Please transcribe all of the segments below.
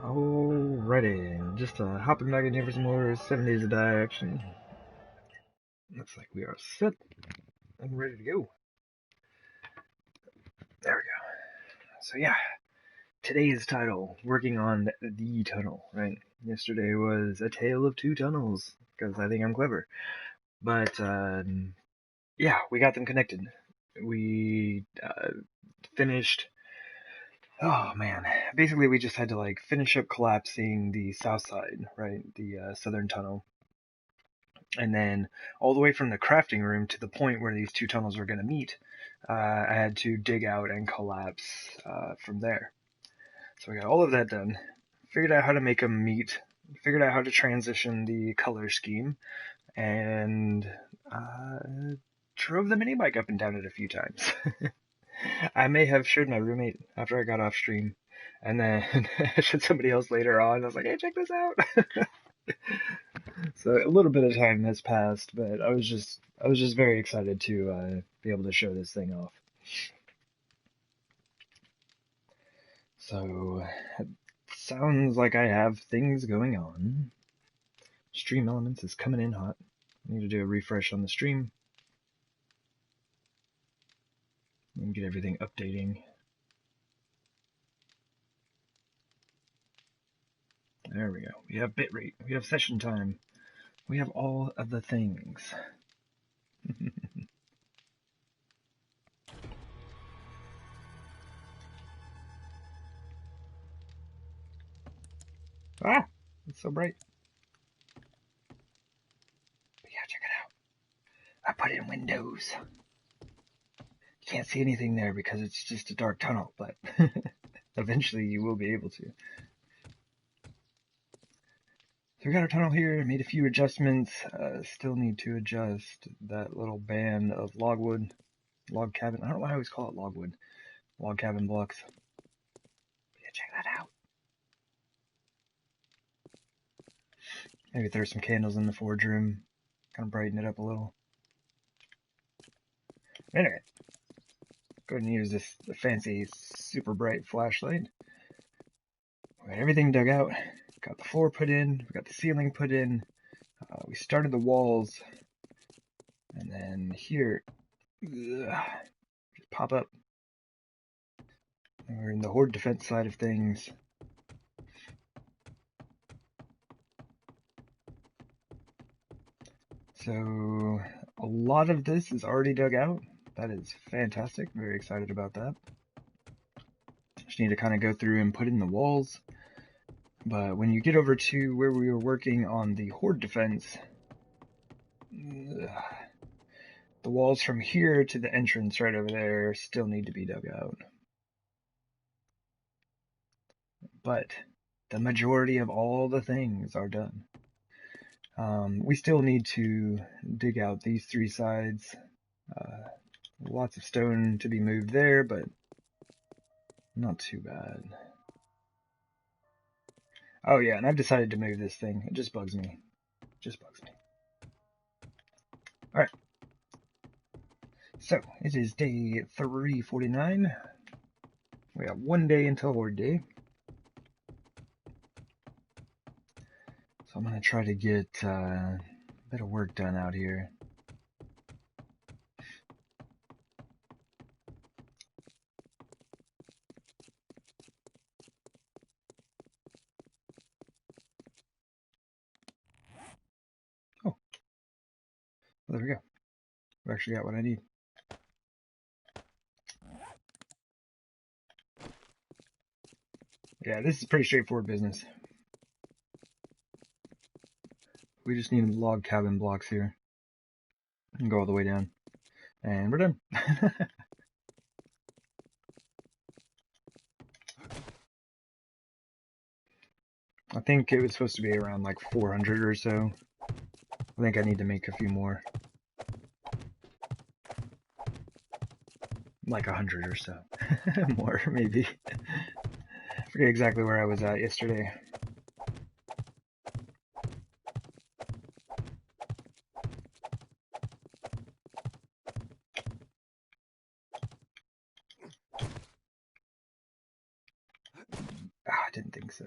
Alrighty, just hopping back in here for some more 7 Days to Die action. Looks like we are set and ready to go. There we go. So yeah, today's title, working on the tunnel, right? Yesterday was A Tale of Two Tunnels, because I think I'm clever. But, yeah, we got them connected. We finished... Oh man, basically we just had to like finish up collapsing the south side, right? The southern tunnel. And then all the way from the crafting room to the point where these two tunnels were going to meet, I had to dig out and collapse from there. So we got all of that done, figured out how to make them meet, figured out how to transition the color scheme, and drove the mini bike up and down it a few times. I may have showed my roommate after I got off stream, and then I showed somebody else later on. I was like, "Hey, check this out!" So a little bit of time has passed, but I was just very excited to be able to show this thing off. So it sounds like I have things going on. Stream Elements is coming in hot. I need to do a refresh on the stream and get everything updating. There we go. We have bitrate. We have session time. We have all of the things. Ah! It's so bright. But yeah, check it out. I put in windows. You can't see anything there because it's just a dark tunnel, but eventually you will be able to. So we got our tunnel here, made a few adjustments, still need to adjust that little band of log cabin, I don't know why I always call it log cabin blocks. Yeah, check that out. Maybe throw some candles in the forge room, kind of brighten it up a little. Anyway, go ahead and use this fancy, super bright flashlight. We got everything dug out, got the floor put in, we got the ceiling put in, we started the walls, and then here, just pop up. We're in the horde defense side of things. So a lot of this is already dug out. That is fantastic. Very excited about that. Just need to kind of go through and put in the walls. But when you get over to where we were working on the horde defense, the walls from here to the entrance right over there still need to be dug out. But the majority of all the things are done. We still need to dig out these three sides. Lots of stone to be moved there, but not too bad. Oh yeah, and I've decided to move this thing. It just bugs me. Just bugs me. Alright. So, it is day 349. We have 1 day until Horde Day. So I'm going to try to get a bit of work done out here. Oh. Well, there we go. I've actually got what I need. Yeah, this is pretty straightforward business. We just need log cabin blocks here. And go all the way down. And we're done. I think it was supposed to be around like 400 or so. I think I need to make a few more. Like 100 or so. More, maybe. I forget exactly where I was at yesterday. I didn't think so.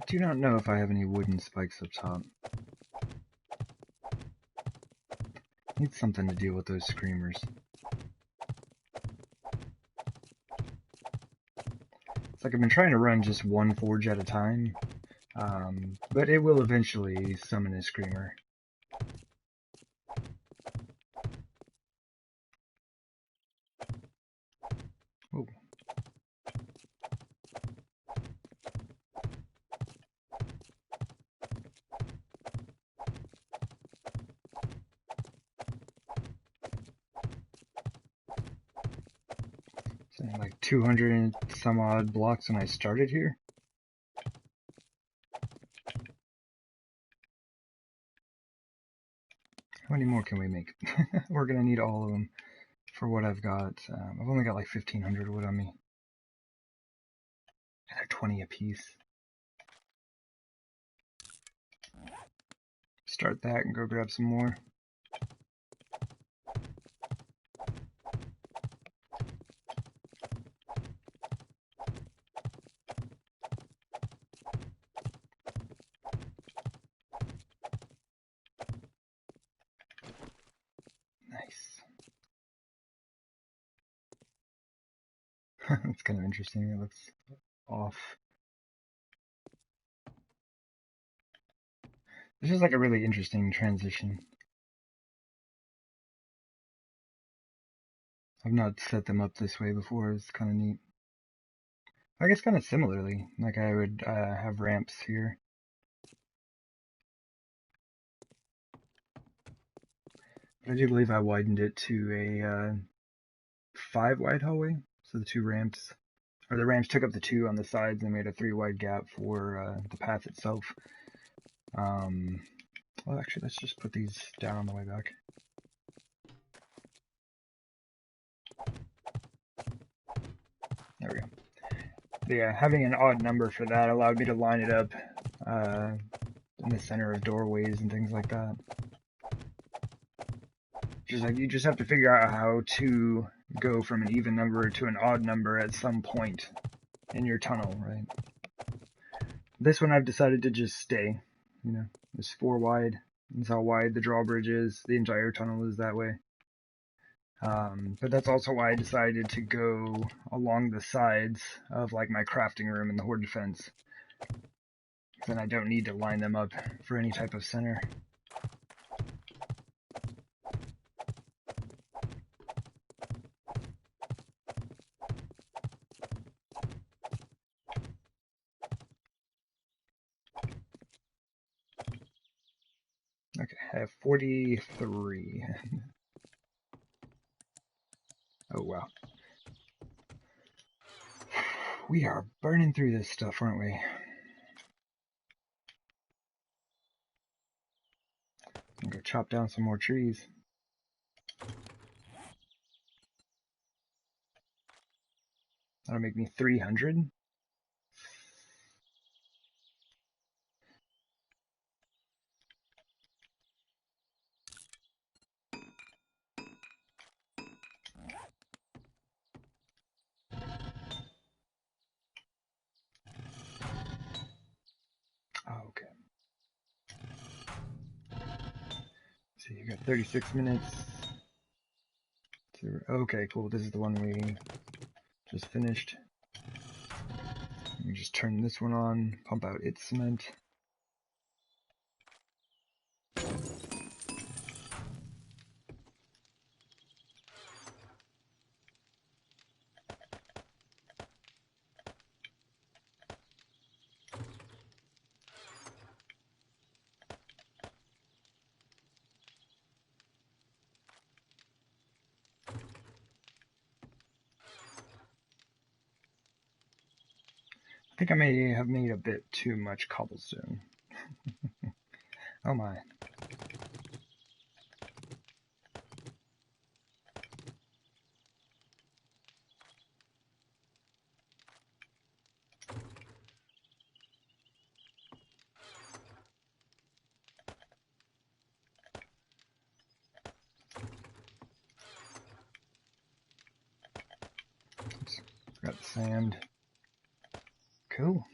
do not know if I have any wooden spikes up top. Need something to deal with those screamers. It's like I've been trying to run just one forge at a time, but it will eventually summon a screamer. Oh. Something like 200 and some odd blocks when I started here. How many more can we make? We're gonna need all of them for what I've got. I've only got like 1,500 wood on me. And they're 20 apiece. Start that and go grab some more. Nice. It's kind of interesting. It looks off. This is like a really interesting transition. I've not set them up this way before. It's kind of neat. I guess kind of similarly, like I would have ramps here. But I do believe I widened it to a 5 wide hallway. So the 2 ramps, or the ramps took up the 2 on the sides and made a 3 wide gap for the path itself. Well, actually, let's just put these down on the way back. There we go. But yeah, having an odd number for that allowed me to line it up in the center of doorways and things like that. Just like you just have to figure out how to go from an even number to an odd number at some point in your tunnel, right? This one I've decided to just stay. You know, it's 4 wide. That's how wide the drawbridge is. The entire tunnel is that way. But that's also why I decided to go along the sides of like my crafting room and the horde defense. Then I don't need to line them up for any type of center. Okay, I have 43. Oh wow. We are burning through this stuff, aren't we? I'm gonna go chop down some more trees. That'll make me 300. Oh, okay. So you got 36 minutes. Okay, cool. This is the one we just finished. Let me just turn this one on, pump out its cement. I think I may have made a bit too much cobblestone. Oh my. Oops. Got the sand. Cool.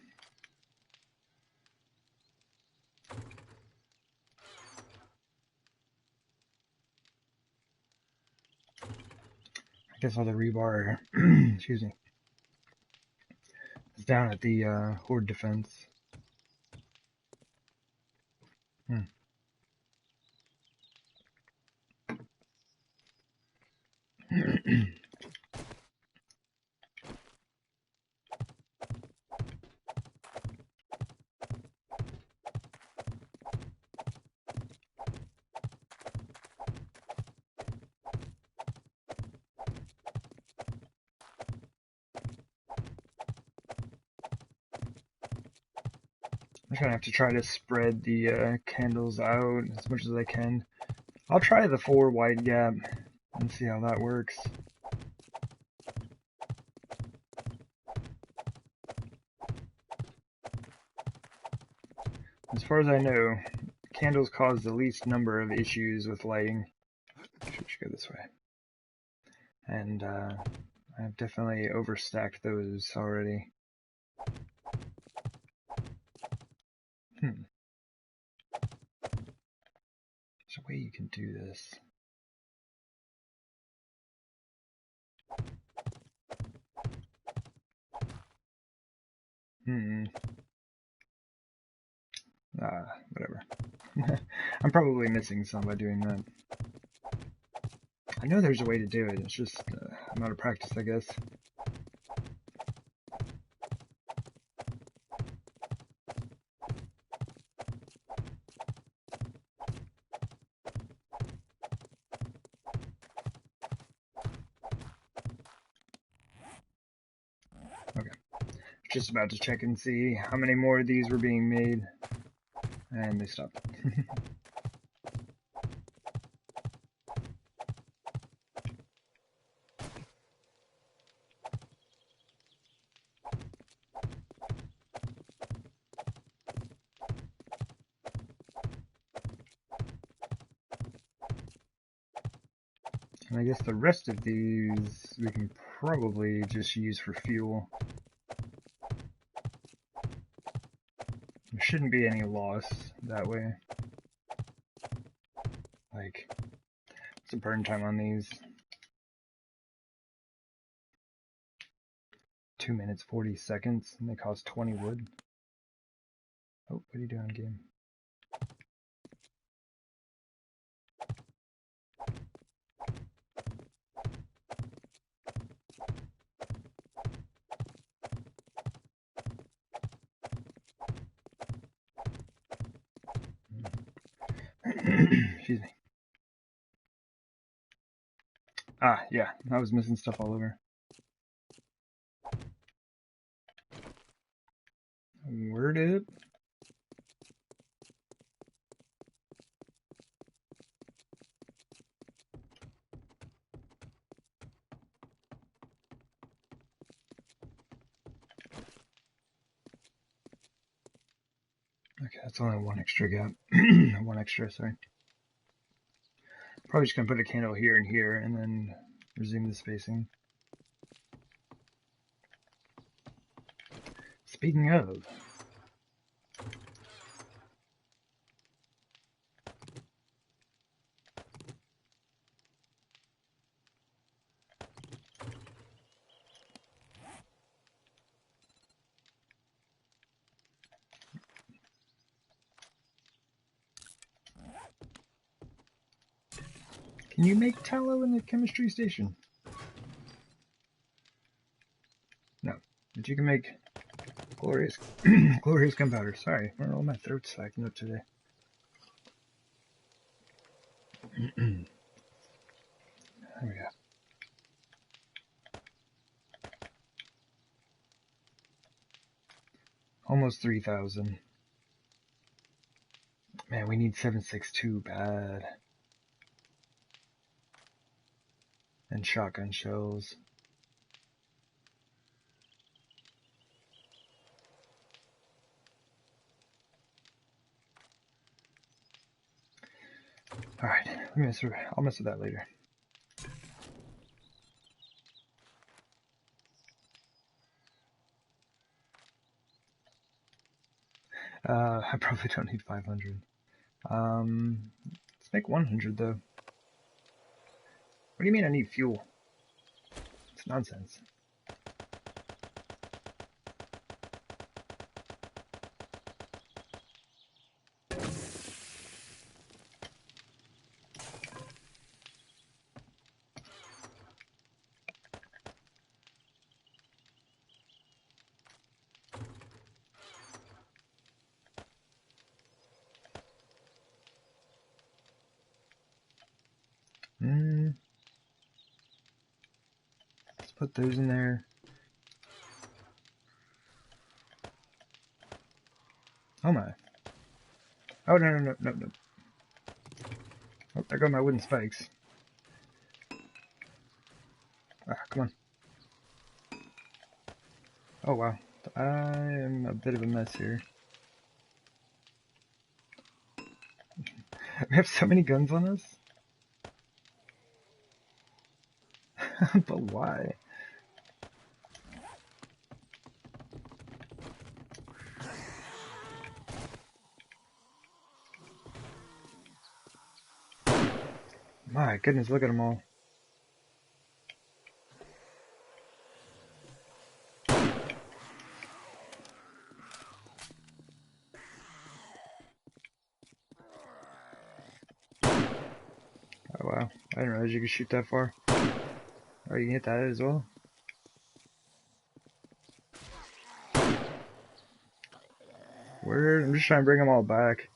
guess all the rebar, excuse me, is down at the horde defense. Hmm. I'm gonna have to try to spread the candles out as much as I can. I'll try the 4 wide gap and see how that works. As far as I know, candles cause the least number of issues with lighting. Should go this way. And I've definitely overstacked those already. There's a way you can do this. Whatever. I'm probably missing some by doing that. I know there's a way to do it, it's just I'm out of practice, I guess. Okay. Just about to check and see how many more of these were being made. And they stopped. And I guess the rest of these we can probably just use for fuel. There shouldn't be any loss that way. Like, what's the burn time on these? 2 minutes 40 seconds, and they cost 20 wood. Oh, what are you doing, game? Excuse me. Ah, yeah, I was missing stuff all over. Word it. Okay, that's only one extra gap. One extra, sorry. Probably just gonna put a candle here and here, and then resume the spacing. Speaking of, can you make tallow in the chemistry station? No, but you can make glorious, glorious gunpowder. Sorry, I don't know, my throat's acting up today. There we go. Almost 3,000. Man, we need 7.62 bad. And shotgun shells. Alright, I'll mess with that later. I probably don't need 500. Let's make 100 though. What do you mean I need fuel? It's nonsense. Let's put those in there. Oh my. Oh, no. Oh, there go my wooden spikes. Ah, come on. Oh, wow. I am a bit of a mess here. We have so many guns on us? But why? My goodness, look at them all. Oh wow, I didn't realize you could shoot that far. Oh, you can hit that as well? Word, I'm just trying to bring them all back.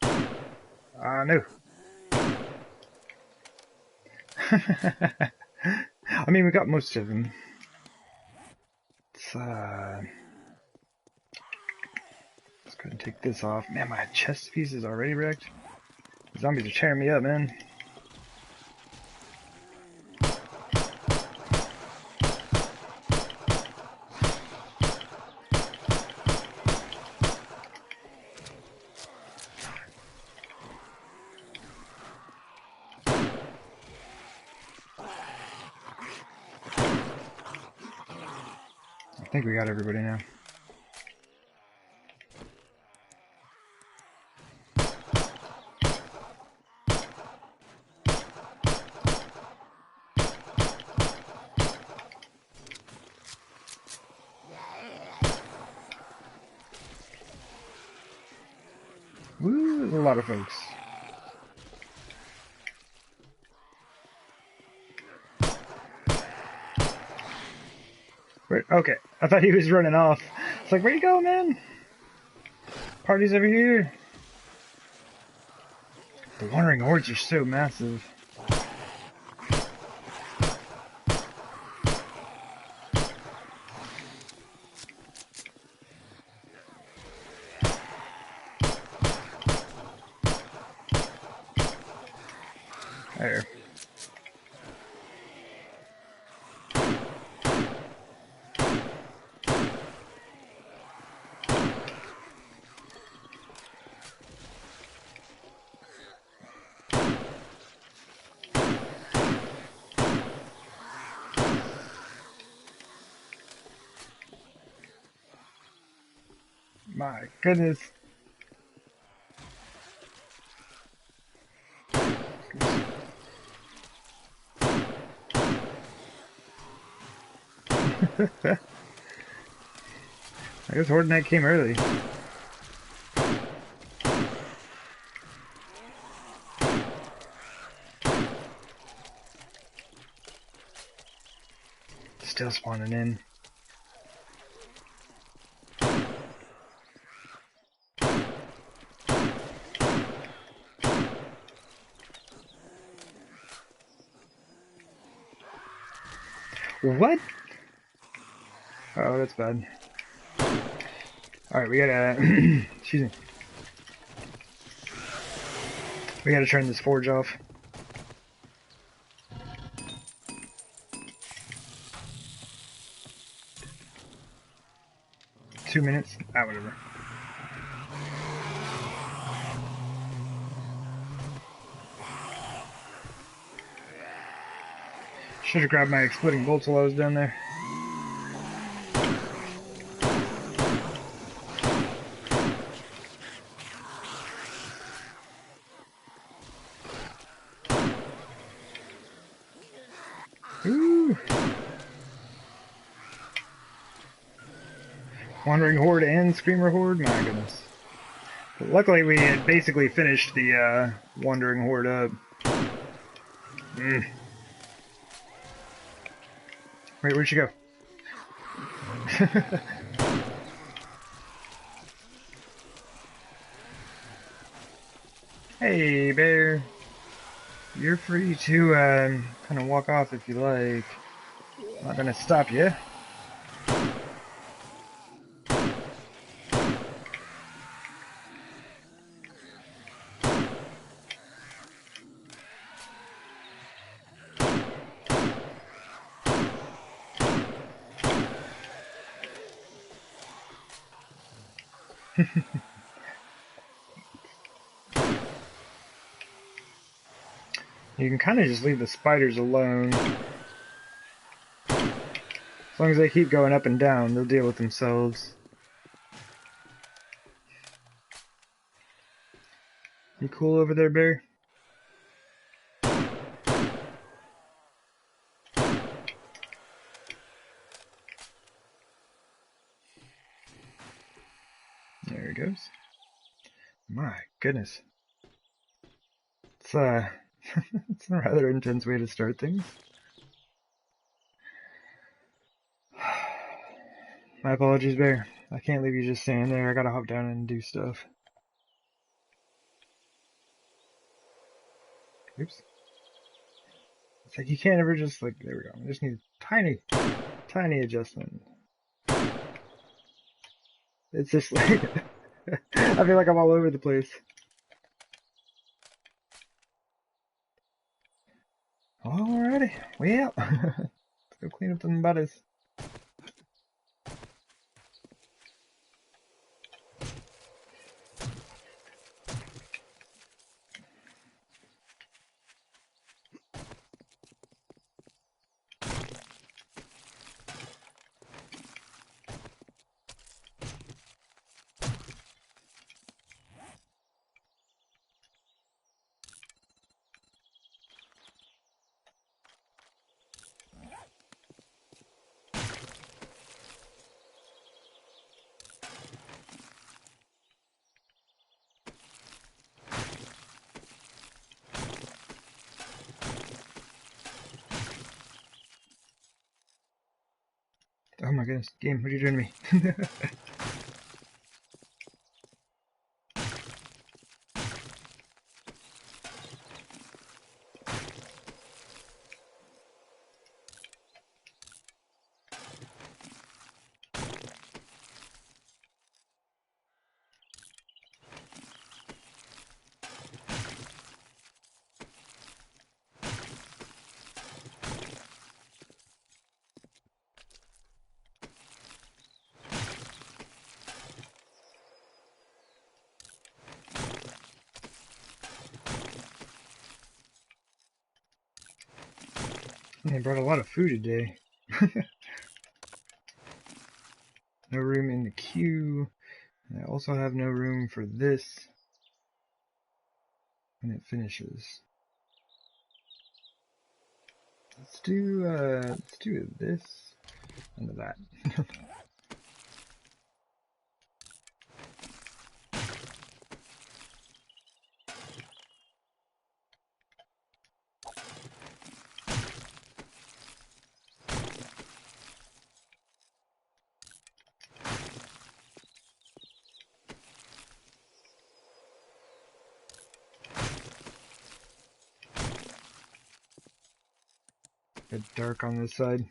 Ah, no. I mean, we got most of them. Let's go ahead and take this off. Man, my chest piece is already wrecked. The zombies are tearing me up, man. I think we got everybody now. Woo, there's a lot of folks. Wait, okay, I thought he was running off. It's like, where you go, man? Party's over here. The wandering hordes are so massive. There. My goodness. I guess Horde Night came early. Still spawning in. What? Oh, that's bad. Alright, we gotta... excuse me. We gotta turn this forge off. Two minutes? Ah, whatever. Should have grabbed my exploding bolts while I was down there. Ooh. Woo! Wandering Horde and Screamer Horde? My goodness. But luckily we had basically finished the Wandering Horde up. Wait, where'd she go? Hey, bear. You're free to kind of walk off if you like. I'm not gonna stop you. You can kind of just leave the spiders alone. As long as they keep going up and down, they'll deal with themselves. You cool over there, bear? There he goes. My goodness. It's it's a rather intense way to start things. My apologies, bear. I can't leave you just standing there. I gotta hop down and do stuff. Oops. It's like you can't ever just like, there we go. I just need a tiny adjustment. It's just like, I feel like I'm all over the place. Alrighty, well, let's go clean up them buddies. Oh my goodness, game, what are you doing to me? They brought a lot of food today. No room in the queue. And I also have no room for this when it finishes. Let's do this and that. Bit dark on this side.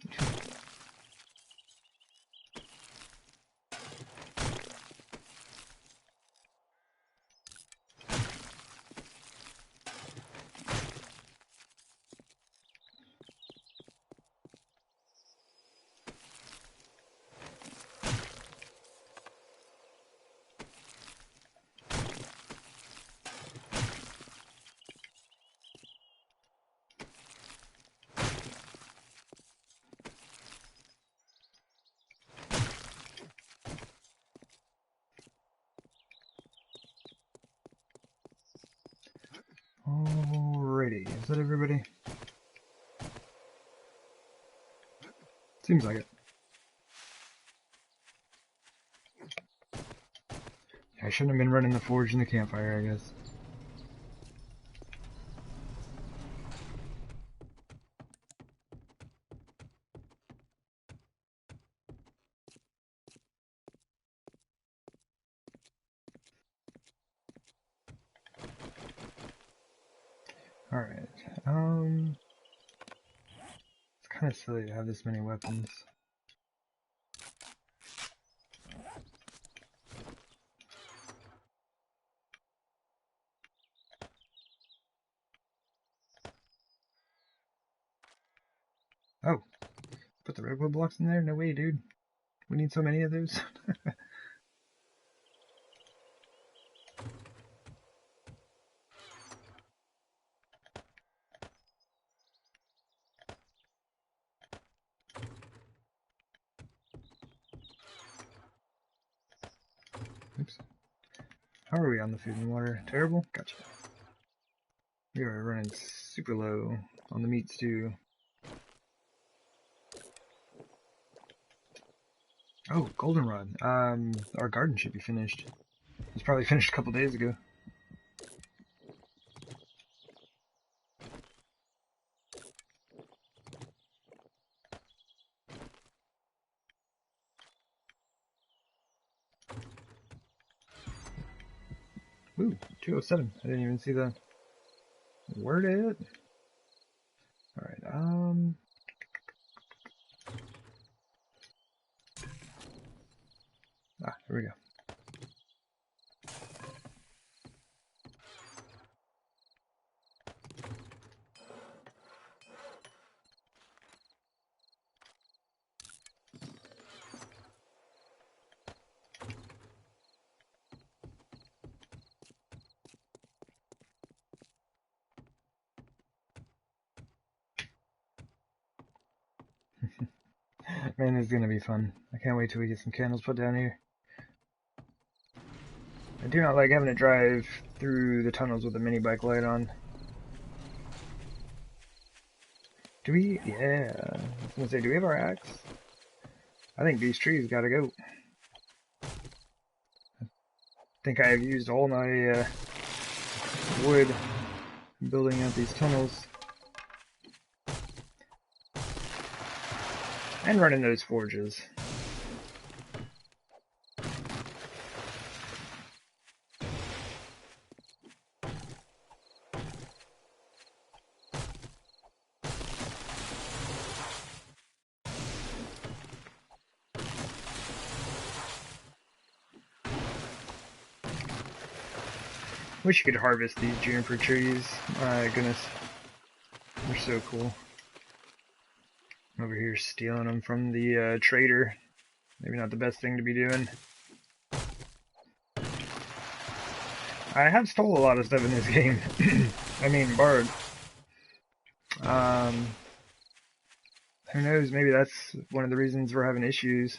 Alrighty, is that everybody? Seems like it. I shouldn't have been running the forge and the campfire, I guess. Alright, it's kind of silly to have this many weapons. Oh, put the redwood blocks in there? No way, dude. We need so many of those. Oops. How are we on the food and water? Terrible? Gotcha. We are running super low on the meats too. Oh, goldenrod. Our garden should be finished. It was probably finished a couple days ago. Ooh, 207. I didn't even see that. Word it. Alright, here we go. Man, this is gonna be fun. I can't wait till we get some candles put down here. I do not like having to drive through the tunnels with a mini bike light on. Do we? Yeah. I was gonna say, do we have our axe? I think these trees gotta go. I think I have used all my wood building out these tunnels. And running those forges. Wish you could harvest these juniper trees. My goodness. They're so cool. I'm over here stealing them from the trader. Maybe not the best thing to be doing. I have stole a lot of stuff in this game. I mean, borrowed. Who knows, maybe that's one of the reasons we're having issues.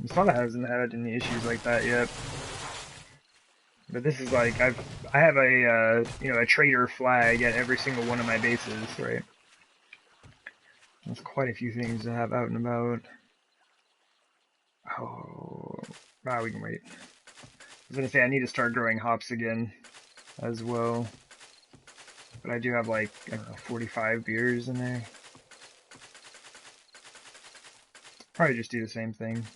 Masada hasn't had any issues like that yet. But this is like, I have a, a trader flag at every single one of my bases, right? That's quite a few things to have out and about. Oh, we can wait. I was gonna say I need to start growing hops again as well. But I do have like, I don't know, 45 beers in there. Probably just do the same thing.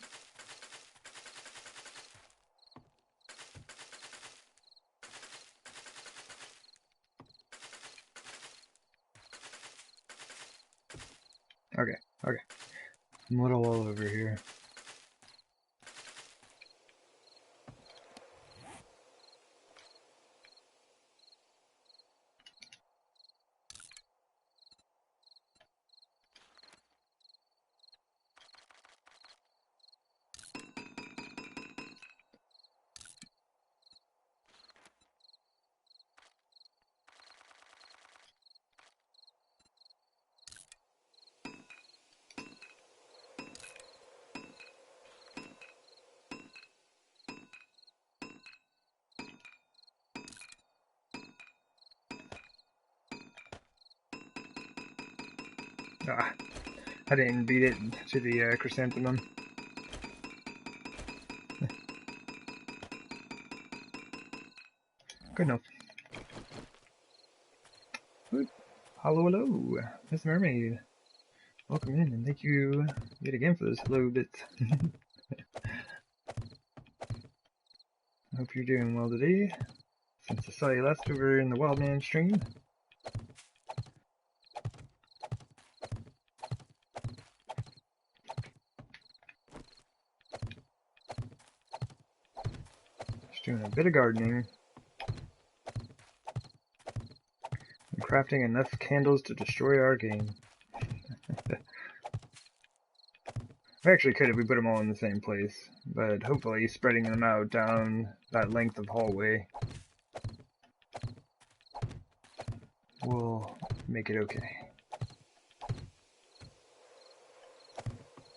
Okay. I'm a little all over here. Ah, I didn't beat it to the chrysanthemum. Good enough. Good. Hello, Miss Mermaid. Welcome in, and thank you yet again for those hello bits. Hope you're doing well today. Since I saw you last over in the Wildman stream. Just doing a bit of gardening. And crafting enough candles to destroy our game. We actually could if we put them all in the same place, but hopefully spreading them out down that length of hallway will make it okay.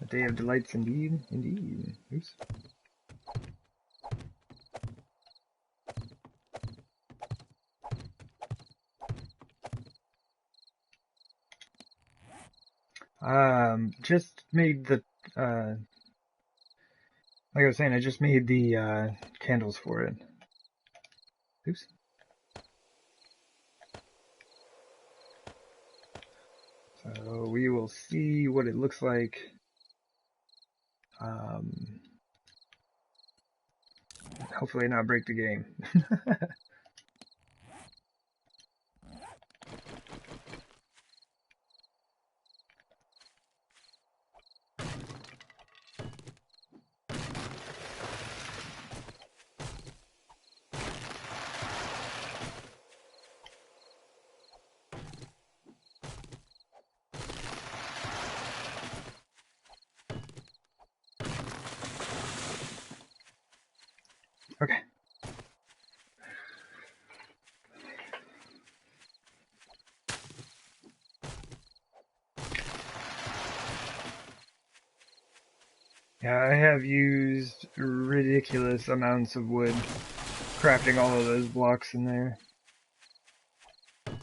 A day of delights indeed, indeed. Oops. Just made the, like I was saying, I just made the, candles for it. Oops. So we will see what it looks like. Hopefully not break the game. Okay. Yeah, I have used ridiculous amounts of wood crafting all of those blocks in there. Could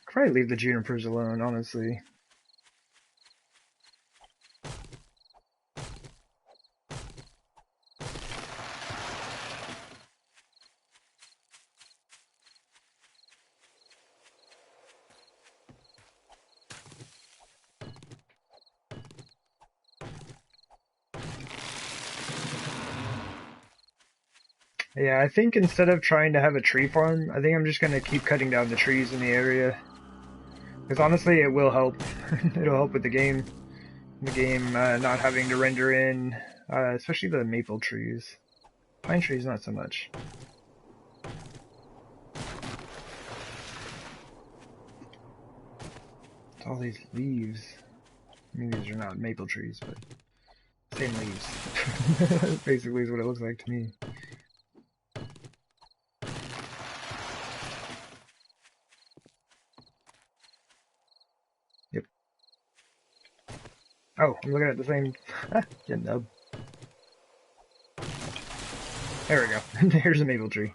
probably leave the junipers alone, honestly. Yeah, I think instead of trying to have a tree farm, I think I'm just gonna keep cutting down the trees in the area. Because honestly, it will help. It'll help with the game. The game not having to render in, especially the maple trees. Pine trees, not so much. It's all these leaves. I mean, these are not maple trees, but same leaves. Basically is what it looks like to me. Yep. Oh, I'm looking at the same... You nub. There we go. There's a maple tree.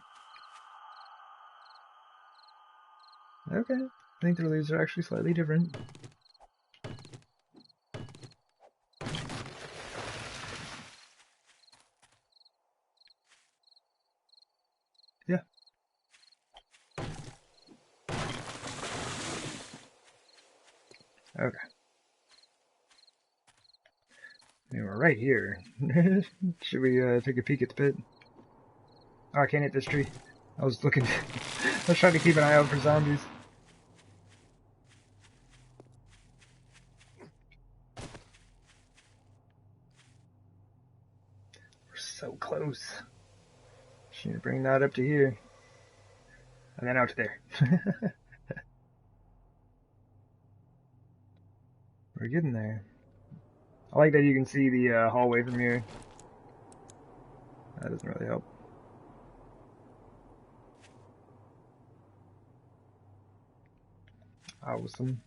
Okay. I think the leaves are actually slightly different. Yeah. Okay. I mean, we're right here. Should we take a peek at the pit? Oh, I can't hit this tree. I was looking... I was trying to keep an eye out for zombies. We're so close. Should we bring that up to here? And then out to there. We're getting there. I like that you can see the hallway from here. That doesn't really help. Awesome.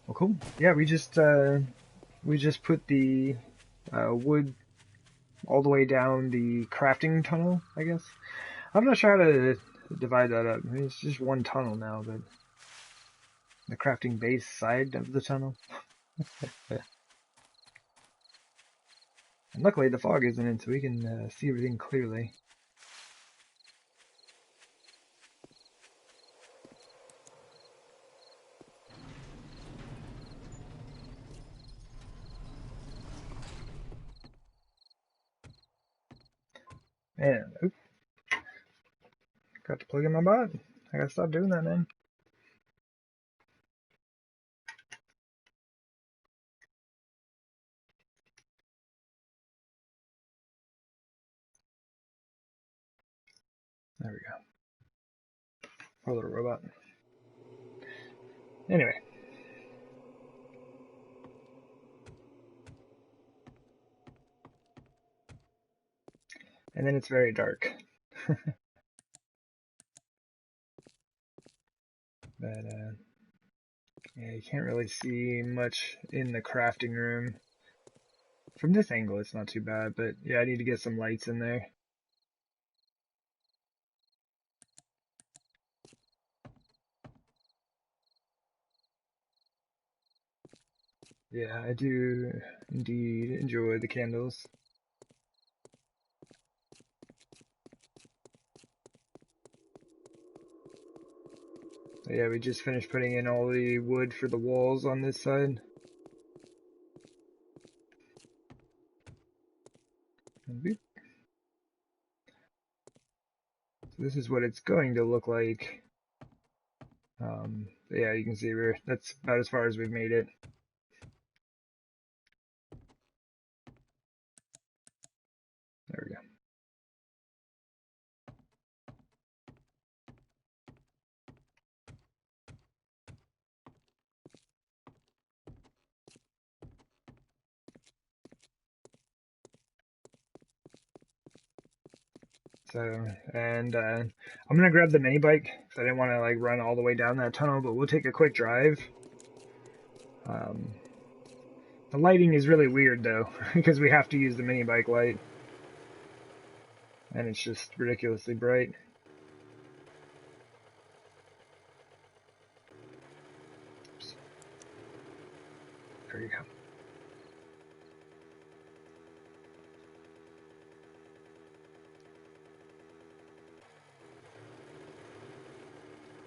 Well, cool. Yeah, we just put the wood all the way down the crafting tunnel, I guess. I'm not sure how to divide that up. I mean, it's just one tunnel now, but the crafting base side of the tunnel. And luckily the fog isn't in, so we can see everything clearly. And, oops, got to plug in my bot. I gotta stop doing that, man. There we go. Poor little robot. Anyway. And then it's very dark. But, yeah, you can't really see much in the crafting room. From this angle, it's not too bad, but yeah, I need to get some lights in there. Yeah, I do indeed enjoy the candles. But yeah, we just finished putting in all the wood for the walls on this side. So this is what it's going to look like. Yeah, you can see that's about as far as we've made it. There we go. So, and I'm gonna grab the mini bike because I didn't want to like run all the way down that tunnel, but we'll take a quick drive. The lighting is really weird though, because we have to use the mini bike light, and it's just ridiculously bright. Oops. There you go.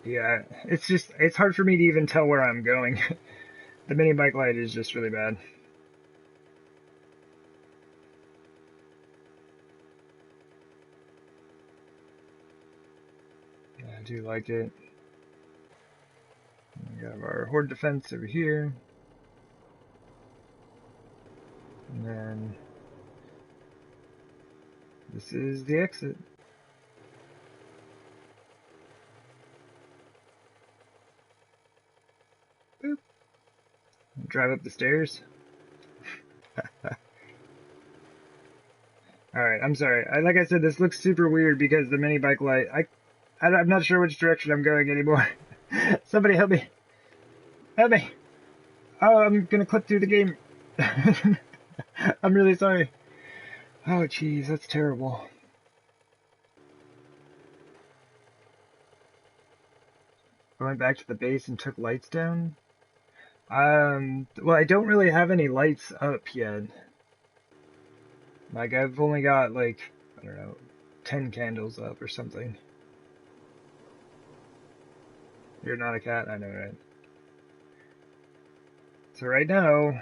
Yeah, it's hard for me to even tell where I'm going. The mini bike light is just really bad. Yeah, I do like it. We have our horde defense over here. And then this is the exit. Boop. Drive up the stairs. Alright, I'm sorry. Like I said, this looks super weird because the mini bike light. I'm not sure which direction I'm going anymore. Somebody help me. Help me. Oh, I'm gonna clip through the game. I'm really sorry. Oh, jeez, that's terrible. I went back to the base and took lights down. Well, I don't really have any lights up yet. Like, I've only got, like, I don't know, 10 candles up or something. You're not a cat? I know, right? So right now,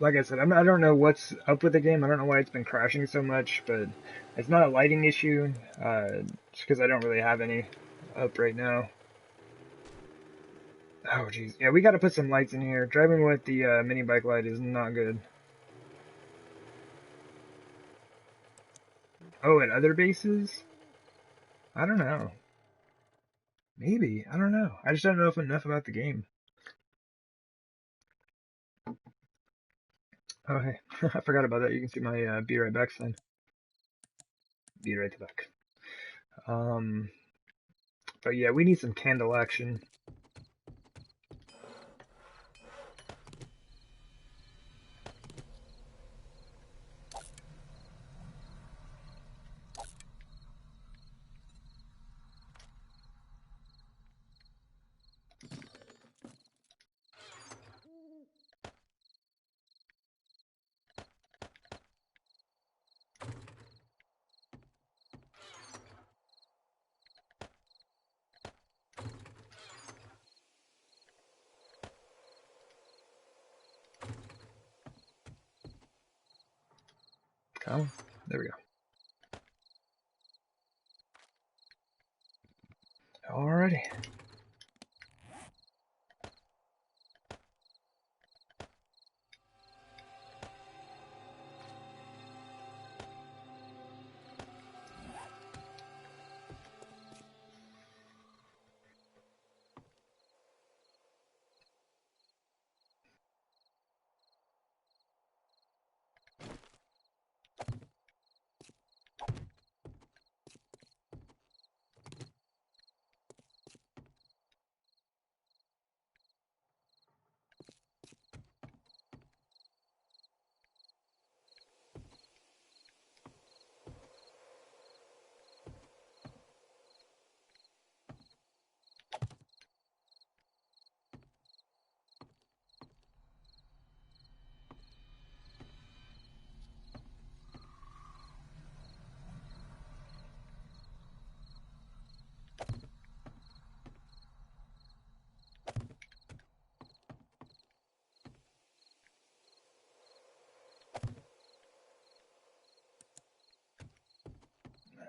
like I said, I don't know what's up with the game. I don't know why it's been crashing so much, but it's not a lighting issue, just because I don't really have any up right now. Oh, jeez. Yeah, we gotta put some lights in here. Driving with the mini bike light is not good. Oh, at other bases? I don't know. Maybe. I don't know. I just don't know enough about the game. Oh, hey. I forgot about that. You can see my be right back sign. Be right back. But yeah, we need some candle action. Come on. There we go. Alrighty.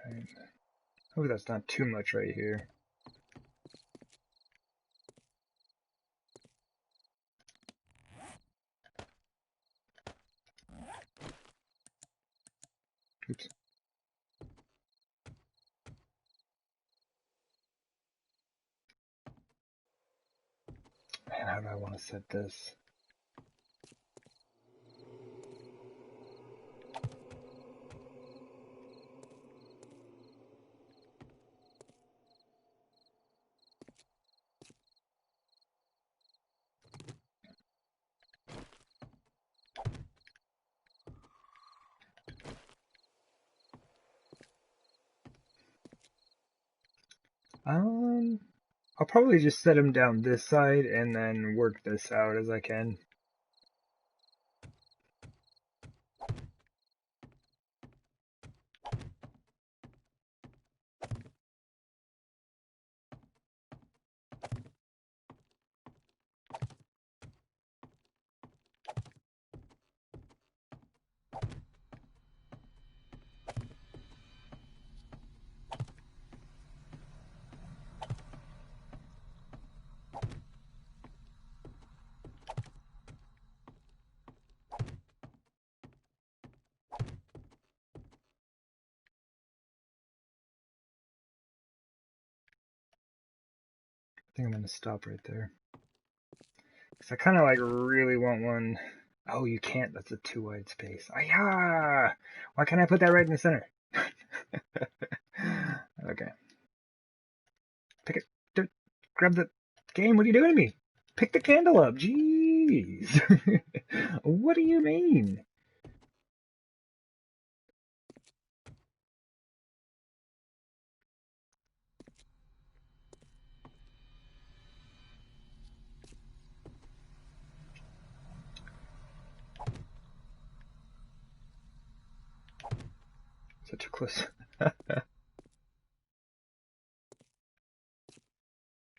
Alright. Hope that's not too much right here. Oops. Man, how do I want to set this? I'll probably just set him down this side and then work this out as I can. I think I'm going to stop right there. Because I kind of like really want one. Oh, you can't. That's a too wide space. Ah, why can't I put that right in the center? Okay. Pick it. Grab the game. What are you doing to me? Pick the candle up. Jeez. What do you mean? Is that too close?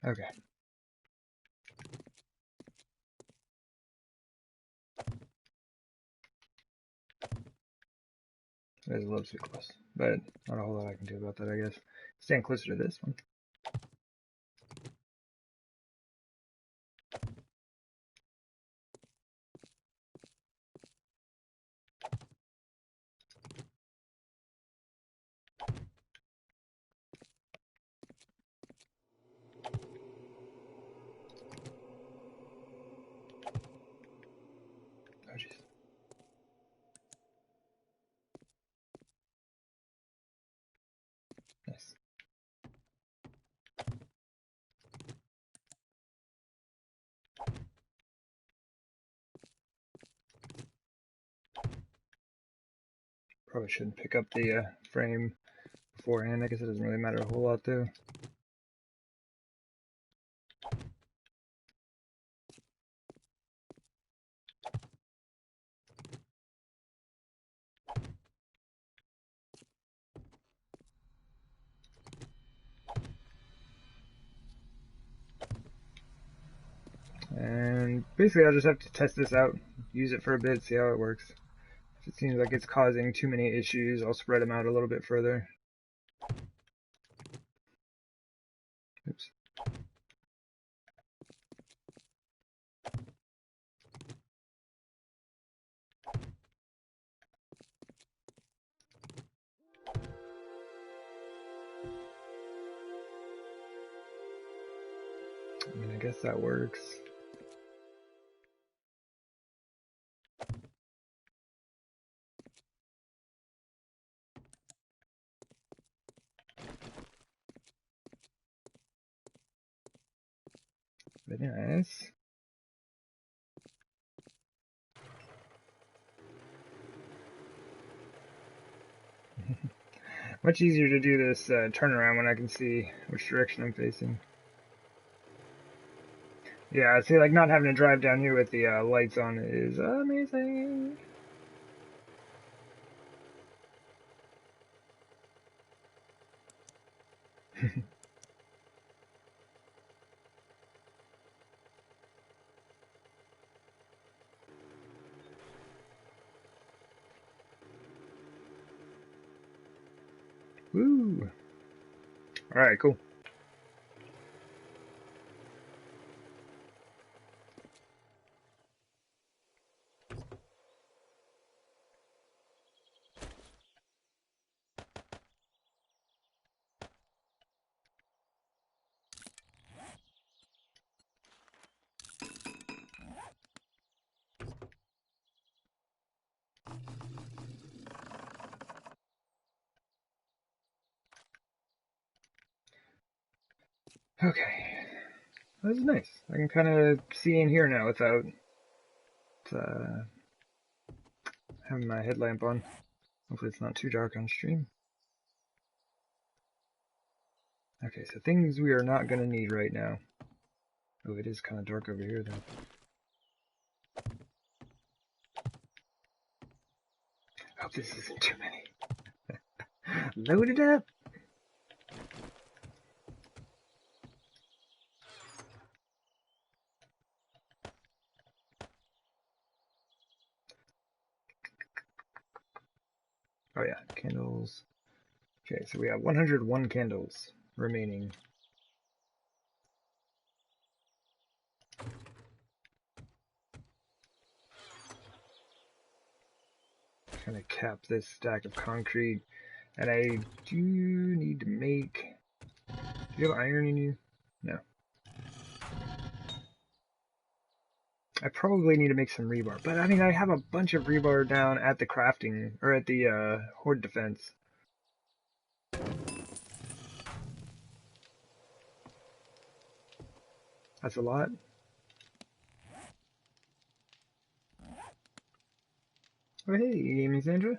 Okay. That is a little too close, but not a whole lot I can do about that, I guess. Stand closer to this one. Oh, jeez. Nice. Probably shouldn't pick up the frame beforehand. I guess it doesn't really matter a whole lot, though. And basically I'll just have to test this out, use it for a bit, see how it works. If it seems like it's causing too many issues, I'll spread them out a little bit further. Oops. I mean, I guess that works. Very nice. Much easier to do this turnaround when I can see which direction I'm facing. Yeah, see, like, not having to drive down here with the lights on is amazing. Woo! Alright, cool. Okay. This is nice. I can kind of see in here now without having my headlamp on. Hopefully it's not too dark on stream. Okay, so things we are not going to need right now. Oh, it is kind of dark over here, though. Hope this isn't too many. Load it up! Oh yeah, candles. Okay, so we have 101 candles remaining. Kind of cap this stack of concrete. And I do need to make... Do you have iron in you? No. I probably need to make some rebar. But I mean, I have a bunch of rebar down at the crafting, or at the horde defense. That's a lot. Oh hey, Amy Sandra.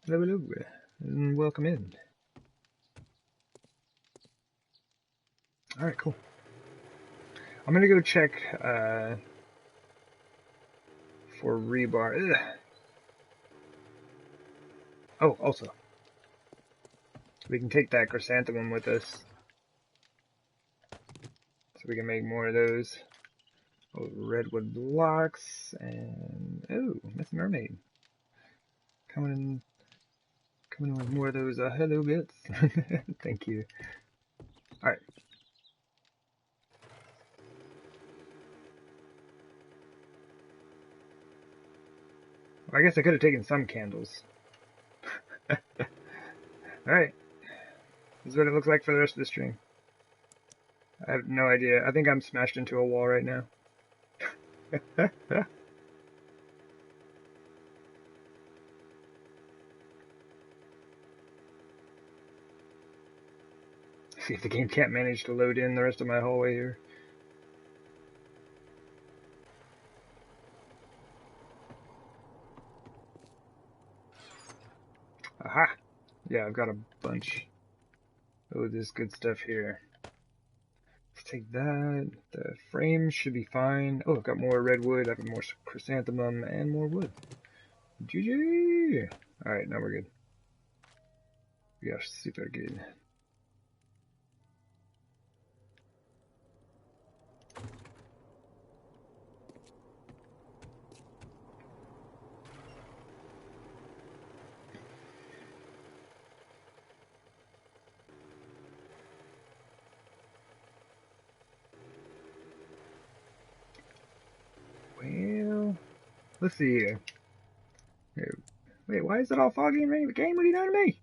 Hello, hello, and welcome in. Alright, cool. I'm gonna go check for rebar. Ugh. Oh, also, we can take that chrysanthemum with us. So we can make more of those. Oh, redwood blocks, and oh, Miss Mermaid. Coming in with more of those hello bits. Thank you. Alright. Well, I guess I could have taken some candles. Alright. This is what it looks like for the rest of the stream. I have no idea. I think I'm smashed into a wall right now. See if the game can't manage to load in the rest of my hallway here. Aha! Yeah, I've got a bunch of this good stuff here. Let's take that. The frame should be fine. Oh, I've got more redwood. I've got more chrysanthemum and more wood. GG! Alright, now we're good. We are super good. Let's see here. Wait, why is it all foggy and rainy? The game, what are you doing to me?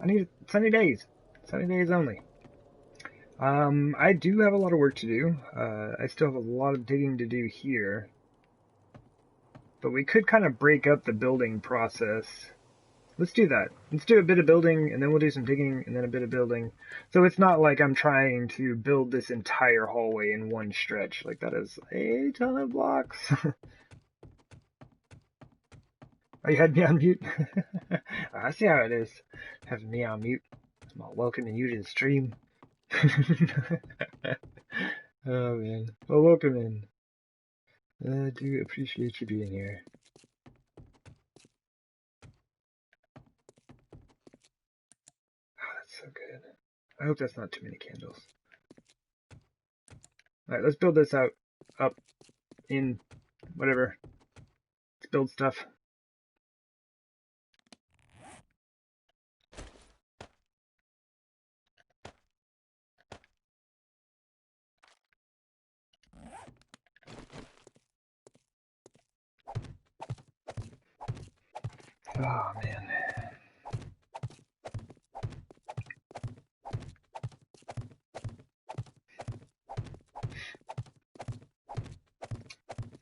I need sunny days. Sunny days only. I do have a lot of work to do. I still have a lot of digging to do here. But we could kind of break up the building process. Let's do that. Let's do a bit of building, and then we'll do some digging, and then a bit of building. So it's not like I'm trying to build this entire hallway in one stretch. Like, that is a ton of blocks. Oh, you had me on mute? I see how it is. Having me on mute. I'm all welcoming you to the stream. Oh, man. Well, welcome in. I do appreciate you being here. Oh, that's so good. I hope that's not too many candles. Alright, let's build this out. Up. In. Whatever. Let's build stuff. Oh, man.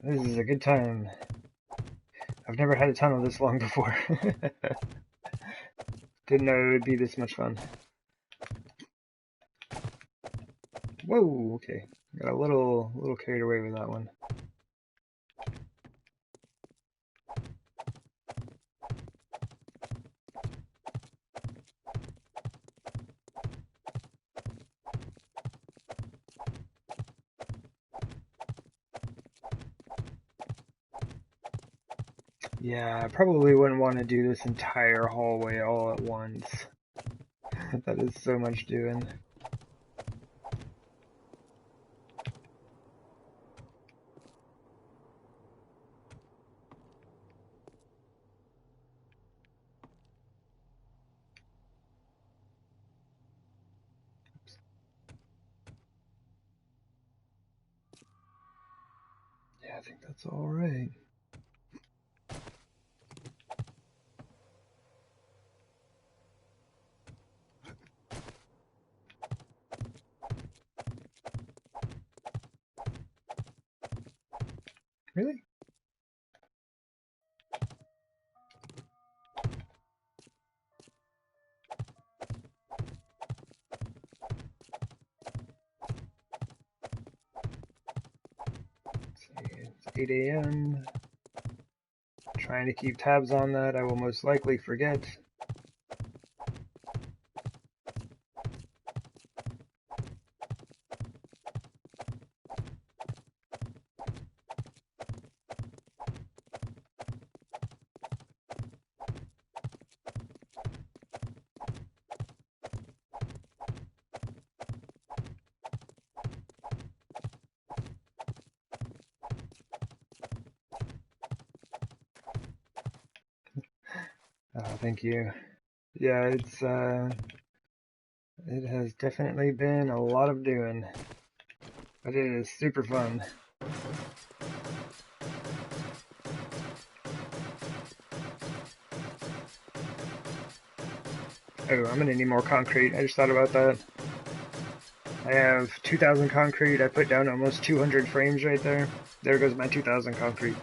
This is a good time. I've never had a tunnel this long before. Didn't know it would be this much fun. Whoa, okay. Got a little carried away with that one. Yeah, I probably wouldn't want to do this entire hallway all at once. That is so much doing. Oops. Yeah, I think that's all right. Really? Let's see, it's 8 a.m. Trying to keep tabs on that. I will most likely forget. Thank you. Yeah, it has definitely been a lot of doing, but it is super fun. Oh, I'm gonna need more concrete. I just thought about that. I have 2,000 concrete. I put down almost 200 frames right there. There goes my 2,000 concrete.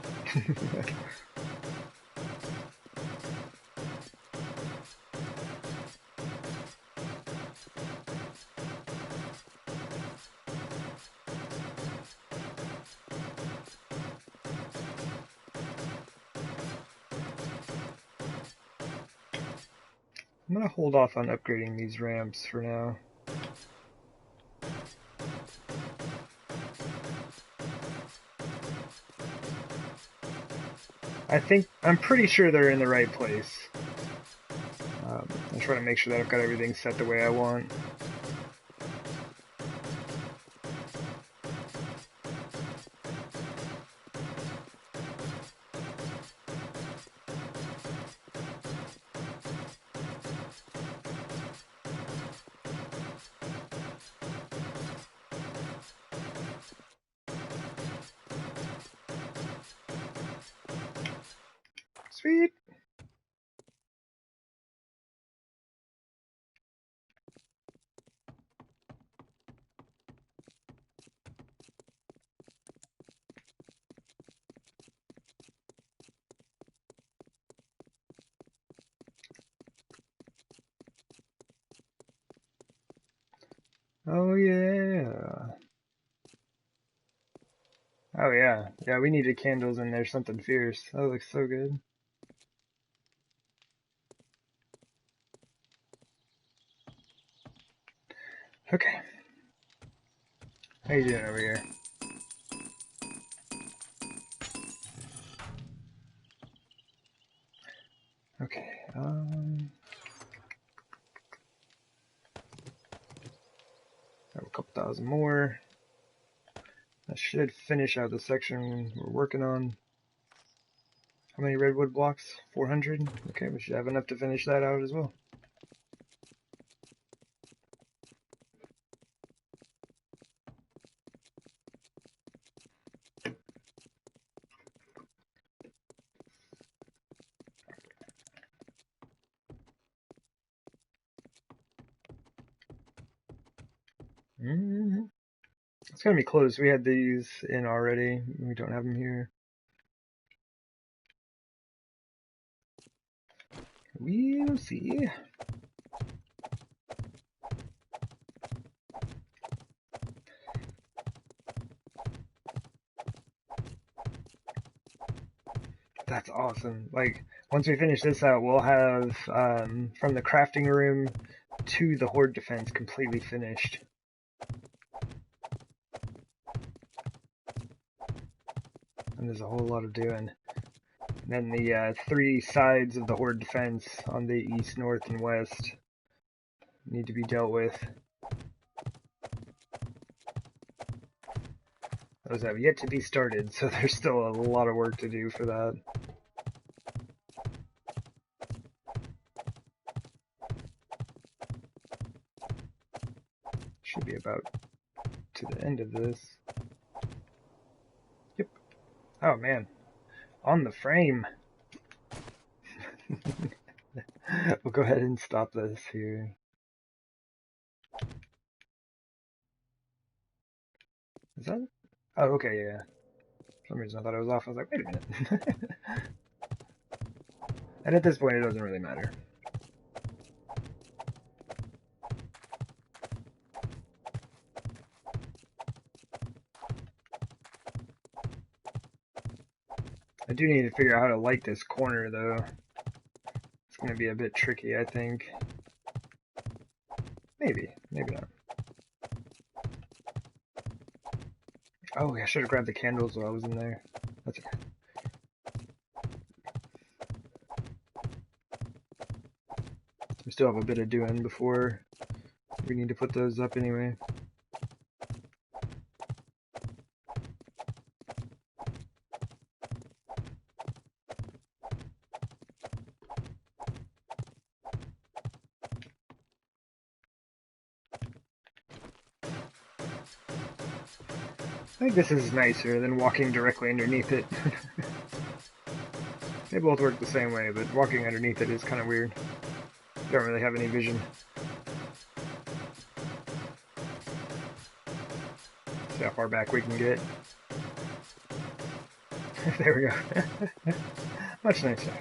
I'm gonna hold off on upgrading these ramps for now. I'm pretty sure they're in the right place. I'm trying to make sure that I've got everything set the way I want. Sweet. Oh yeah. Oh yeah. Yeah, we needed candles in there, something fierce. That looks so good. Okay. How you doing over here? Okay. Have a couple thousand more. That should finish out the section we're working on. How many redwood blocks? 400? Okay, we should have enough to finish that out as well. It's gonna be close. We had these in already. We don't have them here. We'll see. That's awesome. Like, once we finish this out, we'll have, from the crafting room to the horde defense completely finished. And there's a whole lot of doing. And then the 3 sides of the horde defense on the east, north, and west need to be dealt with. Those have yet to be started, so there's still a lot of work to do for that. Should be about to the end of this. Yep. Oh man. On the frame. We'll go ahead and stop this here. Is that? Oh, okay, yeah. For some reason I thought it was off. I was like, wait a minute. And at this point, it doesn't really matter. I do need to figure out how to light this corner, though. It's going to be a bit tricky, I think. Maybe. Maybe not. Oh, I should have grabbed the candles while I was in there. That's okay. We still have a bit of doing before we need to put those up anyway. I think this is nicer than walking directly underneath it. They both work the same way, but walking underneath it is kind of weird. Don't really have any vision. See how far back we can get. There we go. Much nicer.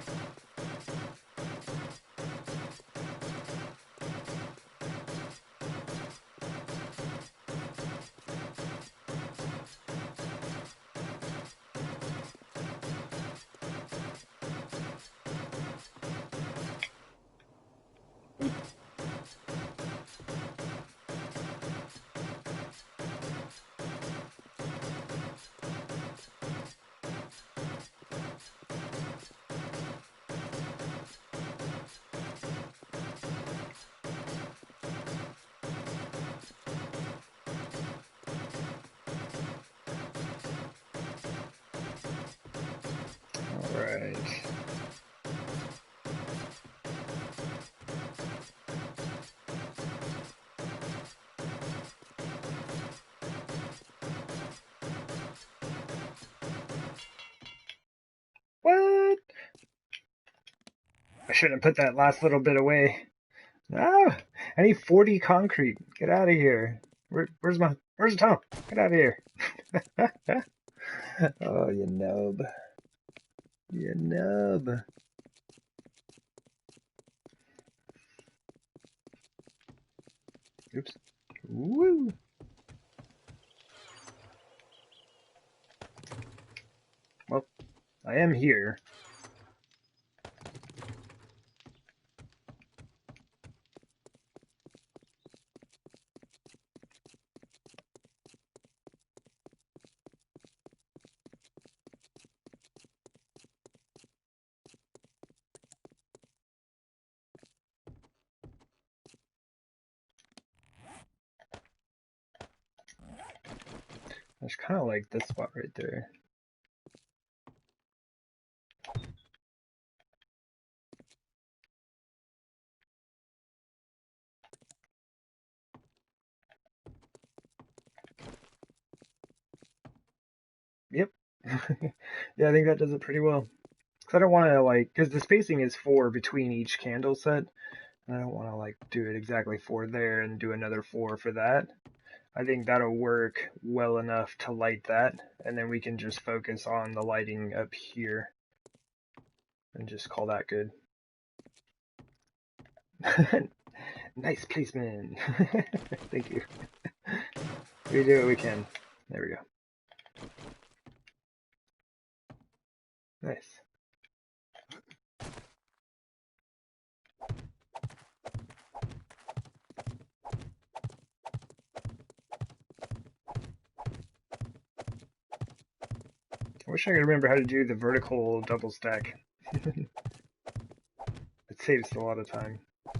Alright. What? I shouldn't have put that last little bit away. No, I need 40 concrete. Get out of here. Where's the tunnel? Get out of here. Oh, you nub. You nub. Oops. Woo. Well, I am here. It's kind of like this spot right there. Yep. Yeah, I think that does it pretty well. Because I don't want to, like, because the spacing is 4 between each candle set. And I don't want to, like, do it exactly 4 there and do another 4 for that. I think that'll work well enough to light that. And then we can just focus on the lighting up here. And just call that good. Nice placement. Thank you. We do what we can. There we go. Nice. I wish I could remember how to do the vertical double stack. It saves a lot of time. I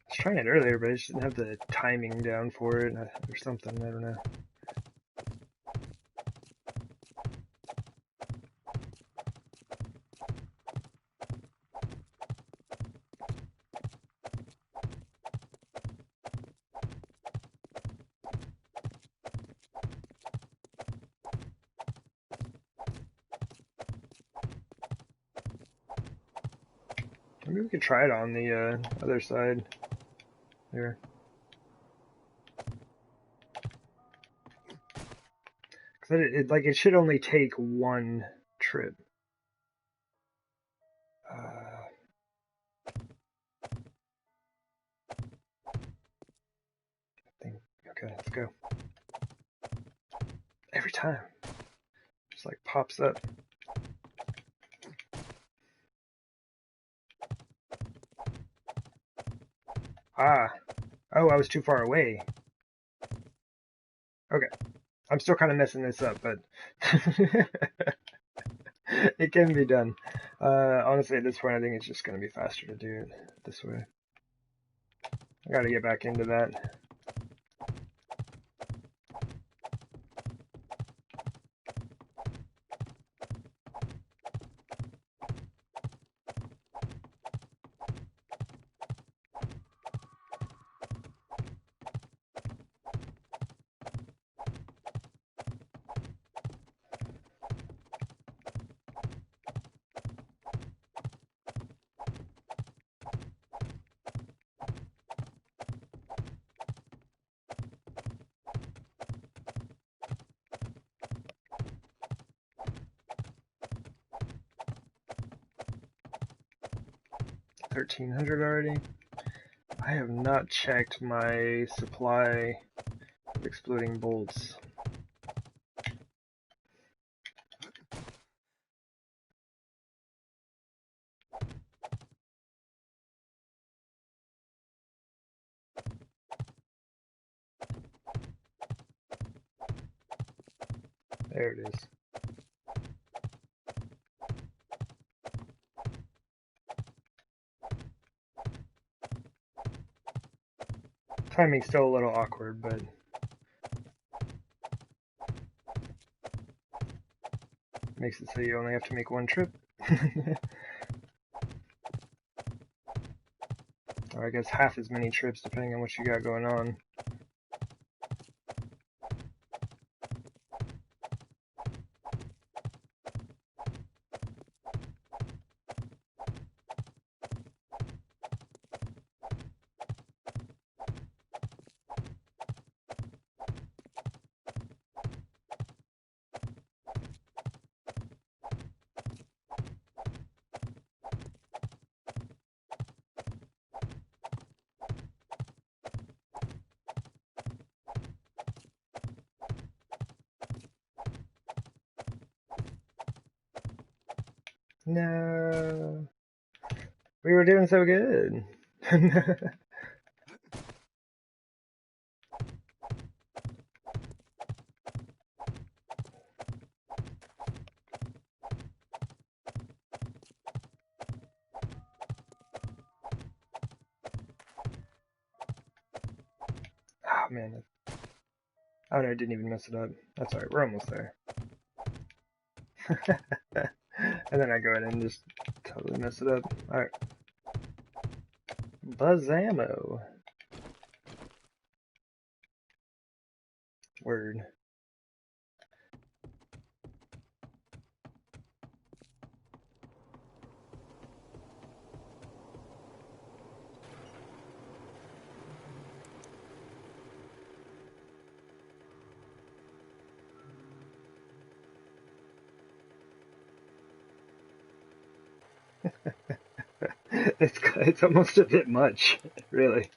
was trying it earlier, but I just didn't have the timing down for it or something. I don't know. Maybe we could try it on the other side there. Cause it should only take one trip. Okay, let's go. Every time, just like pops up. Ah, oh, I was too far away. Okay, I'm still kind of messing this up, but it can be done. Honestly, at this point, I think it's just going to be faster to do it this way. I got to get back into that. $1,300 already. I have not checked my supply of exploding bolts. There it is. Timing's still a little awkward, but makes it so you only have to make one trip. Or I guess half as many trips depending on what you got going on. No. We were doing so good. Oh man. Oh no, I didn't even mess it up. That's alright, we're almost there. And then I go in and just totally mess it up. Alright. Buzzammo. Word. It's almost a bit much, really.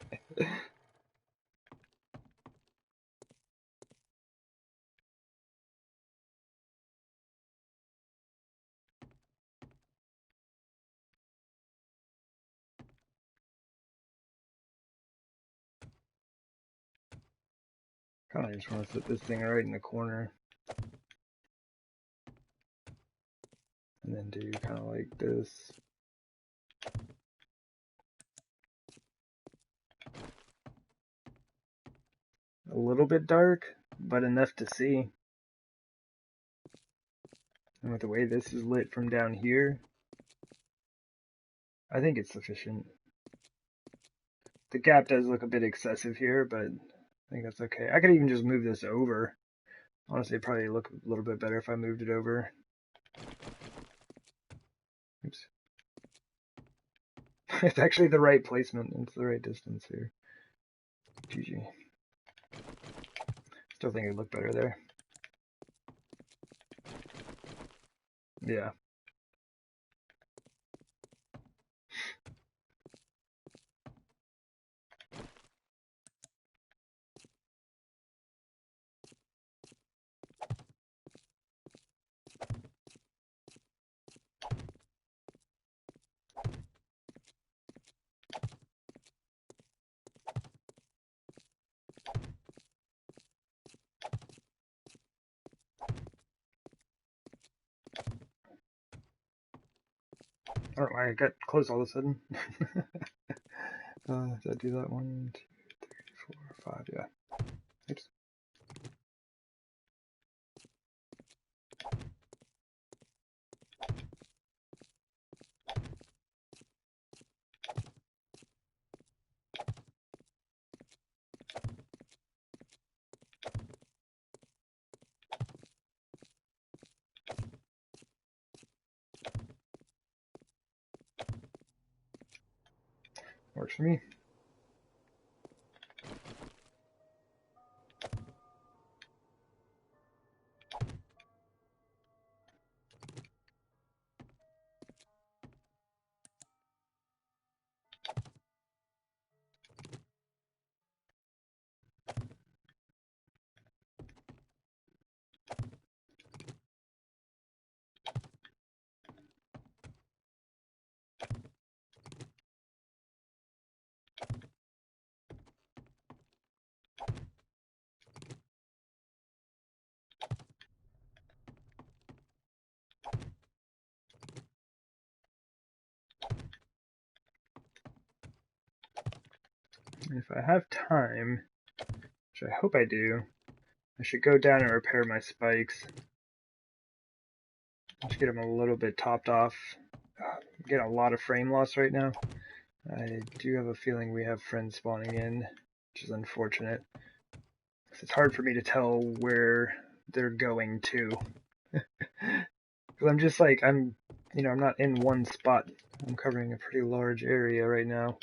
Kinda just want to set this thing right in the corner. And then do kind of like this. A little bit dark, but enough to see. And with the way this is lit from down here, I think it's sufficient. The gap does look a bit excessive here, but I think that's okay. I could even just move this over. Honestly, it'd probably look a little bit better if I moved it over. Oops. It's actually the right placement. It's the right distance here. GG. Still think it'd look better there. Yeah. I don't know why I got close all of a sudden. Did I do that? 1, 2, 3, 4, 5, yeah. Oops. Works for me. If I have time, which I hope I do, I should go down and repair my spikes. Just get them a little bit topped off. I'm getting a lot of frame loss right now. I do have a feeling we have friends spawning in, which is unfortunate. It's hard for me to tell where they're going to. Because I'm just like, I'm not in one spot. I'm covering a pretty large area right now.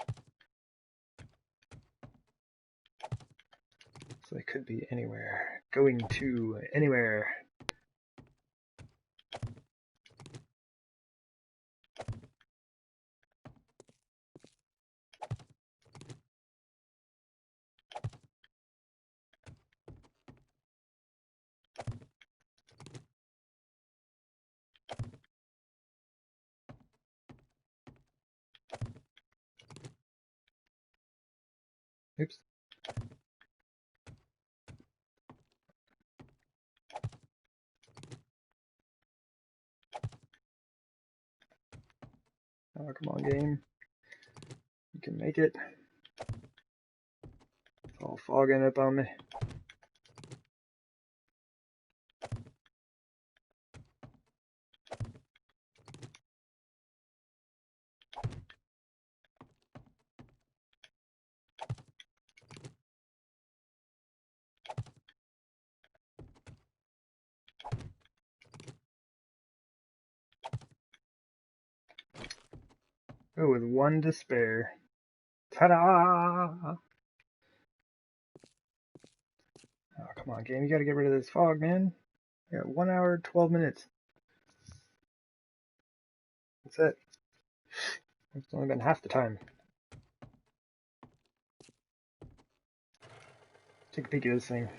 So they could be anywhere. Going to anywhere. Oops. Oh, come on, game. You can make it. It's all fogging up on me. Oh, with one to spare. Ta-da! Oh, come on, game. You gotta get rid of this fog, man. I got 1 hour, 12 minutes. That's it. It's only been half the time. Take a peek at this thing.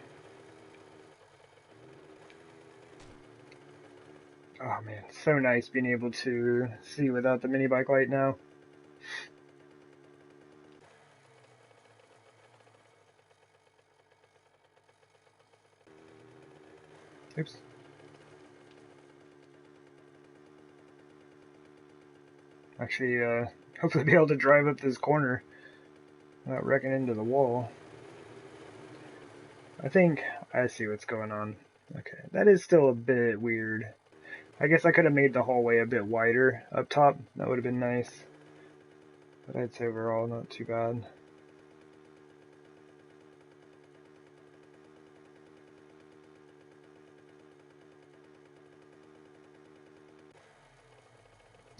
Oh man, so nice being able to see without the mini bike light now. Oops. Actually, hopefully be able to drive up this corner without wrecking into the wall. I think I see what's going on. Okay, that is still a bit weird. I guess I could have made the hallway a bit wider up top. That would have been nice. But I'd say overall, not too bad.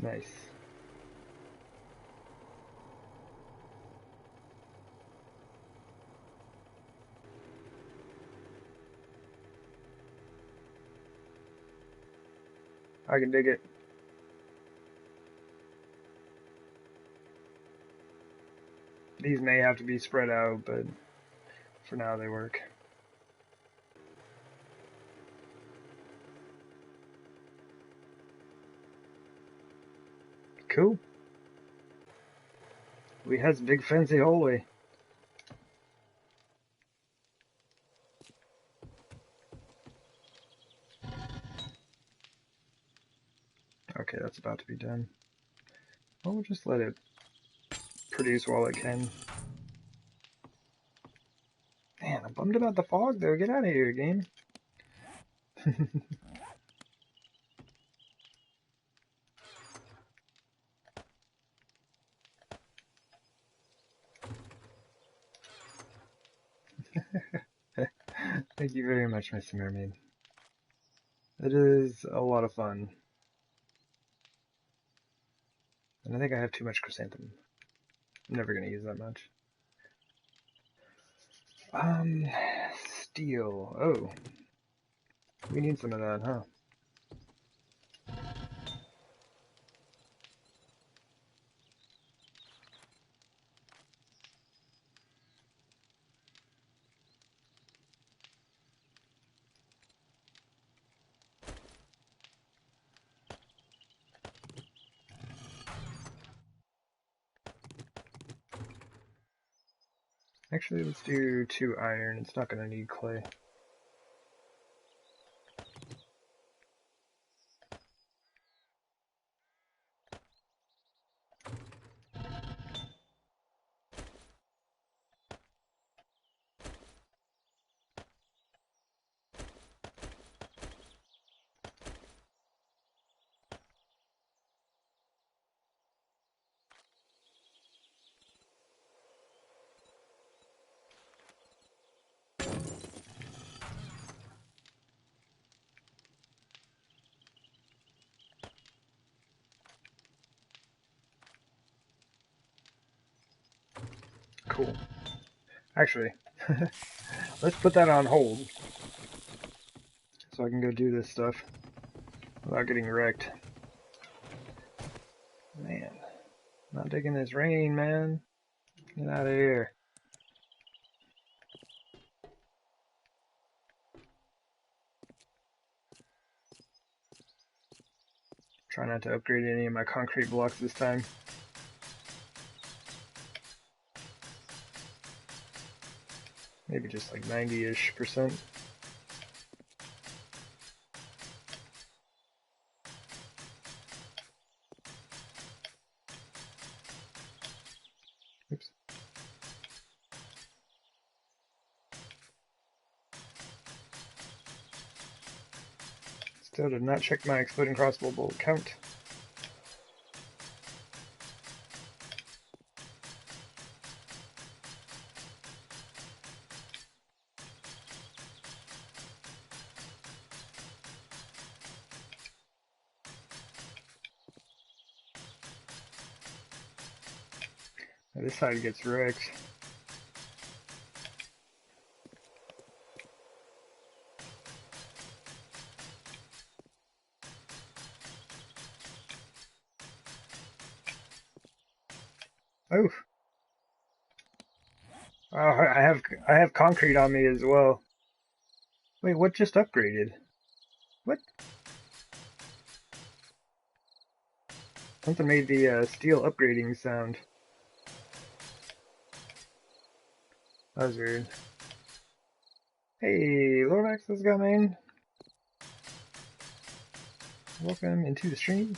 Nice. I can dig it. These may have to be spread out, but for now they work. Cool. We has big fancy hallway. Okay, that's about to be done. Well, we'll just let it produce while it can. Man, I'm bummed about the fog though. Get out of here, game. Thank you very much, Mr. Mermaid. It is a lot of fun. And I think I have too much chrysanthemum. I'm never going to use that much. Steel. Oh. We need some of that, huh? Actually, let's do 2 iron. It's not going to need clay. Cool. Actually, let's put that on hold so I can go do this stuff without getting wrecked. Man, not digging this rain, man. Get out of here. Try not to upgrade any of my concrete blocks this time. maybe just like 90-ish%. Oops. Still did not check my exploding crossbow bolt count. Now this side gets wrecked. Oh. Oh, I have concrete on me as well. Wait, what just upgraded? What? Something made the steel upgrading sound. That was weird. Hey, Lorvax is coming. Welcome into the stream.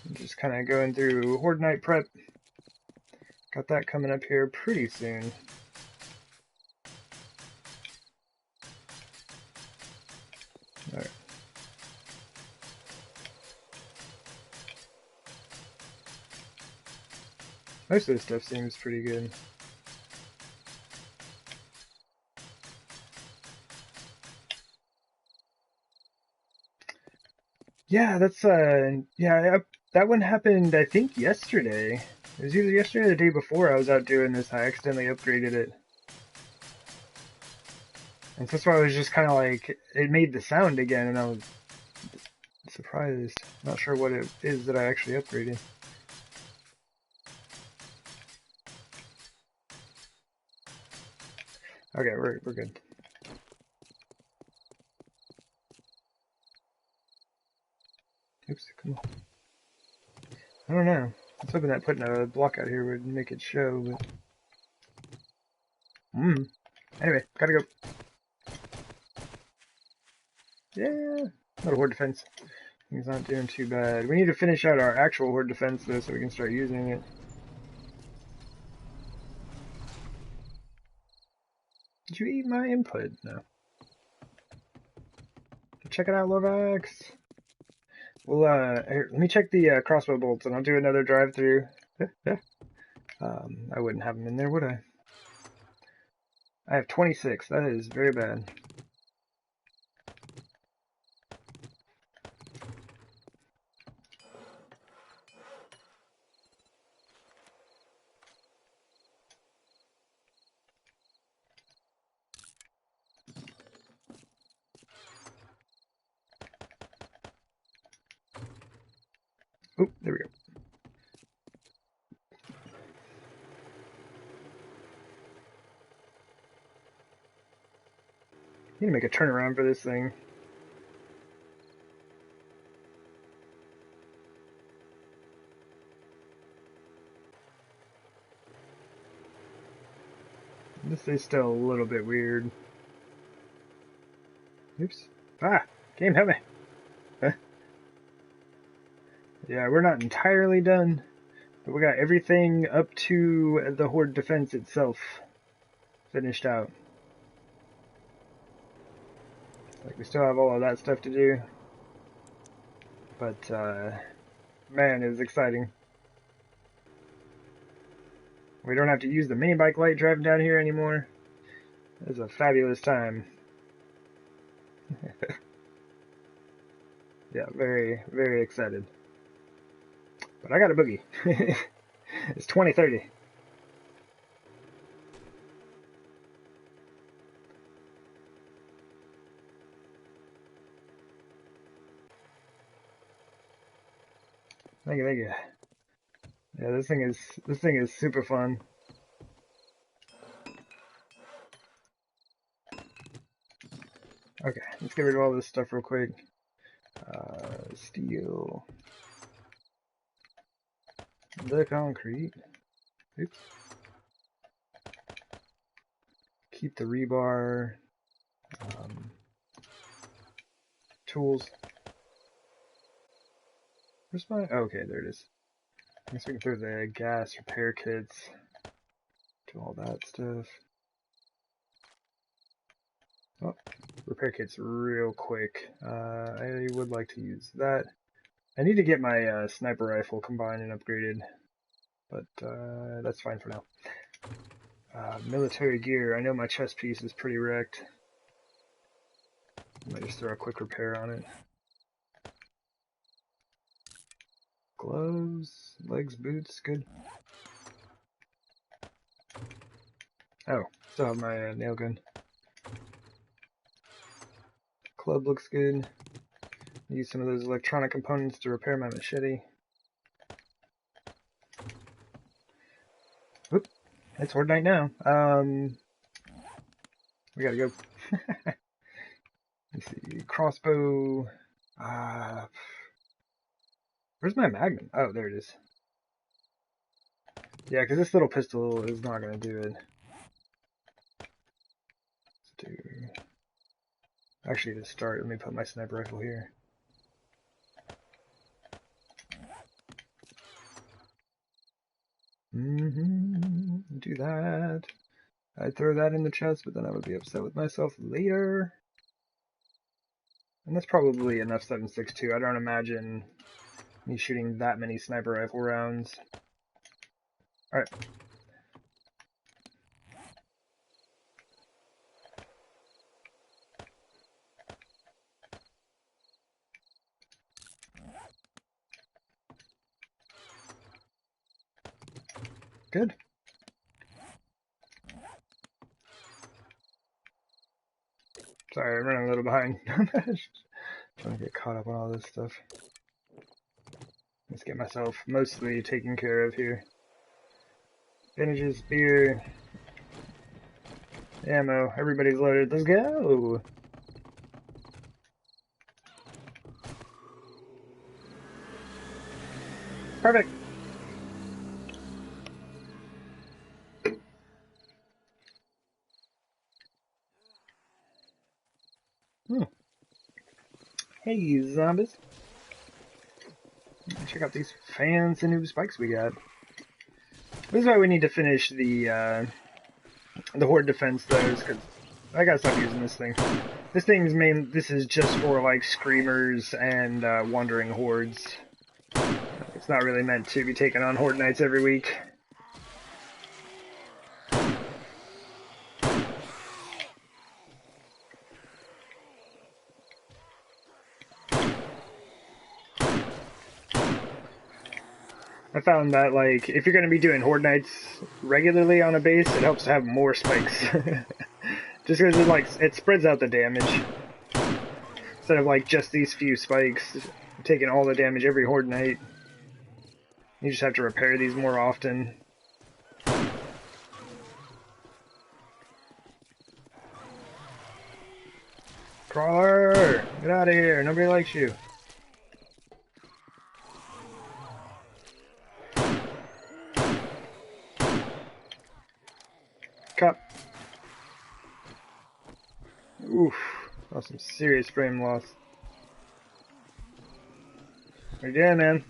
I'm just kind of going through Horde Night prep. Got that coming up here pretty soon. Alright. Most of this stuff seems pretty good. Yeah, that's yeah, that one happened I think yesterday. It was either yesterday or the day before I was out doing this. I accidentally upgraded it. And that's why I was just kind of like, it made the sound again, and I was surprised. Not sure what it is that I actually upgraded. Okay, we're good. Oops, come on. I don't know. I was hoping that putting a block out here would make it show, but... Anyway, gotta go. Yeah, not a horde defense. He's not doing too bad. We need to finish out our actual horde defense, though, so we can start using it. Did you eat my input? No. Check it out, Lorvax. Well, here, let me check the crossbow bolts, and I'll do another drive-through. I wouldn't have them in there, would I? I have 26. That is very bad. Oh, there we go. Need to make a turnaround for this thing. This is still a little bit weird. Oops. Ah! Game help me! Huh? Yeah, we're not entirely done, but we got everything up to the horde defense itself finished out. Like, we still have all of that stuff to do, but man, it was exciting. We don't have to use the mini bike light driving down here anymore. It was a fabulous time. Yeah, very, very excited. But I got a boogie. It's 2030. Thank you, thank you. Yeah, this thing is super fun. Okay, let's get rid of all this stuff real quick. Steel. The concrete. Oops. Keep the rebar. Tools. Where's my... Oh, okay, there it is. I guess we can throw the gas repair kits. Do all that stuff. Oh, repair kits real quick. I would like to use that. I need to get my sniper rifle combined and upgraded, but that's fine for now. Military gear. I know my chest piece is pretty wrecked. I might just throw a quick repair on it. Gloves, legs, boots, good. Oh, still have my nail gun. Club looks good. Use some of those electronic components to repair my machete. Oop, it's Horde night now. We gotta go. Let's see, crossbow. Where's my magnum? Oh, there it is. Yeah, because this little pistol is not gonna do it. Let's do. Actually, to start, let me put my sniper rifle here. Do that. I'd throw that in the chest, but then I would be upset with myself later. And that's probably enough 7.62. I don't imagine me shooting that many sniper rifle rounds. Alright. Good. Sorry, I'm running a little behind. Trying to get caught up on all this stuff. Let's get myself mostly taken care of here. Bandages, beer, ammo, everybody's loaded. Let's go! Perfect! Hey, zombies. Check out these fancy new spikes we got. This is why we need to finish the horde defense, though, because I gotta stop using this thing. This is just for, like, screamers and wandering hordes. It's not really meant to be taken on horde nights every week. I found that, like, if you're going to be doing horde nights regularly on a base, it helps to have more spikes. Just because it, like, it spreads out the damage. Instead of, like, just these few spikes, taking all the damage every horde night. You just have to repair these more often. Crawler! Get out of here! Nobody likes you. Cup. Oof. That's some serious frame loss. What are you doing, man?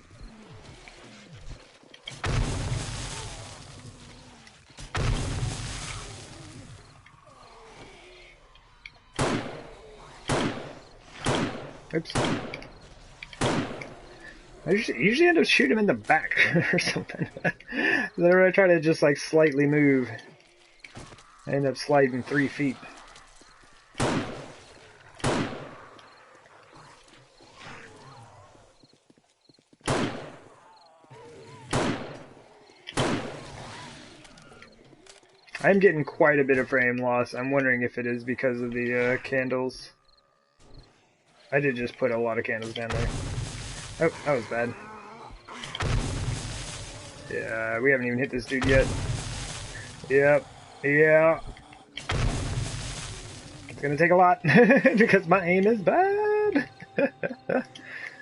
Oops. I usually end up shooting him in the back or something. Whenever I try to just like slightly move, I end up sliding 3 feet. I'm getting quite a bit of frame loss. I'm wondering if it is because of the candles. I did just put a lot of candles down there. Oh, that was bad. Yeah, we haven't even hit this dude yet. Yep. Yeah. It's gonna take a lot because my aim is bad.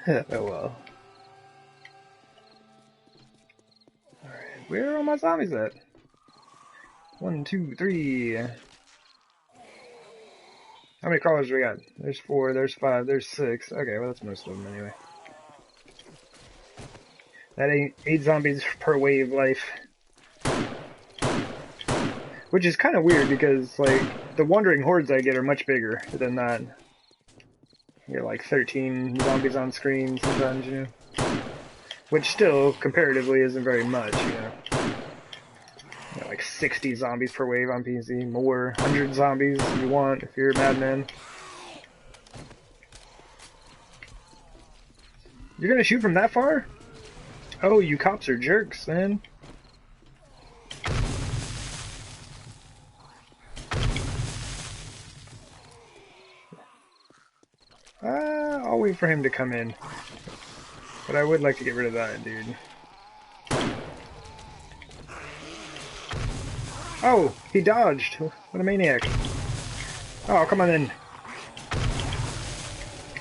Oh well. Alright, where are all my zombies at? 1, 2, 3. How many crawlers do we got? There's 4, there's 5, there's 6. Okay, well that's most of them anyway. That ain't 8 zombies per wave life. Which is kind of weird because, like, the wandering hordes I get are much bigger than that. You get like 13 zombies on screen sometimes, you know? Which still, comparatively, isn't very much, you know? You know, like 60 zombies per wave on PC, more, 100 zombies if you want, if you're a madman. You're gonna shoot from that far? Oh, you cops are jerks, man. I'll wait for him to come in. But I would like to get rid of that dude. Oh, he dodged. What a maniac. Oh, come on in.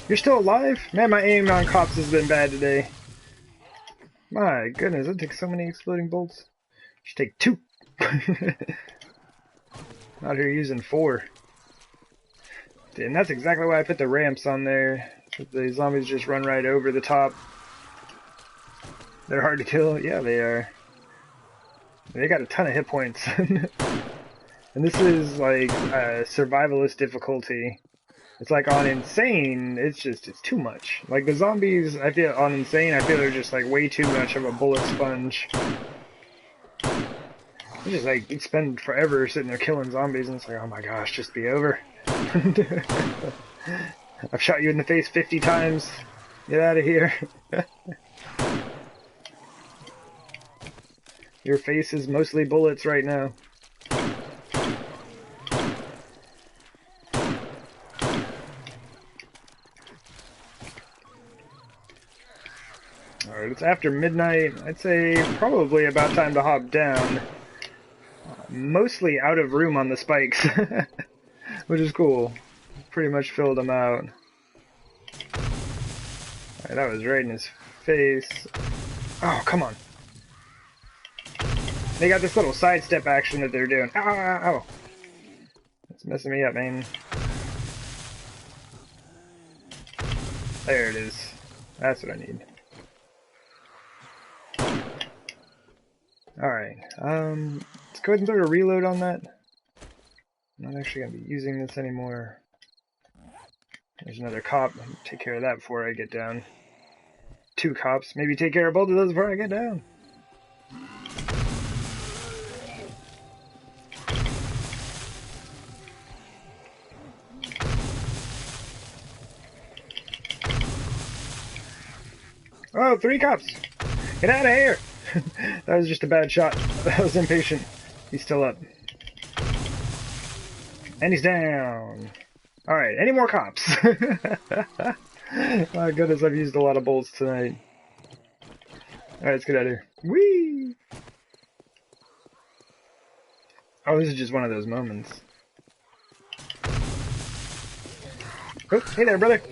You're still alive? Man, my aim on cops has been bad today. My goodness, it takes so many exploding bolts. Should take 2. Out here using 4. And that's exactly why I put the ramps on there. The zombies just run right over the top. They're hard to kill. Yeah, they are. They got a ton of hit points. And this is like survivalist difficulty. It's like on insane, it's too much. Like the zombies, I feel on insane, I feel they're just like way too much of a bullet sponge. You just like you spend forever sitting there killing zombies, and it's like, oh my gosh, just be over. I've shot you in the face 50 times. Get out of here. Your face is mostly bullets right now. Alright, it's after midnight. I'd say probably about time to hop down. Mostly out of room on the spikes. Which is cool. Pretty much filled them out. Alright, that was right in his face. Oh, come on. They got this little sidestep action that they're doing. Ow, ow, ow. It's messing me up, man. There it is. That's what I need. Alright, let's go ahead and throw a reload on that. I'm not actually going to be using this anymore. There's another cop. Take care of that before I get down. 2 cops. Maybe take care of both of those before I get down. Oh, 3 cops! Get out of here! That was just a bad shot. I was impatient. He's still up. And he's down. Alright, any more cops? My goodness, I've used a lot of bolts tonight. Alright, let's get out of here. Whee! Oh, this is just one of those moments. Oh, hey there, brother.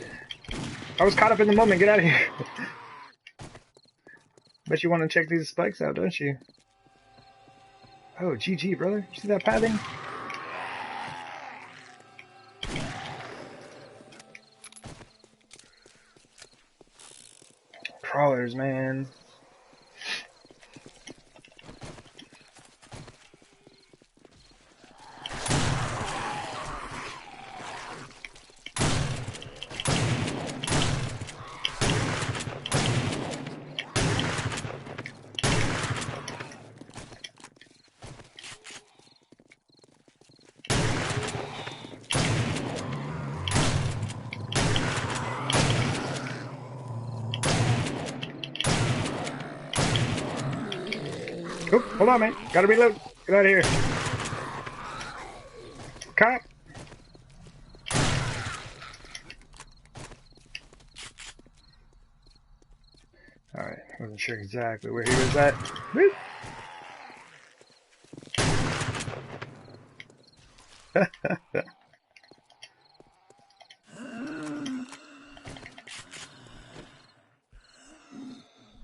I was caught up in the moment. Get out of here. Bet you want to check these spikes out, don't you? Oh, GG, brother. See that padding? Crawlers, man. Oh, hold on, man. Gotta reload. Get out of here. Cop. Alright, wasn't sure exactly where he was at. Woo.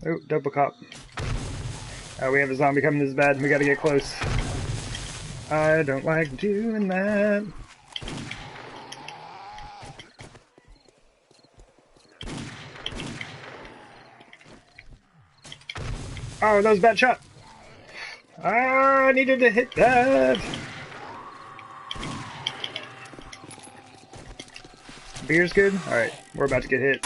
Oh, double cop. We have a zombie coming this bad. We gotta get close. I don't like doing that. Oh, that was a bad shot. I needed to hit that. Beer's good? Alright, we're about to get hit.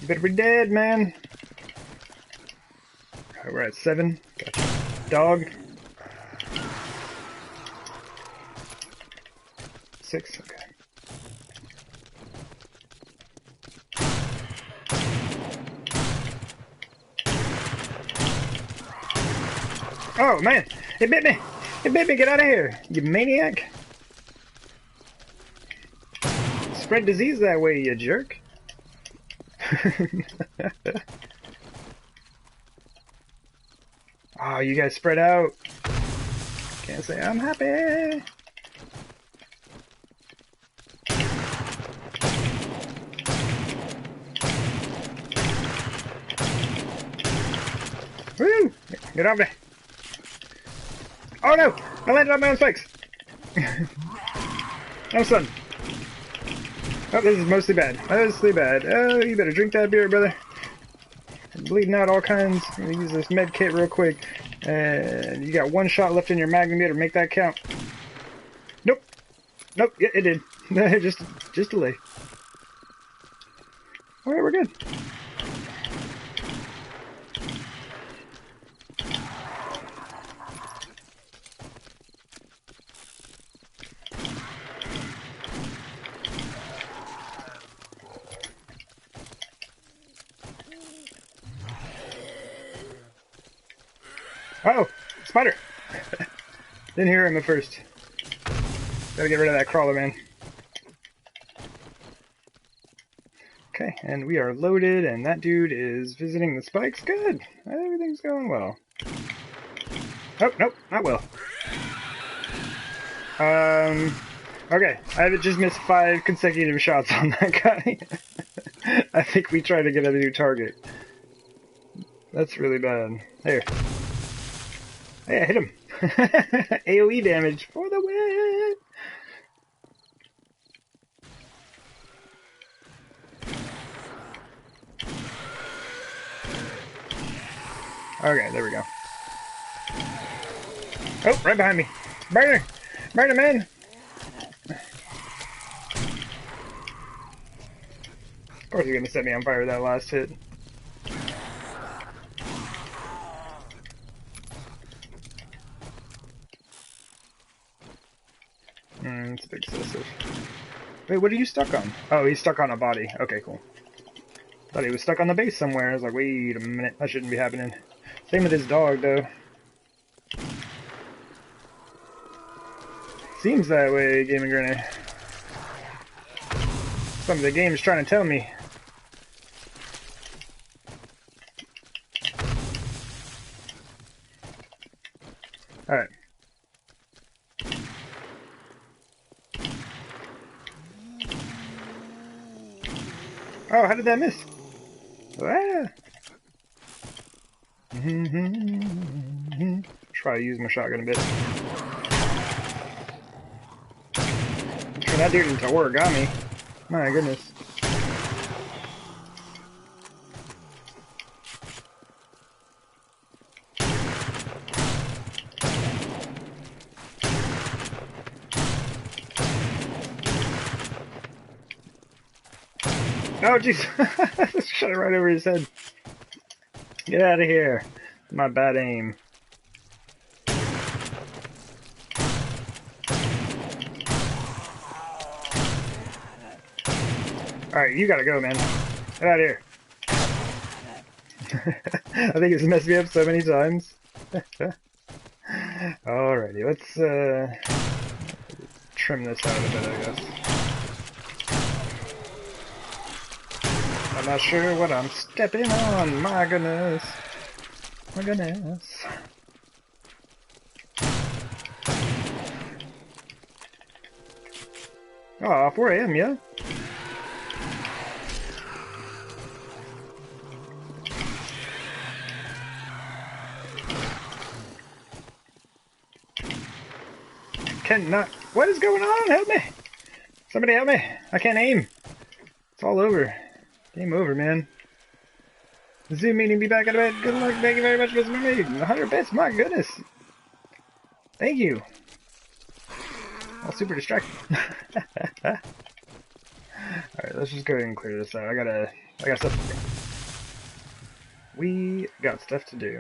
You better be dead, man. Alright, we're at 7. Gotcha. Dog. 6, okay. Oh, man! It bit me! It bit me! Get out of here, you maniac! Spread disease that way, you jerk! Oh, you guys spread out! Can't say I'm happy! Woo! Get over there! Oh no! I landed on my own spikes! Oh, son! Oh, this is mostly bad. Mostly bad. Oh, you better drink that beer, brother. I'm bleeding out all kinds. I'm gonna use this med kit real quick. And you got 1 shot left in your magnum meter. Make that count. Nope. Nope. Yeah, it did. just delay. Alright, we're good. Uh-oh! Spider! Didn't hear him at first. Gotta get rid of that crawler, man. Okay, and we are loaded, and that dude is visiting the spikes. Good! Everything's going well. Oh, nope, not well. Okay, I just missed 5 consecutive shots on that guy. I think we tried to get a new target. That's really bad. There. Hey, I hit him. AoE damage for the win! Okay, there we go. Oh, right behind me. Burner! Burner, man! Of course you're gonna set me on fire with that last hit. It's a bit excessive. Wait, what are you stuck on? Oh, he's stuck on a body. Okay, cool. Thought he was stuck on the base somewhere. I was like, wait a minute, that shouldn't be happening. Same with his dog, though. Seems that way, Gaming Granny. Something the game's trying to tell me. Alright. Oh, how did that miss? Ah. Try to use my shotgun a bit. Turn that dude into origami. My goodness. Oh, jeez. Shot it right over his head. Get out of here. My bad aim. Alright, you gotta go, man. Get out of here. I think it's messed me up so many times. Alrighty, let's trim this out a bit, I guess. I'm not sure what I'm stepping on. My goodness. My goodness. Oh, 4 AM, yeah? cannot. What is going on? Help me! Somebody help me! I can't aim. It's all over. Game over, man. The Zoom meeting be back in a bit. Good luck. Thank you very much for me. 100 bits. My goodness. Thank you. All super distracted. Alright, let's just go ahead and clear this out. I got stuff to do. We got stuff to do.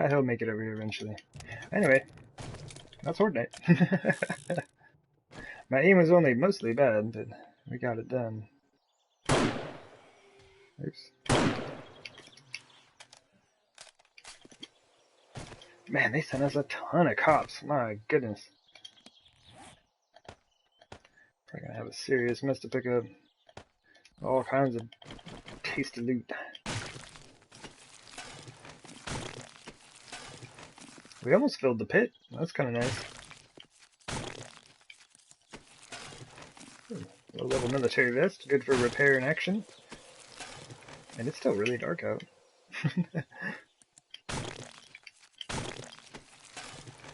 He'll make it over here eventually. Anyway, that's Horde Night. My aim was only mostly bad, but we got it done. Oops. Man, they sent us a ton of cops. My goodness. Probably gonna have a serious mess to pick up. All kinds of tasty loot. We almost filled the pit. That's kind of nice. Low level military vest, good for repair and action. And it's still really dark out.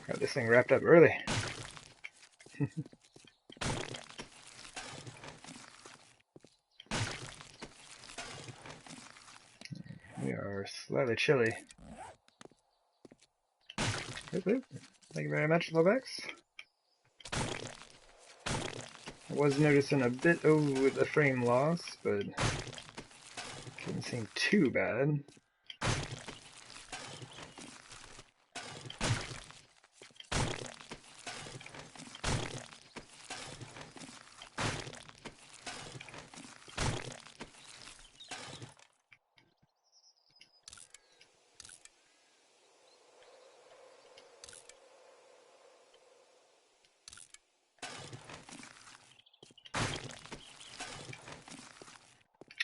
Got this thing wrapped up early. We are slightly chilly. Thank you very much, Lovex. I was noticing a bit of the frame loss, but didn't seem too bad.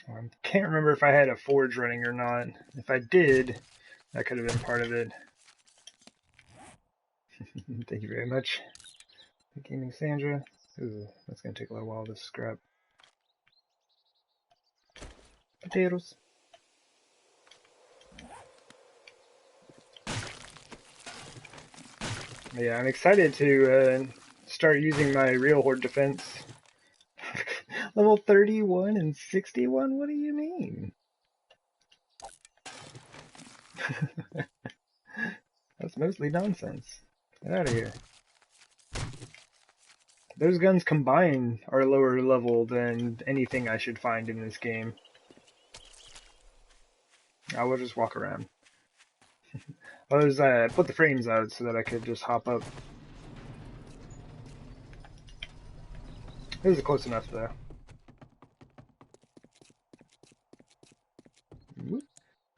I can't remember if I had a forge running or not. If I did, that could have been part of it. Thank you very much. Gaming Sandra. Ooh, that's gonna take a little while to scrap. Potatoes. Yeah, I'm excited to start using my real horde defense. Level 31 and 61? What do you mean? That's mostly nonsense. Get out of here. Those guns combined are lower level than anything I should find in this game. I will just walk around. I was put the frames out so that I could just hop up. It was close enough though.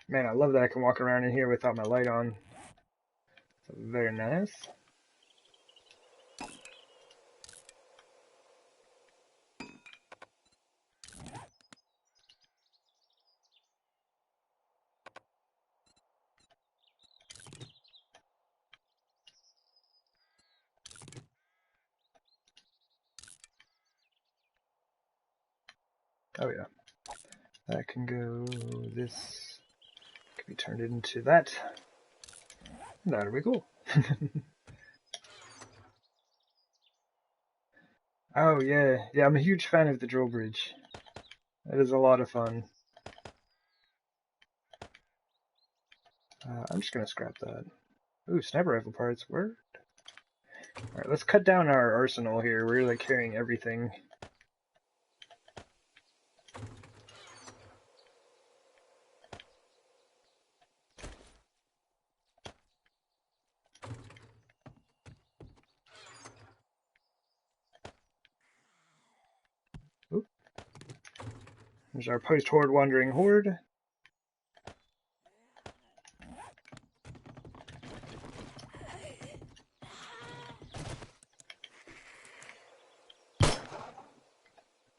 Man, I love that I can walk around in here without my light on. So very nice. Oh yeah. That can go, this can be turned into that. That'll be cool. Oh yeah, yeah, I'm a huge fan of the drawbridge. It is a lot of fun. I'm just gonna scrap that. Ooh, sniper rifle parts, word. Alright, let's cut down our arsenal here. We're like carrying everything. Oop. There's our post-horde wandering horde.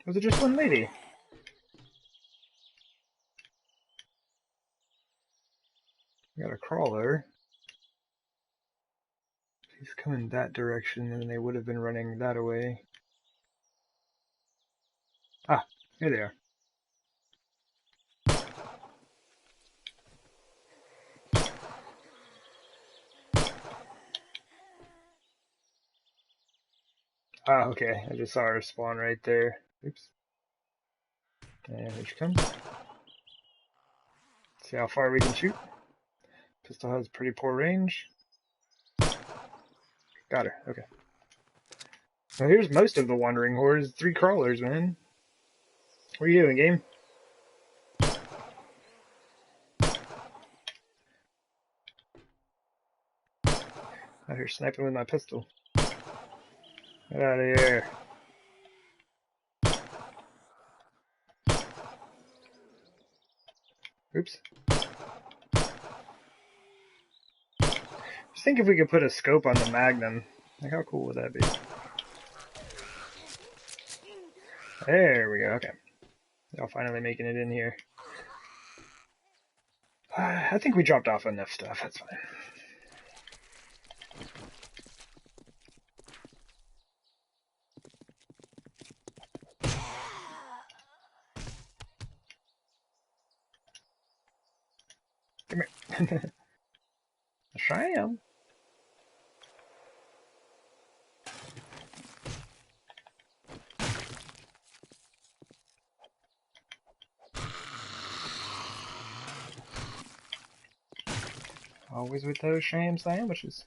Was it just one lady? We got a crawler. She's coming that direction, then they would have been running that away. Ah, here they are. Ah, okay. I just saw her spawn right there. Oops. And here she comes. See how far we can shoot. Pistol has pretty poor range. Got her. Okay. Well, here's most of the wandering hordes. 3 crawlers, man. What are you doing, game? Out here sniping with my pistol. Get out of here. Oops. Just think if we could put a scope on the Magnum. Like, how cool would that be? There we go. Okay. Y'all finally making it in here. I think we dropped off enough stuff. That's fine. Come here. A sham. Always with those sham sandwiches.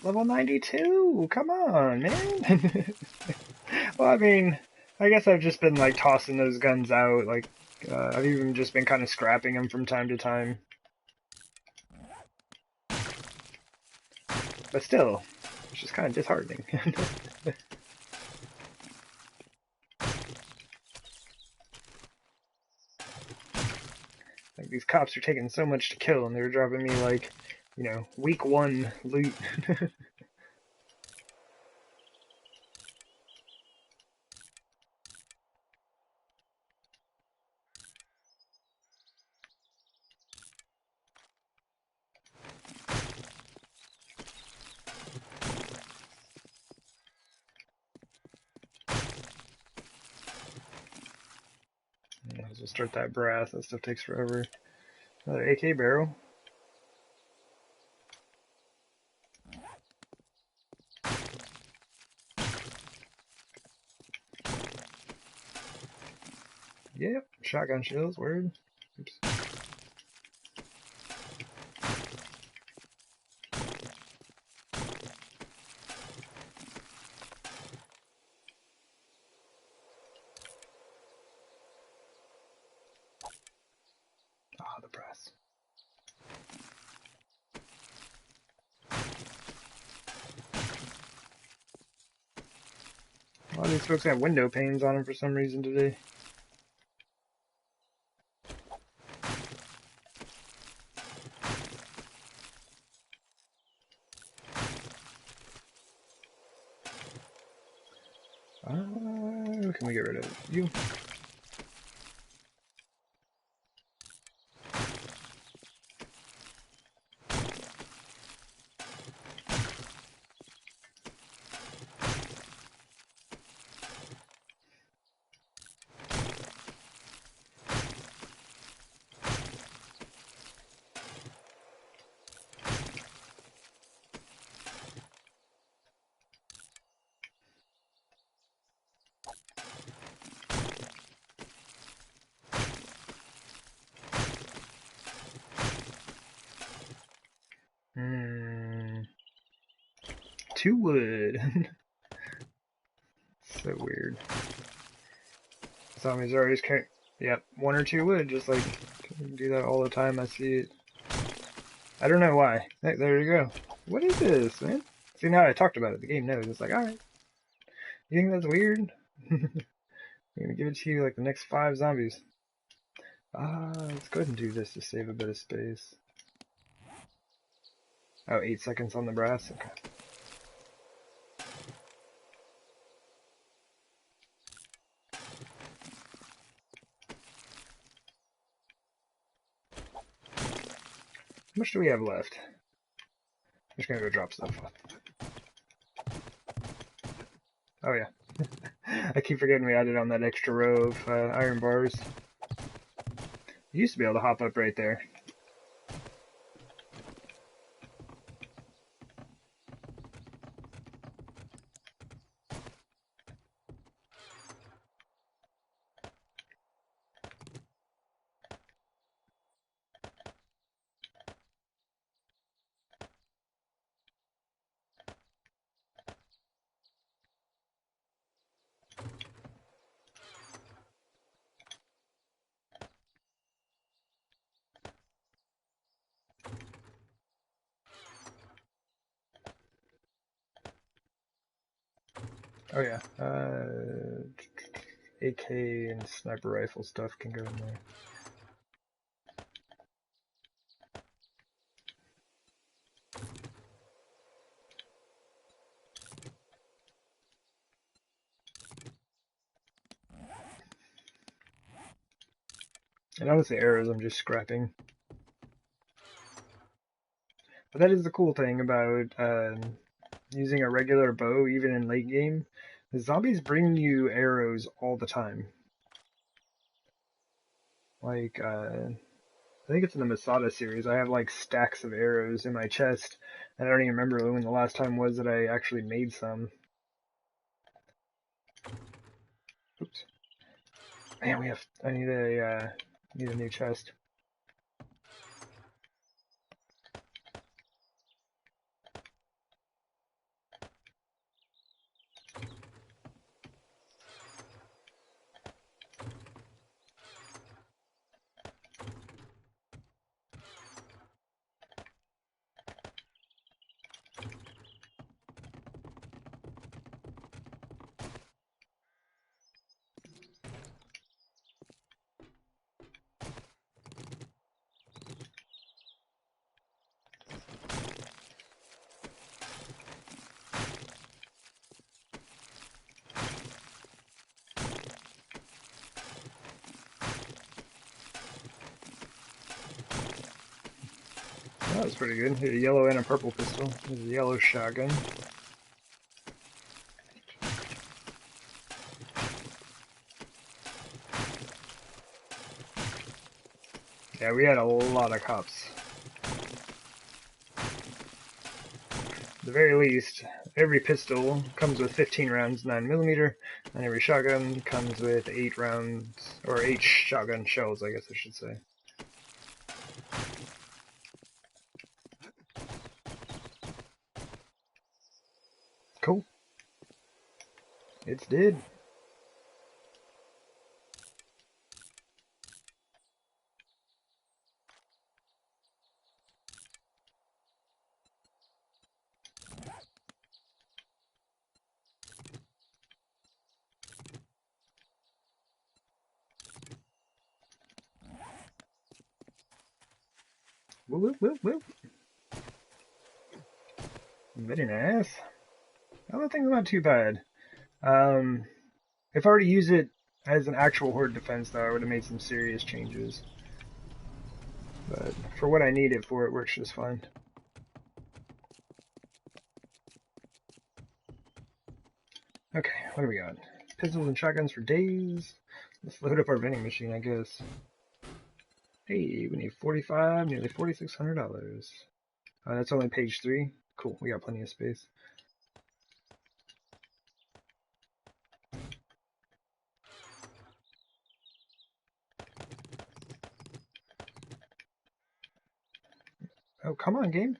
Level 92! Come on, man! Well, I mean, I guess I've just been, like, tossing those guns out. Like, I've even just been kind of scrapping them from time to time. But still, it's just kind of disheartening. Like, these cops are taking so much to kill, and they're dropping me, like, you know, week 1 loot. Let's just start that brass. That stuff takes forever. Another AK barrel. Yep, shotgun shells, word. Oops. Ah, the brass. A lot of these folks have window panes on them for some reason today. Who can we get rid of? You. Hmm. 2 wood. So weird. Zombies are always carrying. Yep, 1 or 2 wood. Just like do that all the time. I see it. I don't know why. There you go. What is this, man? See, now I talked about it. The game knows. It's like, alright. You think that's weird? I'm gonna give it to you like the next 5 zombies. Let's go ahead and do this to save a bit of space. Oh, 8 seconds on the brass? Okay. much do we have left? I'm just gonna go drop stuff off. Oh yeah. I keep forgetting we added on that extra row of iron bars. You used to be able to hop up right there. Oh yeah, AK and sniper rifle stuff can go in there. And honestly, arrows I'm just scrapping. But that is the cool thing about using a regular bow, even in late game. The zombies bring you arrows all the time. Like, I think it's in the Masada series. I have like stacks of arrows in my chest, and I don't even remember when the last time was that I actually made some. Oops. Man, I need a new chest. That was pretty good. Hit a yellow and a purple pistol. There's a yellow shotgun. Yeah, we had a lot of cops. At the very least, every pistol comes with 15 rounds 9mm, and every shotgun comes with 8 rounds, or 8 shotgun shells, I guess I should say. Cool. It's dead. Whoop, whoop, whoop. Very nice. I don't think it's not too bad. If I were to use it as an actual horde defense, though, I would have made some serious changes. But for what I need it for, it works just fine. Okay, what do we got? Pistols and shotguns for days. Let's load up our vending machine, I guess. Hey, we need nearly $4,600. That's only page 3. Cool, we got plenty of space. Oh, come on, game.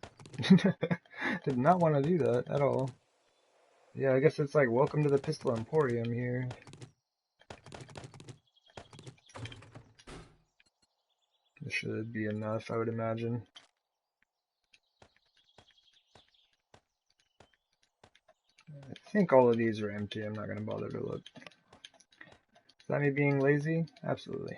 Did not want to do that at all. Yeah, I guess it's like, welcome to the Pistol Emporium here. This should be enough, I would imagine. I think all of these are empty. I'm not going to bother to look. Is that me being lazy? Absolutely.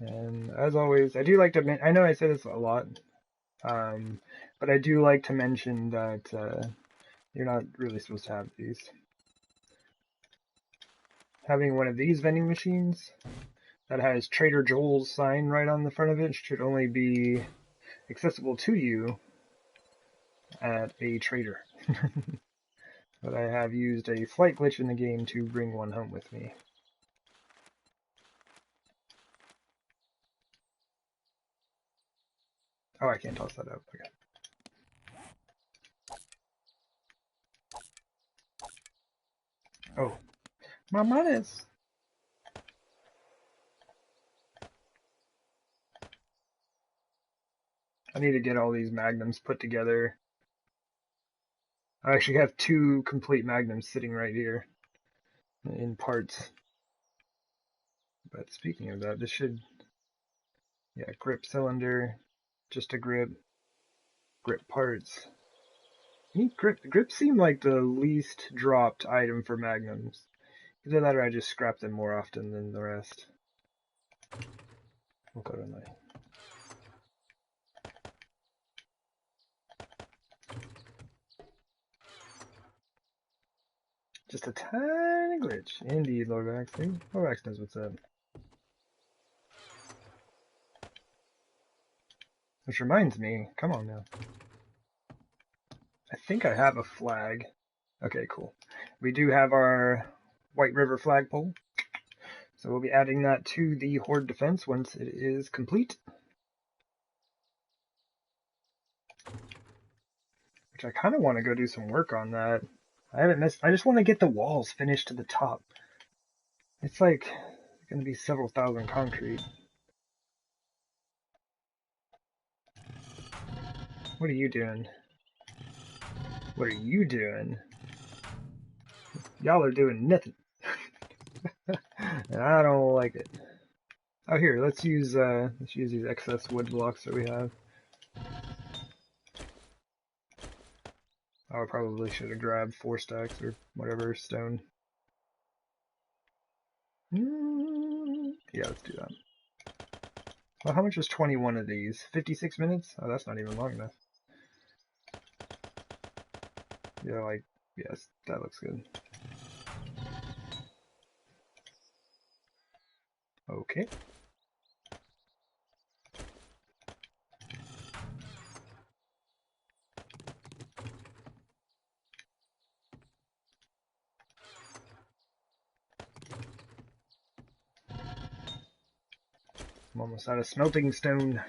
And as always, I do like to, I know I say this a lot, but I do like to mention that you're not really supposed to have these. having one of these vending machines that has Trader Joel's sign right on the front of it should only be accessible to you at a trader. But I have used a slight glitch in the game to bring one home with me. Oh, I can't toss that out. Okay. Oh, my monies! I need to get all these magnums put together. I actually have 2 complete magnums sitting right here in parts. But speaking of that, this should, yeah, grip cylinder, just a grip parts. Neat grip. Grips seem like the least dropped item for magnums. Either that or I just scrap them more often than the rest. We'll go to my... Just a tiny glitch. Indeed, Lorax. Lorax knows what's up. Which reminds me, come on now. I think I have a flag. Okay, cool. We do have our White River flagpole. So we'll be adding that to the Horde defense once it is complete. Which I kind of want to go do some work on that. I haven't missed. I just want to get the walls finished to the top. It's like going to be several thousand concrete. What are you doing? What are you doing? Y'all are doing nothing. And I don't like it. Oh, here, let's use these excess wood blocks that we have. I probably should have grabbed 4 stacks or whatever stone. Yeah, let's do that. Well, how much is 21 of these? 56 minutes? Oh, that's not even long enough. Yeah, like, yes, that looks good. Okay. I'm almost out of smelting stone.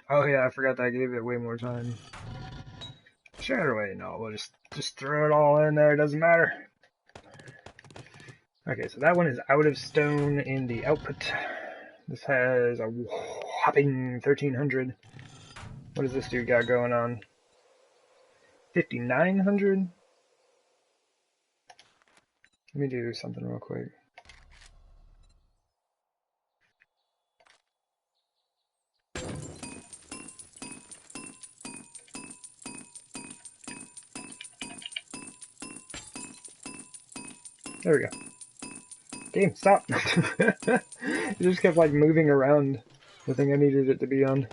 Oh yeah, I forgot that I gave it way more time. Shatter away. No, we'll just throw it all in there. It doesn't matter. Okay, so that one is out of stone in the output. This has a whopping 1300. What does this dude got going on? 5900? Let me do something real quick. There we go. Game, stop! It just kept like moving around the thing I needed it to be on.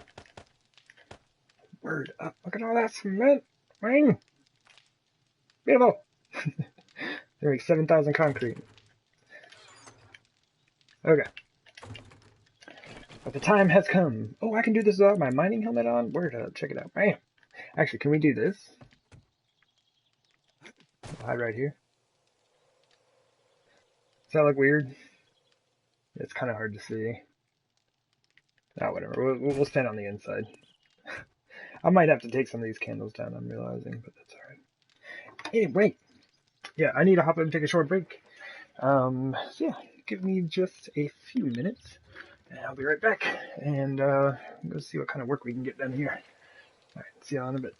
Word up. Look at all that cement! Ring! Beautiful! There makes 7,000 concrete. Okay. But the time has come. Oh, I can do this without my mining helmet on? Word up. Check it out. Bam! Actually, can we do this? I'll hide right here. Does that look weird? It's kind of hard to see. Ah, whatever. We'll stand on the inside. I might have to take some of these candles down, I'm realizing, but that's alright. Anyway, yeah, I need to hop up and take a short break. So yeah, give me just a few minutes, and I'll be right back, and go see what kind of work we can get done here. Alright, see y'all in a bit.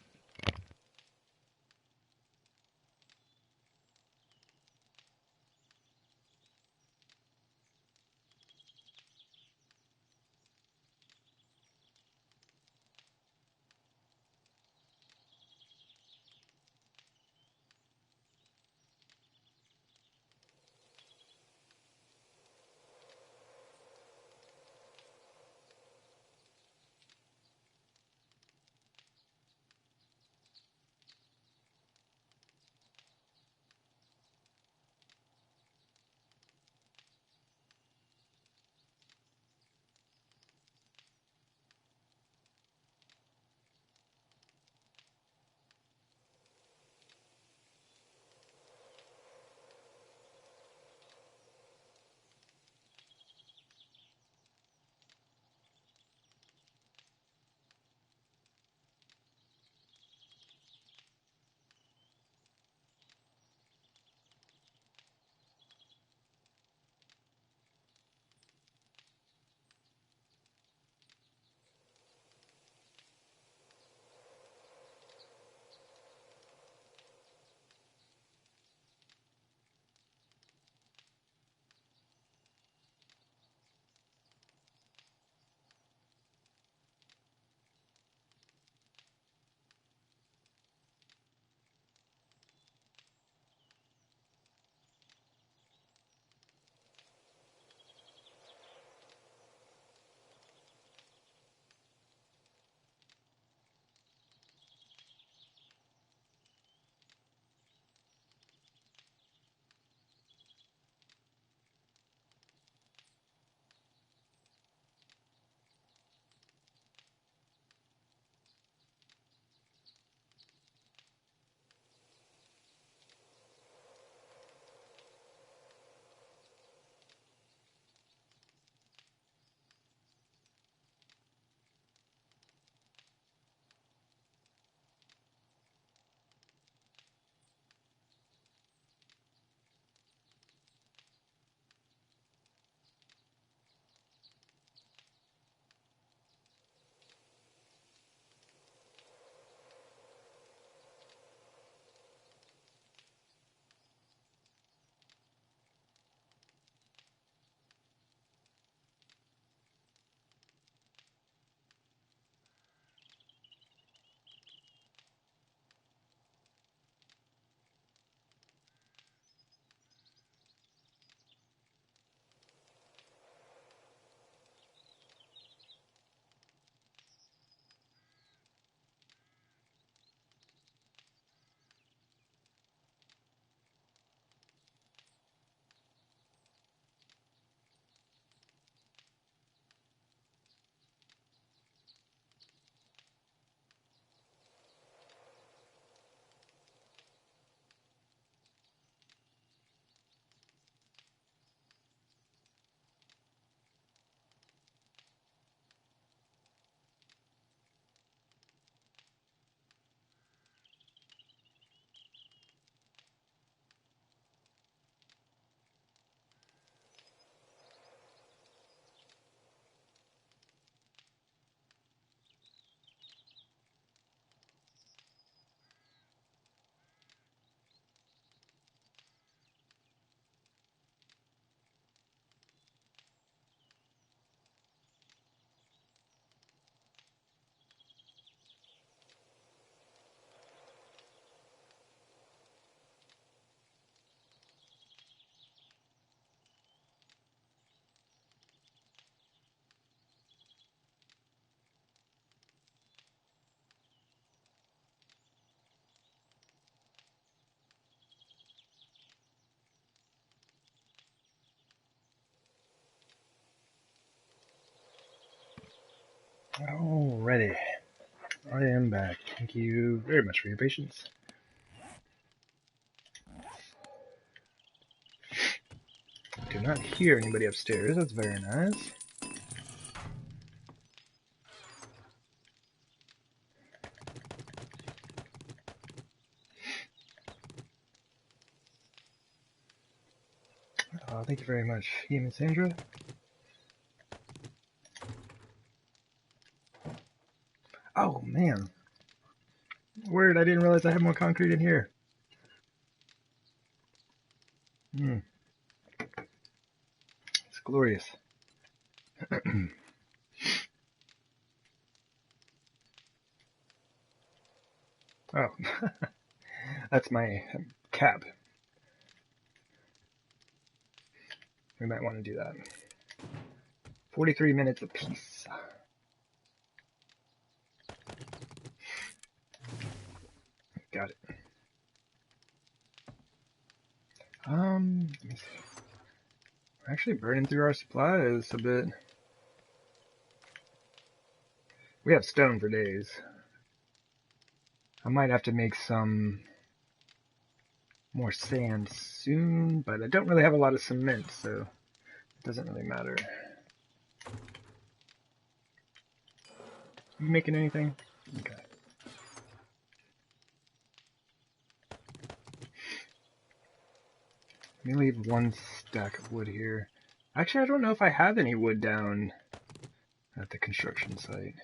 Alrighty, I am back. Thank you very much for your patience. Do not hear anybody upstairs, that's very nice. Thank you very much, Ian and Sandra. Oh man, weird, I didn't realize I had more concrete in here. It's glorious. Oh, that's my cap. We might want to do that. 43 minutes apiece. Got it. Let me see. We're actually burning through our supplies a bit. We have stone for days. I might have to make some more sand soon, but I don't really have a lot of cement, so it doesn't really matter. You making anything? Okay. Let me leave one stack of wood here. Actually, I don't know if I have any wood down at the construction site.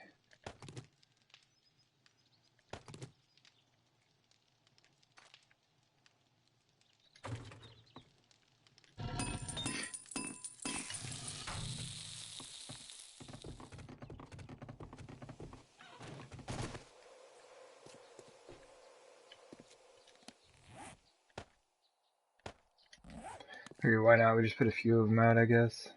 Figure why not? We just put a few of them out, I guess.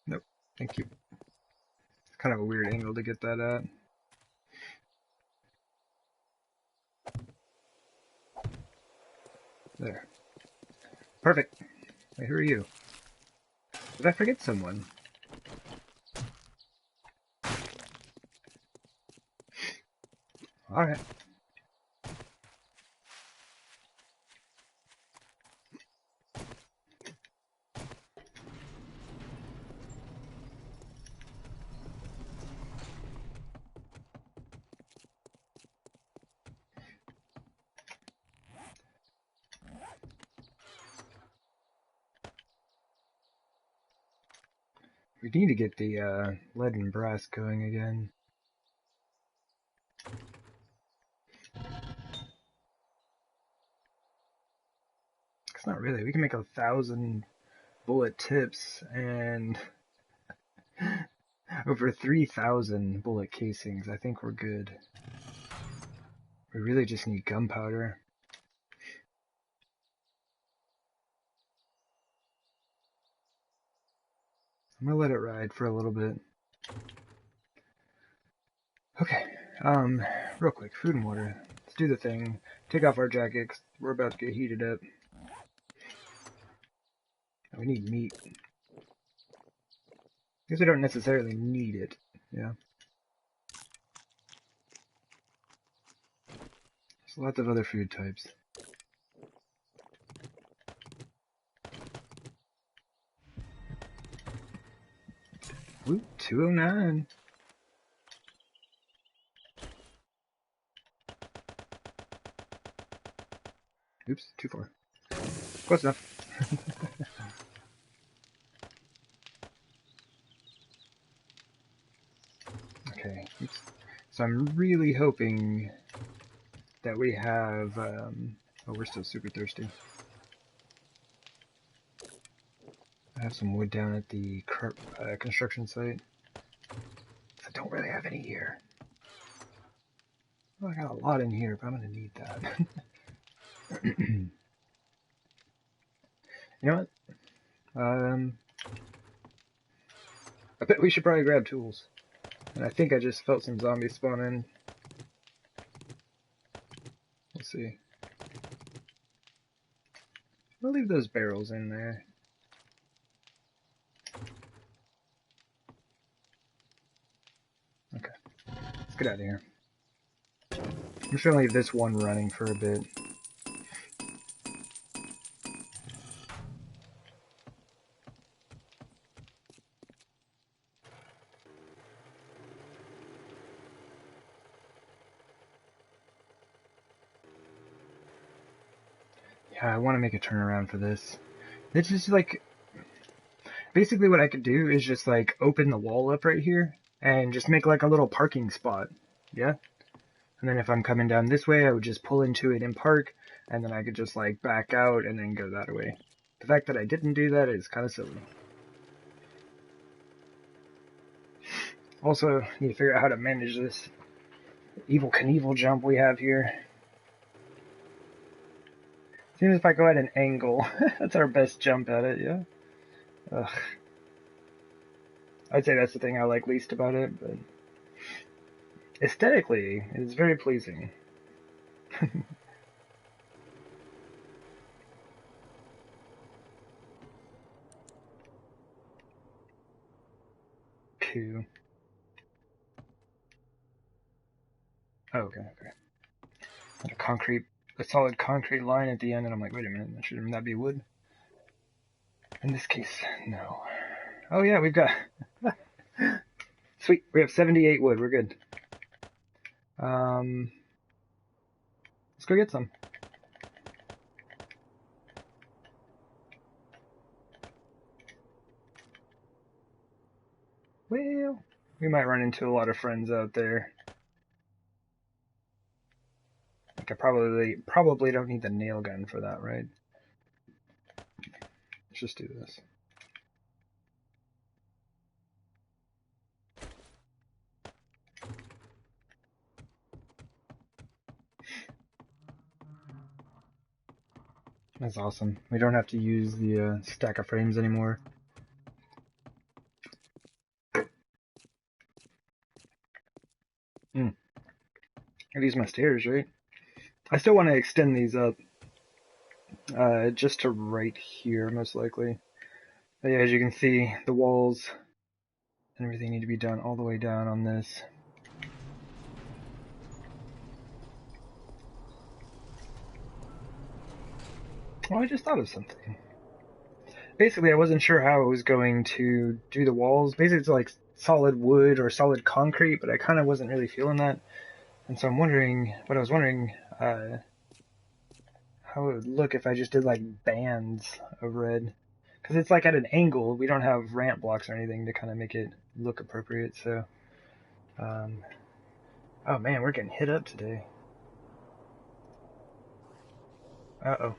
Nope. Thank you. It's kind of a weird angle to get that at. There. Perfect. Wait, who are you? Did I forget someone? Alright. We need to get the lead and brass going again. It's not really. We can make 1,000 bullet tips and over 3,000 bullet casings. I think we're good. We really just need gunpowder. I'm gonna let it ride for a little bit. Okay, real quick, food and water. Let's do the thing. Take off our jackets. We're about to get heated up. We need meat. I guess we don't necessarily need it, yeah. There's lots of other food types. Ooh, 209. Oops, too far. Close enough. Okay, oops. So I'm really hoping that we have, oh, we're still super thirsty. I have some wood down at the construction site. I don't really have any here. Well, I got a lot in here, but I'm gonna need that. You know what? I bet we should probably grab tools. And I think I just felt some zombies spawn in. We'll see. We'll leave those barrels in there. get out of here. I'm just gonna leave this one running for a bit. Yeah, I want to make a turnaround for this. It's just like, basically what I could do is just like open the wall up right here and just make like a little parking spot. Yeah? And then if I'm coming down this way, I would just pull into it and park, and then I could just like back out and then go that way. The fact that I didn't do that is kind of silly. Also, need to figure out how to manage this Evil Knievel jump we have here. Seems if I go at an angle, that's our best jump at it, yeah? Ugh. I'd say that's the thing I like least about it, but aesthetically, it's very pleasing. Cool. Oh, okay. And a solid concrete line at the end, and I'm like, wait a minute, shouldn't that be wood? In this case, no. Oh yeah, we've got... Sweet, we have 78 wood, we're good. Let's go get some. Well, we might run into a lot of friends out there. Like I probably don't need the nail gun for that, right? Let's just do this. That's awesome. We don't have to use the stack of frames anymore. I use my stairs, right? I still want to extend these up. Just to right here, most likely. But yeah, as you can see, the walls and everything need to be done all the way down on this. Oh, I just thought of something. Basically, I wasn't sure how I was going to do the walls. Basically, it's like solid wood or solid concrete, but I kind of wasn't really feeling that. And so I was wondering, how it would look if I just did like bands of red. Because it's like at an angle, we don't have ramp blocks or anything to kind of make it look appropriate, so... oh man, we're getting hit up today. Uh-oh.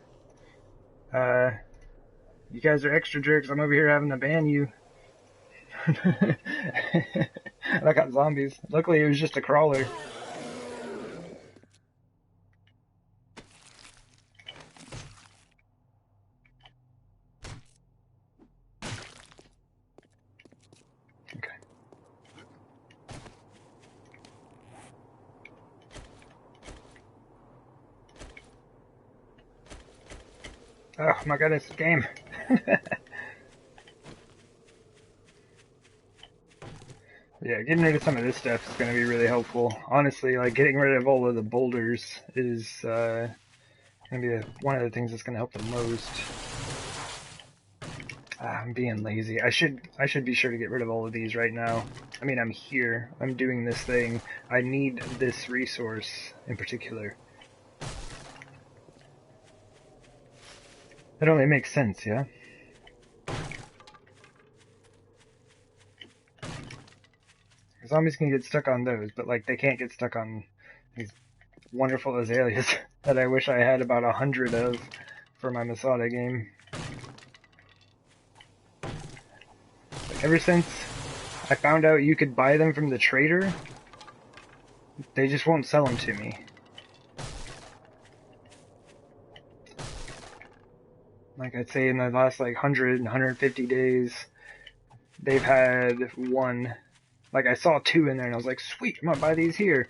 You guys are extra jerks. I'm over here having to ban you. I got zombies. Luckily, it was just a crawler. Okay. Oh my goodness, game. Yeah, getting rid of some of this stuff is going to be really helpful. Honestly, like getting rid of all of the boulders is going to be one of the things that's going to help the most. I'm being lazy. I should be sure to get rid of all of these right now. I mean, I'm here. I'm doing this thing. I need this resource in particular. That only makes sense, yeah? Zombies can get stuck on those, but like they can't get stuck on these wonderful azaleas that I wish I had about 100 of for my Masada game. Like, ever since I found out you could buy them from the trader, they just won't sell them to me. Like I'd say in the last like 100, 150 days, they've had one. Like I saw 2 in there and I was like, sweet, I'm gonna buy these here.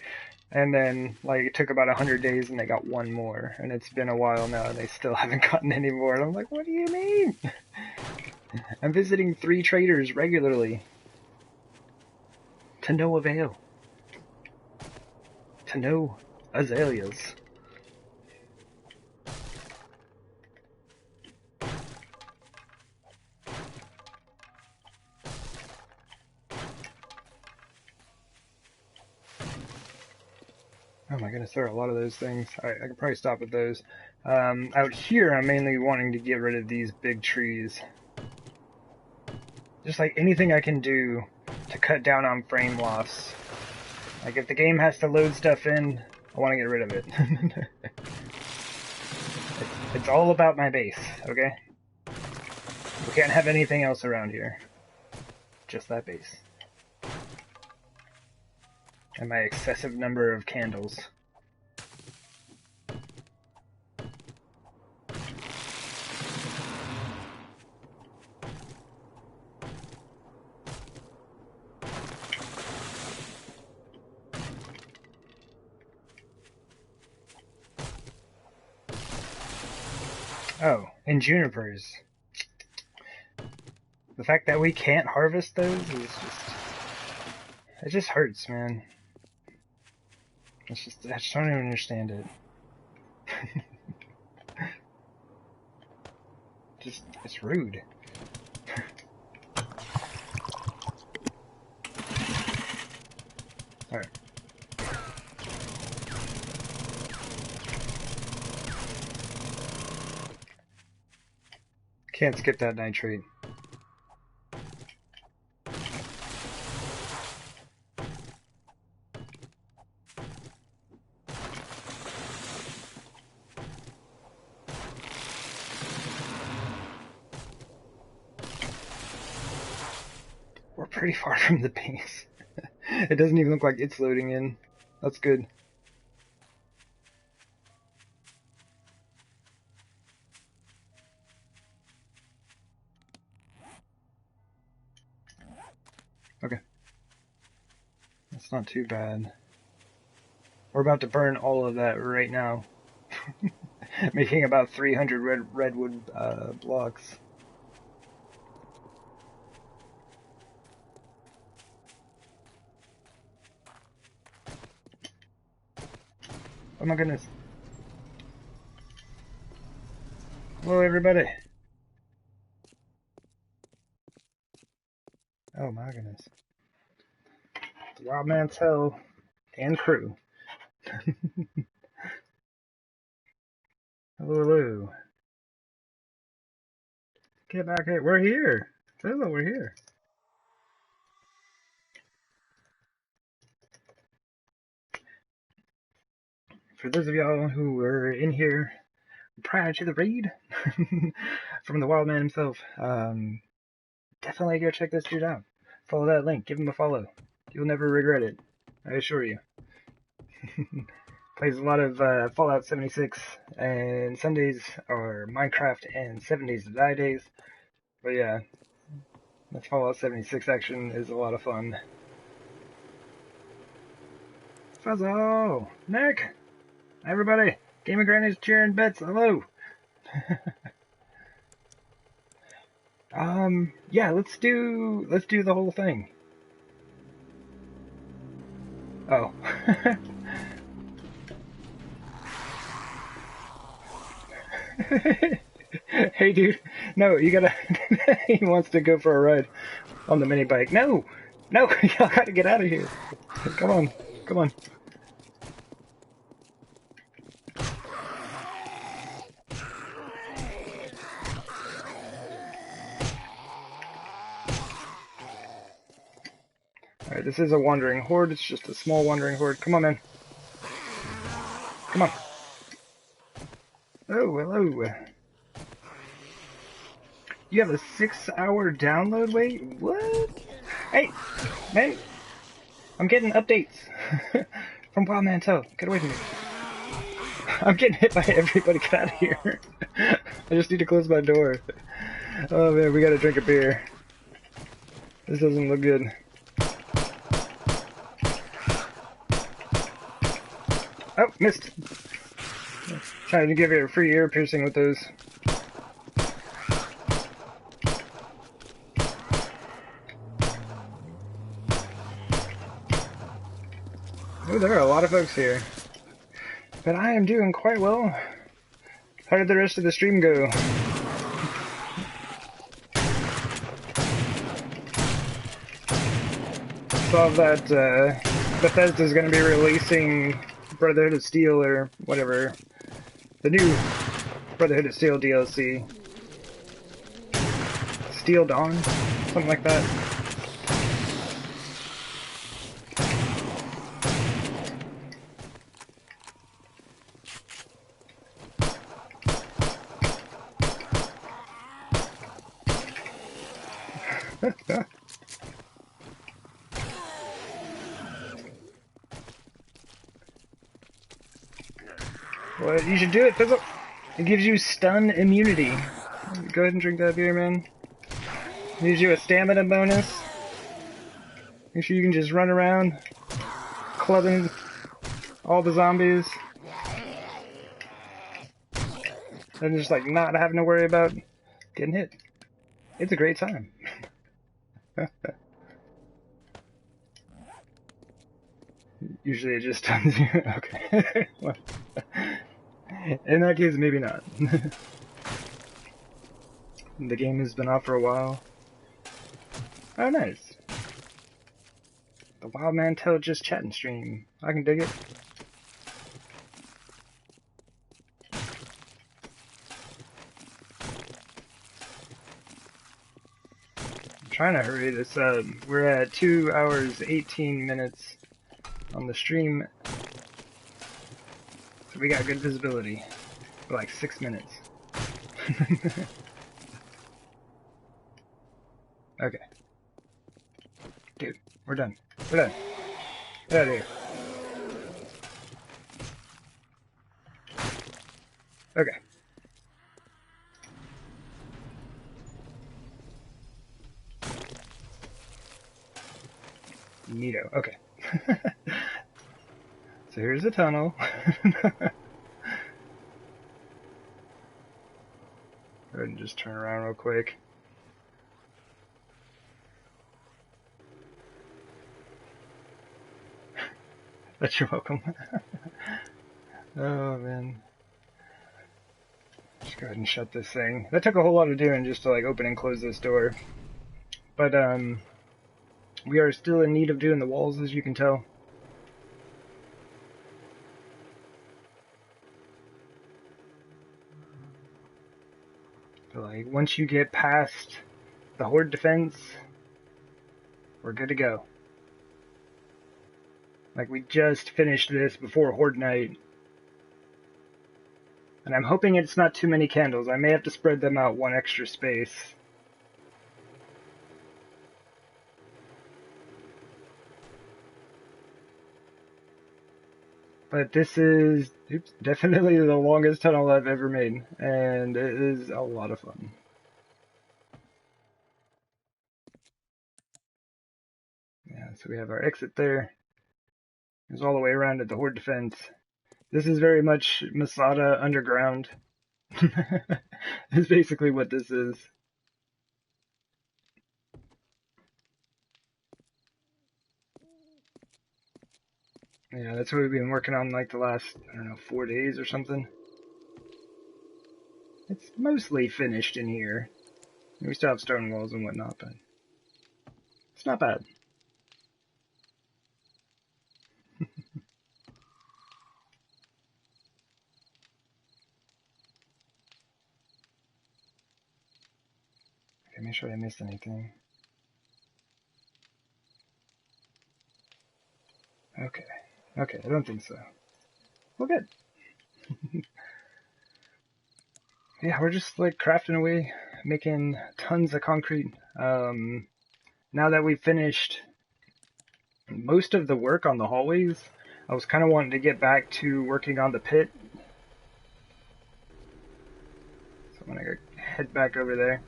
And then like it took about 100 days and they got 1 more. And it's been a while now and they still haven't gotten any more. And I'm like, what do you mean? I'm visiting 3 traders regularly. To no avail. to no azaleas. Oh my goodness, there are a lot of those things. Alright, I can probably stop with those. Out here, I'm mainly wanting to get rid of these big trees. Just like anything I can do to cut down on frame loss. Like if the game has to load stuff in, I want to get rid of it. it's all about my base, okay? We can't have anything else around here. Just that base. And my excessive number of candles. Oh, and junipers. The fact that we can't harvest those is just... It just hurts, man. It's just... I just don't even understand it. Just... It's rude. Alright. Can't skip that nitrate. We're pretty far from the base. It doesn't even look like it's loading in. That's good. Okay. That's not too bad. We're about to burn all of that right now. Making about 300 redwood blocks. Oh my goodness. Hello everybody. Oh my goodness. The Wild Man's Hell and crew. Hello, hello. Get back here. We're here. Hello, we're here. For those of y'all who were in here prior to the raid from the Wild Man himself, definitely go check this dude out. Follow that link. Give him a follow. You'll never regret it. I assure you. Plays a lot of Fallout 76, and Sundays are Minecraft and 7 Days to Die days. But yeah, that Fallout 76 action is a lot of fun. Fuzzo! Nick! Everybody! Gaming Granny's cheering bits, hello! Yeah, let's do the whole thing. Oh. Hey dude, no, you gotta, he wants to go for a ride on the mini bike. No, y'all gotta get out of here. Come on, come on. Alright, this is a wandering horde, it's just a small wandering horde. Come on, man. Come on. Oh, hello. You have a 6-hour download wait? What? Hey, man. I'm getting updates from Wild Man Toe. Get away from me. I'm getting hit by everybody. Get out of here. I just need to close my door. Oh man, we gotta drink a beer. This doesn't look good. Oh, missed. Trying to give you a free ear piercing with those. Oh, there are a lot of folks here. But I am doing quite well. How did the rest of the stream go? Saw that Bethesda's going to be releasing Brotherhood of Steel or whatever. The new Brotherhood of Steel DLC. Steel Dawn? Something like that. Well, you should do it, Fizzle. It gives you stun immunity. Go ahead and drink that beer, man. It gives you a stamina bonus. Make sure you can just run around, clubbing all the zombies. And just like not having to worry about getting hit. It's a great time. Usually it just stuns you. Okay. In that case, maybe not. The game has been off for a while. Oh, nice. The Wild Man Tell Just Chatting stream. I can dig it. I'm trying to hurry this up. We're at 2 hours, 18 minutes on the stream. So we got good visibility for like 6 minutes. Okay. Dude, we're done. We're done. Get out of here. Okay. Neato. Okay. So here's the tunnel. Go ahead and just turn around real quick. But you're welcome. Oh man. Just go ahead and shut this thing. That took a whole lot of doing just to like open and close this door. But we are still in need of doing the walls, as you can tell. So like once you get past the horde defense, we're good to go. Like we just finished this before Horde Night. And I'm hoping it's not too many candles. I may have to spread them out one extra space. But this is definitely the longest tunnel I've ever made. And it is a lot of fun. Yeah, so we have our exit there. It's all the way around at the Horde defense. This is very much Masada Underground. It's basically what this is. Yeah, that's what we've been working on like the last, I don't know, 4 days or something. It's mostly finished in here. We still have stone walls and whatnot, but it's not bad. Okay, make sure I missed anything. Okay. Okay, I don't think so. Well, good. Yeah, we're just like crafting away, making tons of concrete. Now that we've finished most of the work on the hallways, I was kind of wanting to get back to working on the pit. So I'm gonna head back over there.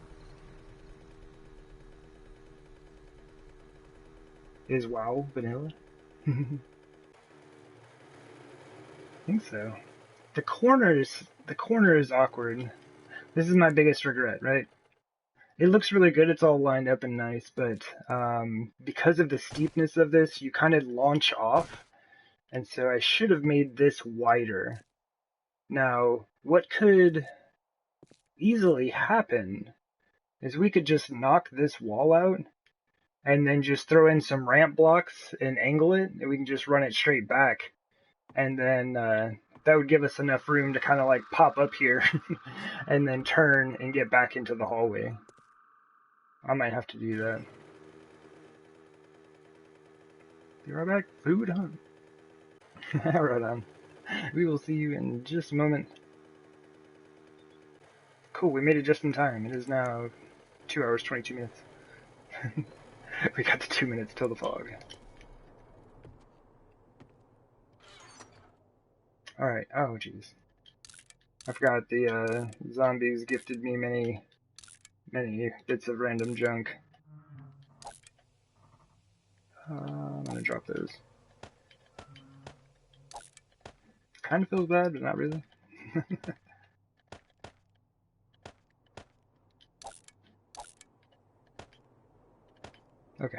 Is WoW vanilla? I think so. The corner is awkward. This is my biggest regret, right? It looks really good, it's all lined up and nice, but because of the steepness of this, you kind of launch off, And so I should have made this wider. Now, what could easily happen is we could just knock this wall out and then just throw in some ramp blocks and angle it, and we can just run it straight back. And then that would give us enough room to kind of like pop up here and then turn and get back into the hallway. I might have to do that. Be right back. Food on. Right on. We will see you in just a moment. Cool, we made it just in time. It is now 2 hours, 22 minutes. We got to 2 minutes till the fog. Alright, oh jeez. I forgot the zombies gifted me many bits of random junk. I'm gonna drop those. Kind of feels bad, but not really. Okay.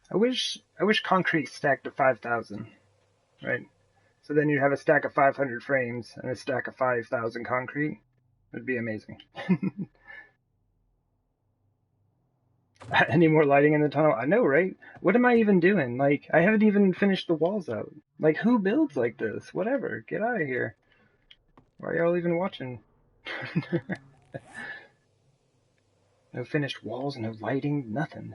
I wish concrete stacked to 5,000, right? So then you'd have a stack of 500 frames and a stack of 5,000 concrete. It'd be amazing. Any more lighting in the tunnel? I know, right? What am I even doing? Like, I haven't even finished the walls out. Like, who builds like this? Whatever. Get out of here. Why are y'all even watching? No finished walls, no lighting, nothing.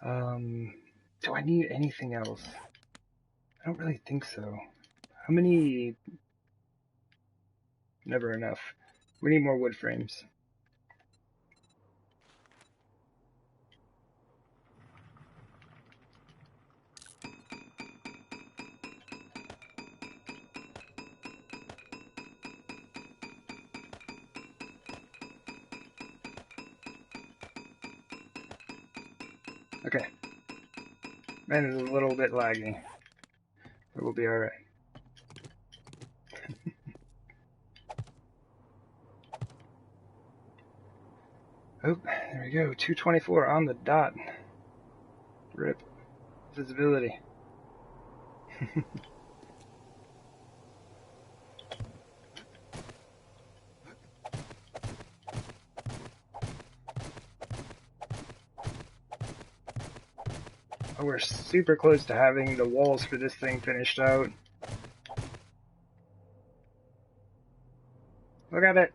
Do I need anything else? I don't really think so. How many? Never enough. We need more wood frames. Okay. Man, it's a little bit laggy. But we'll be alright. Oh, there we go. 224 on the dot. Rip. Visibility. Oh, we're super close to having the walls for this thing finished out. Look at it!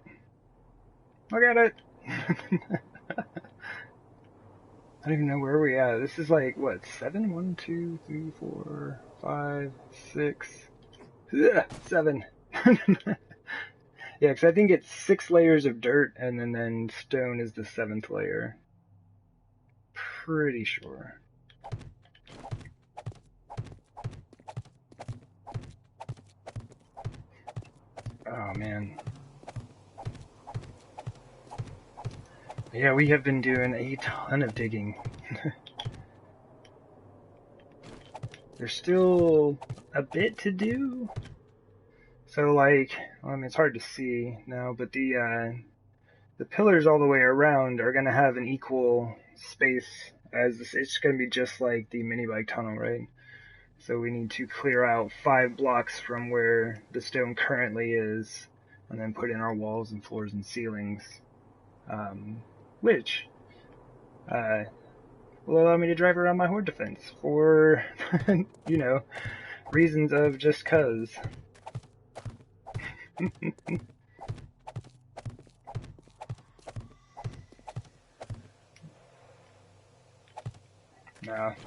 Look at it! I don't even know where we at. This is like, what, 7? 1, 2, 3, 4, 5, 6. Ugh, 7. Yeah, because I think it's 6 layers of dirt, and then stone is the 7th layer. Pretty sure. Oh, man. Yeah, we have been doing a ton of digging. There's still a bit to do. So, like, I mean, it's hard to see now, but the pillars all the way around are going to have an equal space as this. It's going to be just like the mini bike tunnel, right? So we need to clear out 5 blocks from where the stone currently is, and then put in our walls and floors and ceilings, which will allow me to drive around my horde defense for, you know, reasons of just cuz.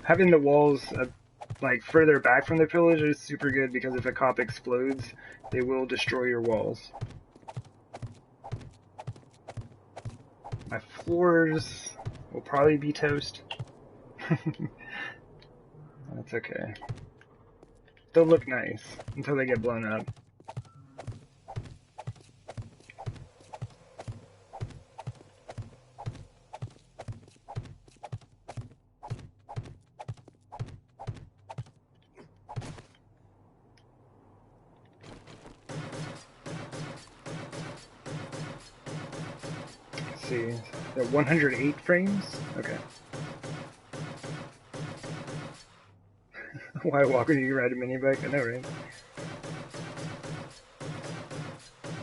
Having the walls like further back from the pillars is super good because if a cop explodes, they will destroy your walls. My floors will probably be toast. That's okay. They'll look nice until they get blown up. see. 108 frames? Okay. Why walk when you ride a mini bike? I know, right?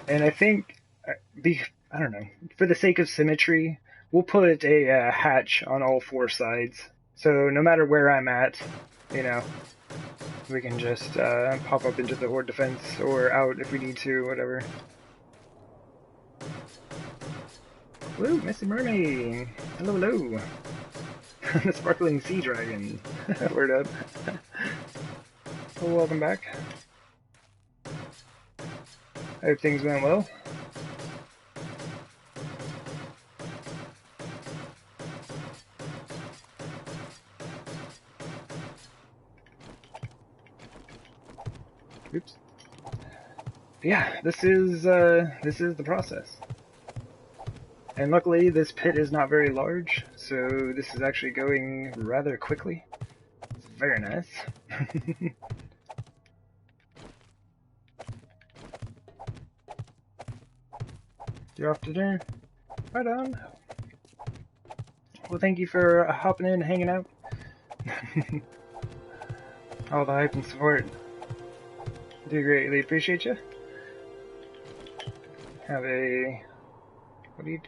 And I think, I don't know, for the sake of symmetry, we'll put a hatch on all four sides. So no matter where I'm at, you know, we can just pop up into the horde defense or out if we need to, whatever. Woo, Missy Mermaid! Hello, hello! The sparkling sea dragon. Word up. Well, welcome back. I hope things went well. Oops. Yeah, this is the process. And luckily, this pit is not very large, so this is actually going rather quickly. It's very nice. You're off to dinner? Right on. Well, thank you for hopping in and hanging out. All the hype and support. Do greatly appreciate you. Have a... What are you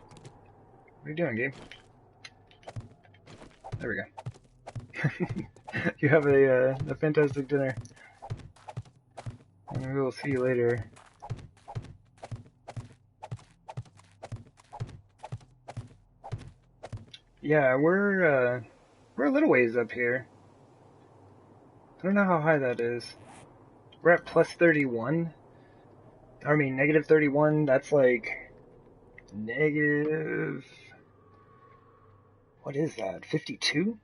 doing, Gabe? There we go. You have a fantastic dinner. And we will see you later. Yeah, we're a little ways up here. I don't know how high that is. We're at plus 31. I mean, negative 31, that's like... Negative... What is that? 52?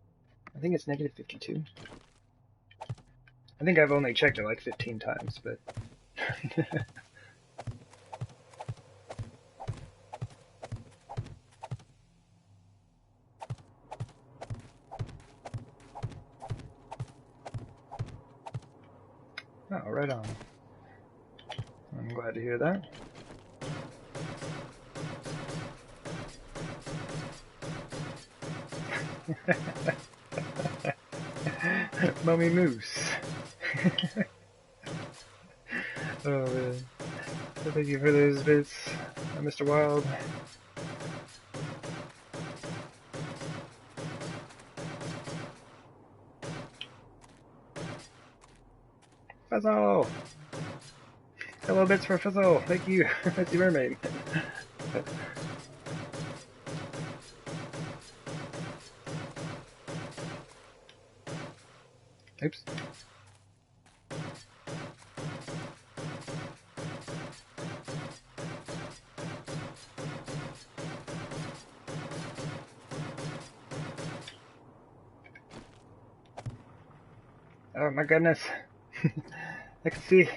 I think it's negative 52. I think I've only checked it like 15 times, but... Oh, right on. I'm glad to hear that. Mummy Moose. Oh man. So thank you for those bits, Mr. Wild. Fizzle! Hello bits for Fizzle. Thank you, Missy Mermaid. Oops. Oh my goodness. I can see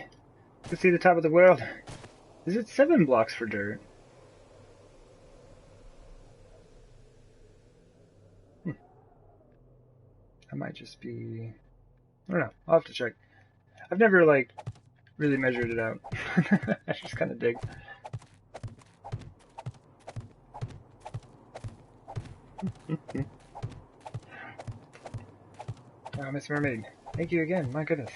the top of the world. Is it 7 blocks for dirt? I might just be... I don't know. I'll have to check. I've never, like, really measured it out. I just kind of dig. Oh, Miss Mermaid. Thank you again. My goodness.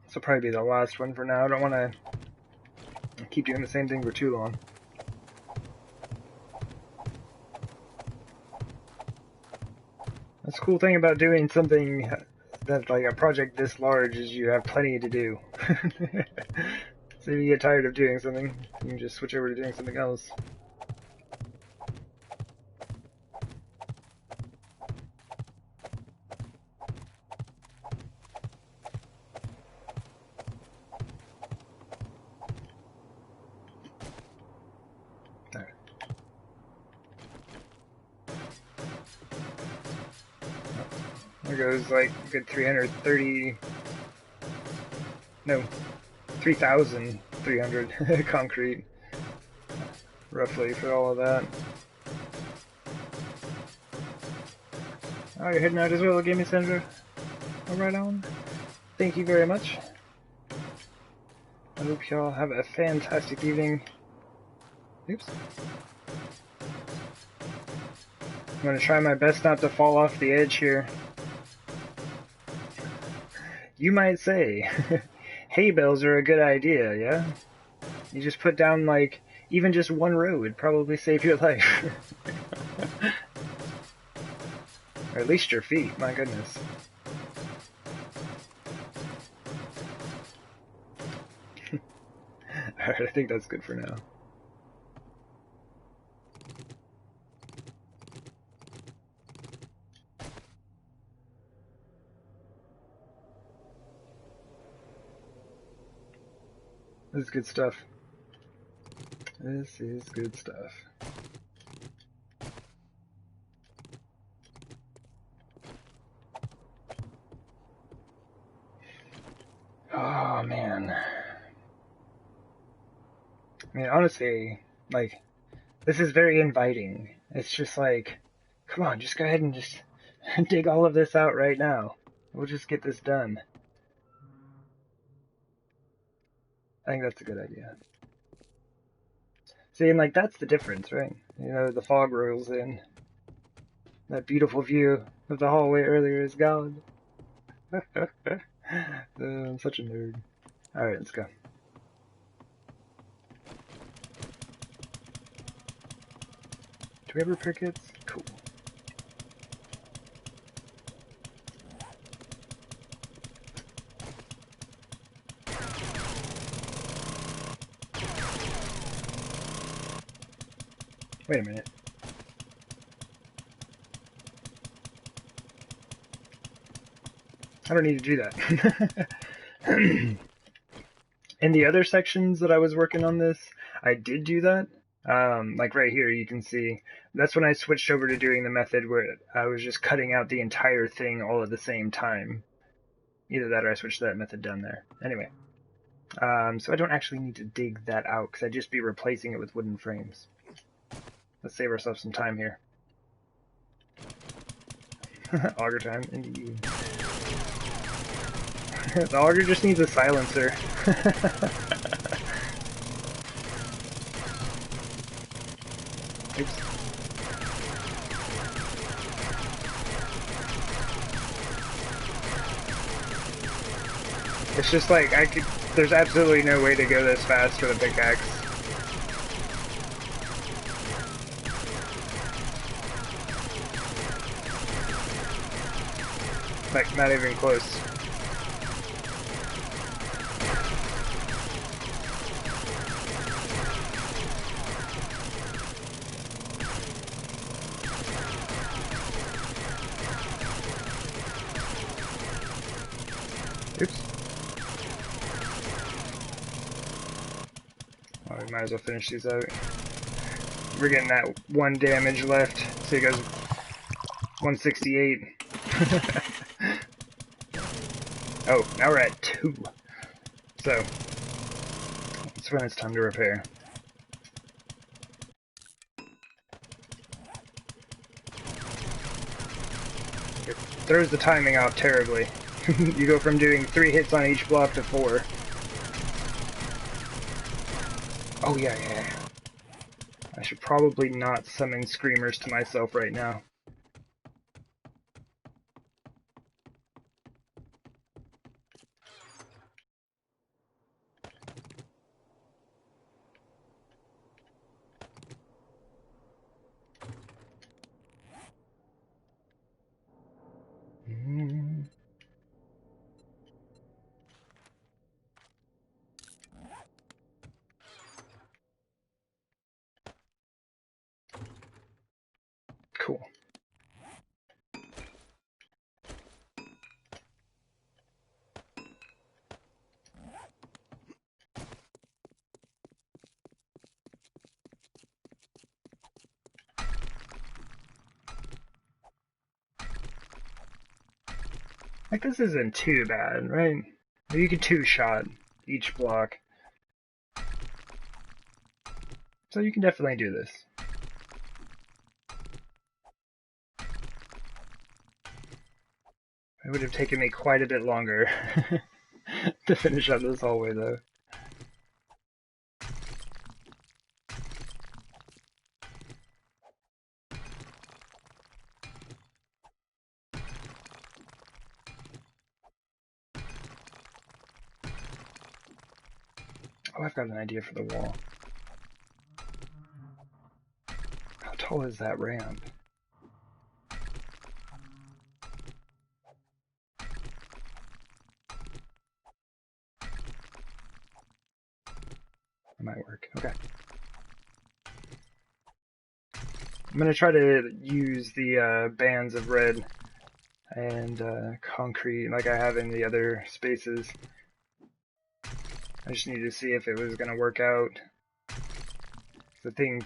This will probably be the last one for now. I don't want to keep doing the same thing for too long. That's the cool thing about doing something that's like a project this large is you have plenty to do. So if you get tired of doing something, you can just switch over to doing something else. There goes like a good 330, no, 3,300 concrete. roughly, for all of that. Oh, you're heading out as well, Gaming Senator? All right on. Thank you very much. I hope y'all have a fantastic evening. Oops. I'm gonna try my best not to fall off the edge here. You might say, hay bales are a good idea, yeah? You just put down, like, even just one row would probably save your life. Or at least your feet, my goodness. Alright, I think that's good for now. This is good stuff. This is good stuff. Oh, man. I mean, honestly, like, this is very inviting. It's just like, come on, just go ahead and just dig all of this out right now. We'll just get this done. I think that's a good idea. See, and like, that's the difference, right? You know, the fog rolls in. That beautiful view of the hallway earlier is gone. I'm such a nerd. Alright, let's go. Do we have repair kits? Cool. Wait a minute. I don't need to do that. In the other sections that I was working on this, I did do that. Like right here, you can see, that's when I switched over to doing the method where I was just cutting out the entire thing all at the same time. Either that or I switched to that method down there. Anyway, so I don't actually need to dig that out because I'd just be replacing it with wooden frames. Let's save ourselves some time here. Auger time, indeed. The auger just needs a silencer. Oops. It's just like, there's absolutely no way to go this fast with a pickaxe. Like, not even close. Oops. Well, we might as well finish these out. We're getting that 1 damage left, so he goes 168. Oh, now we're at 2. So, that's when it's time to repair. It throws the timing off terribly. You go from doing 3 hits on each block to 4. Oh yeah. I should probably not summon screamers to myself right now. Cool. Like, this isn't too bad, right? You can 2-shot each block. So you can definitely do this. It would have taken me quite a bit longer to finish up this hallway, though. Oh, I've got an idea for the wall. How tall is that ramp? That might work. Okay. I'm going to try to use the bands of red and concrete like I have in the other spaces. I just need to see if it was going to work out. I think,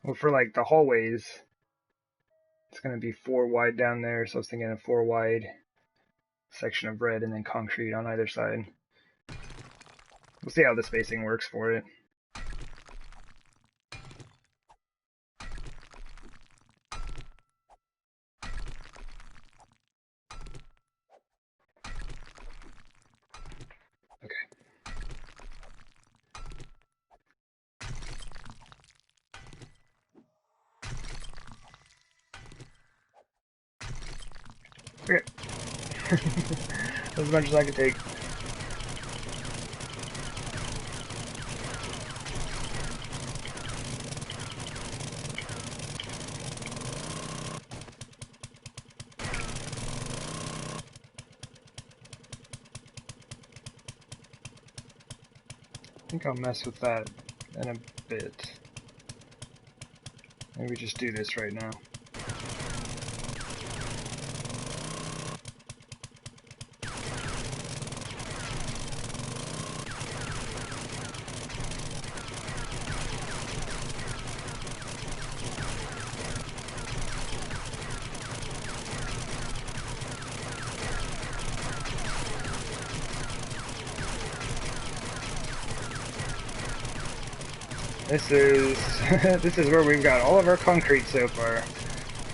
well, for like the hallways, it's going to be 4 wide down there, so I was thinking a 4 wide section of red and then concrete on either side. We'll see how the spacing works for it. Okay. As much as I can take. I think I'll mess with that in a bit. Maybe just do this right now. This is this is where we've got all of our concrete so far.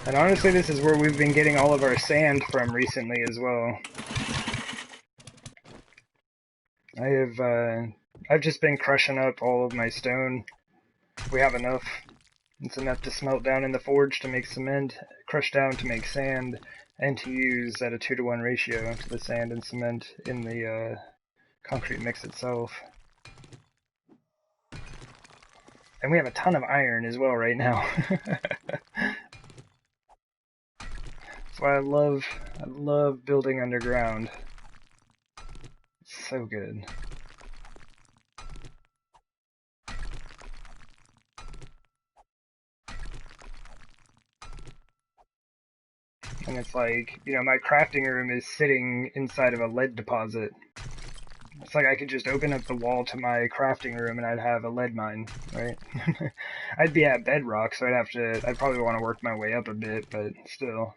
And honestly, this is where we've been getting all of our sand from recently as well. I've just been crushing up all of my stone. We have enough. It's enough to smelt down in the forge to make cement, crush down to make sand, and to use at a 2-to-1 ratio to the sand and cement in the concrete mix itself. And we have a ton of iron as well right now. That's why I love building underground. It's so good. And it's like, you know, my crafting room is sitting inside of a lead deposit. It's like I could just open up the wall to my crafting room and I'd have a lead mine, right? I'd be at bedrock, so I'd probably want to work my way up a bit, but still.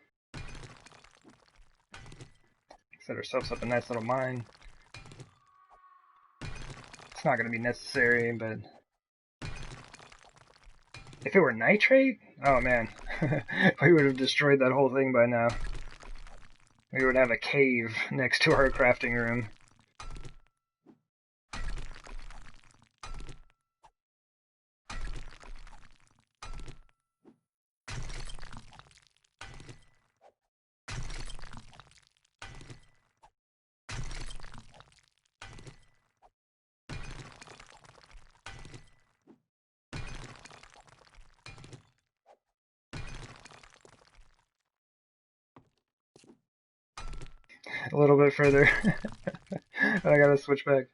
Set ourselves up a nice little mine. It's not going to be necessary, but if it were nitrate, oh man, we would have destroyed that whole thing by now. We would have a cave next to our crafting room. A little bit further. I gotta switch back.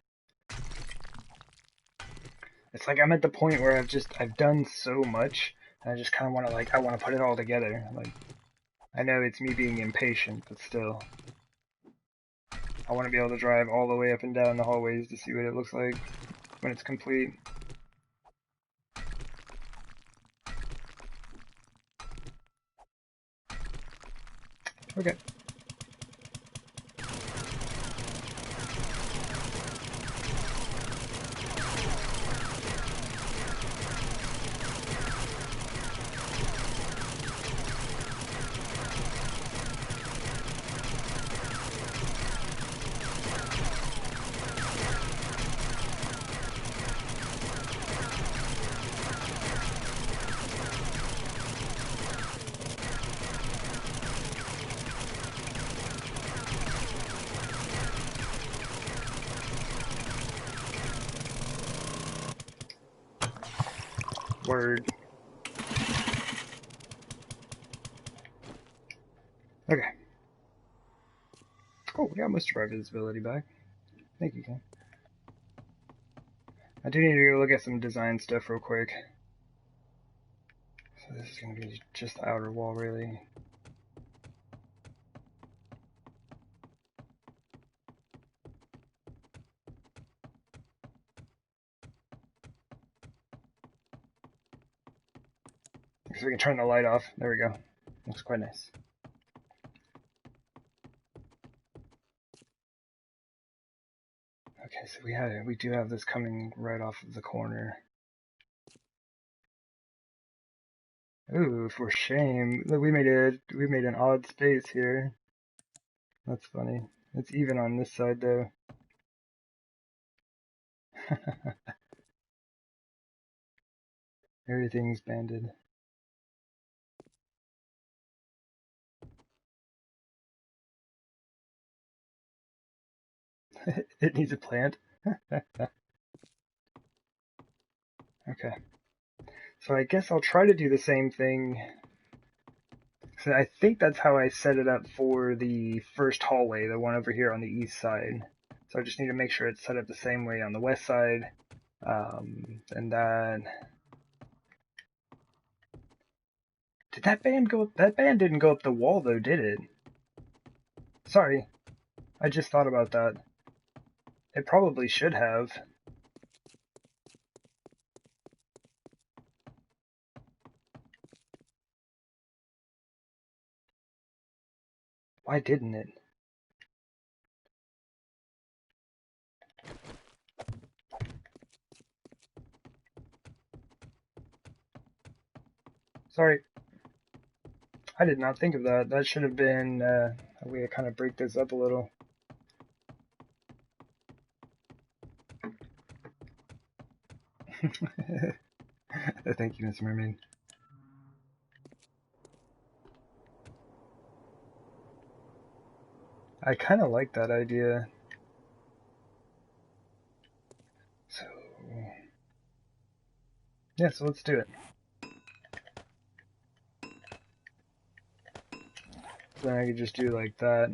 It's like I'm at the point where I've done so much, and I just kind of want to I want to put it all together. Like, I know it's me being impatient, but still. I want to be able to drive all the way up and down the hallways to see what it looks like when it's complete. Okay. Word. Okay. Oh, we got most of our visibility back. Thank you, Ken. I do need to go look at some design stuff real quick. So this is going to be just the outer wall, really. So we can turn the light off. There we go. Looks quite nice. Okay, so we do have this coming right off of the corner. Ooh, for shame. Look, we made an odd space here. That's funny. It's even on this side though. Everything's banded. It needs a plant. Okay. So I guess I'll try to do the same thing. So I think that's how I set it up for the first hallway, the one over here on the east side. So I just need to make sure it's set up the same way on the west side. And then... Did that band go up? That band didn't go up the wall though, did it? Sorry. I just thought about that. It probably should have. Why didn't it? Sorry. I did not think of that. That should have been a way to kind of break this up a little. Thank you, Miss Mermaid. I kind of like that idea. So, yeah, so let's do it. So then I could just do like that.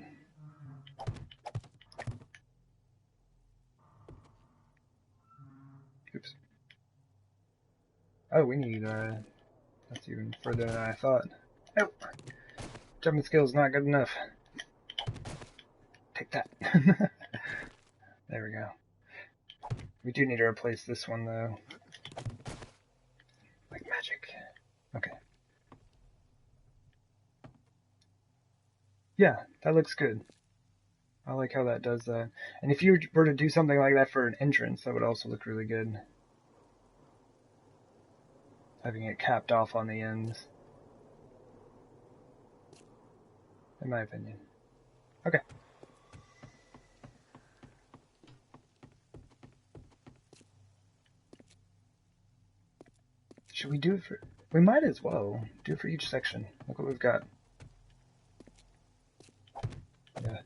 Oops. Oh, we need, that's even further than I thought. Oh! Jumping skill's not good enough. Take that. There we go. We do need to replace this one, though. Like magic. Okay. Yeah, that looks good. I like how that does that. And if you were to do something like that for an entrance, that would also look really good. Having it capped off on the ends. In my opinion. Okay. Should we do it for... We might as well do it for each section. Look what we've got. Yeah.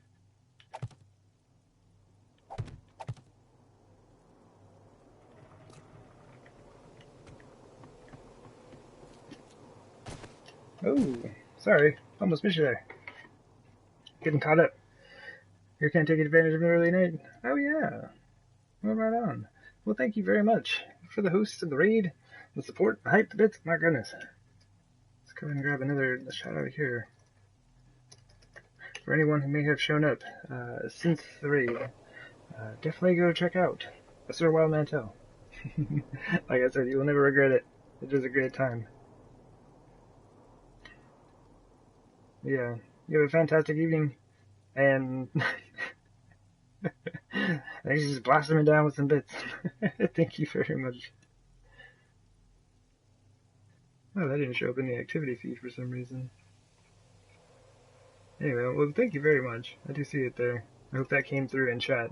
Oh, sorry. Almost missed you there. Getting caught up. You can't take advantage of an early night. Oh, yeah. Well, right on. Well, thank you very much for the host of the raid, the support, the hype, the bits. My goodness. Let's go ahead and grab another shot out of here. For anyone who may have shown up since the raid, definitely go check out A Sir Wild Mantel. Like I said, you will never regret it. It is a great time. Yeah, you have a fantastic evening, and thanks for just blasting me down with some bits. Thank you very much. Oh, that didn't show up in the activity feed for some reason. Anyway, well, thank you very much. I do see it there. I hope that came through in chat.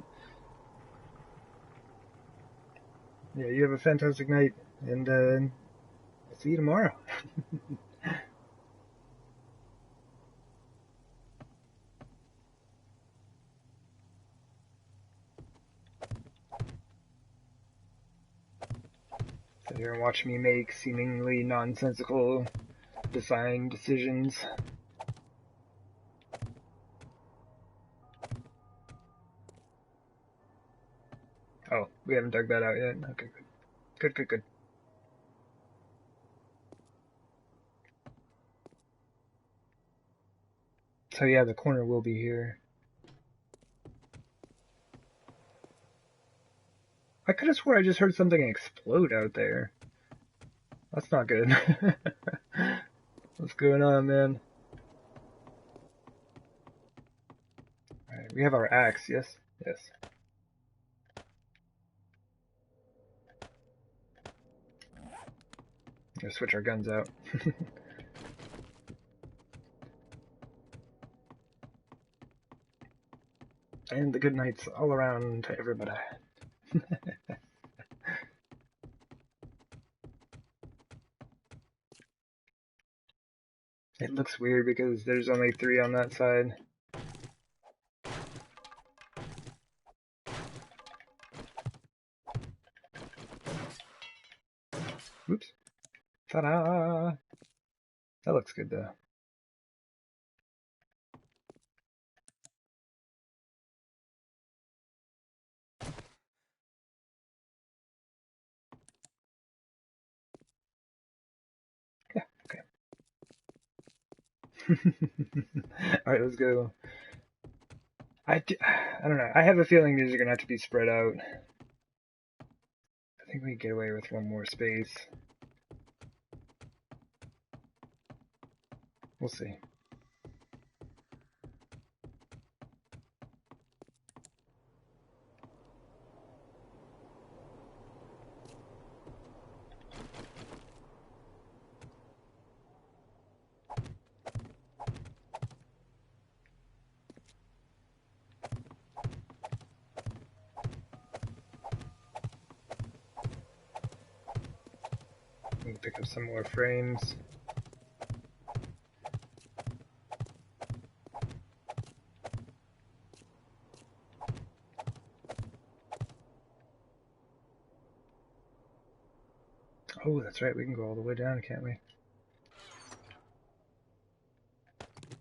Yeah, you have a fantastic night, and I'll see you tomorrow. So Sit here and watch me make seemingly nonsensical design decisions. Oh, we haven't dug that out yet. Okay, good. Good, good, good. So yeah, the corner will be here. I could have swore I just heard something explode out there. That's not good. What's going on, man? Alright, we have our axe, yes? Yes. Let's switch our guns out. And the good nights all around to everybody. It looks weird because there's only 3 on that side. Oops. Ta-da! That looks good though. Yeah, okay. Alright, let's go. I don't know. I have a feeling these are going to have to be spread out. I think we can get away with one more space. We'll see. We can pick up some more frames. Oh, that's right. We can go all the way down, can't we?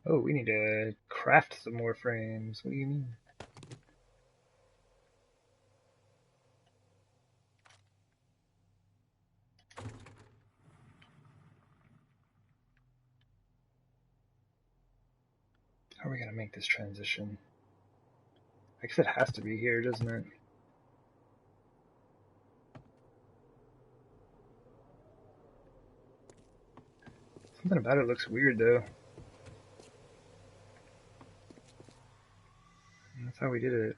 Oh, we need to craft some more frames. What do you mean? How are we going to make this transition? I guess it has to be here, doesn't it? Something about it looks weird, though. That's how we did it.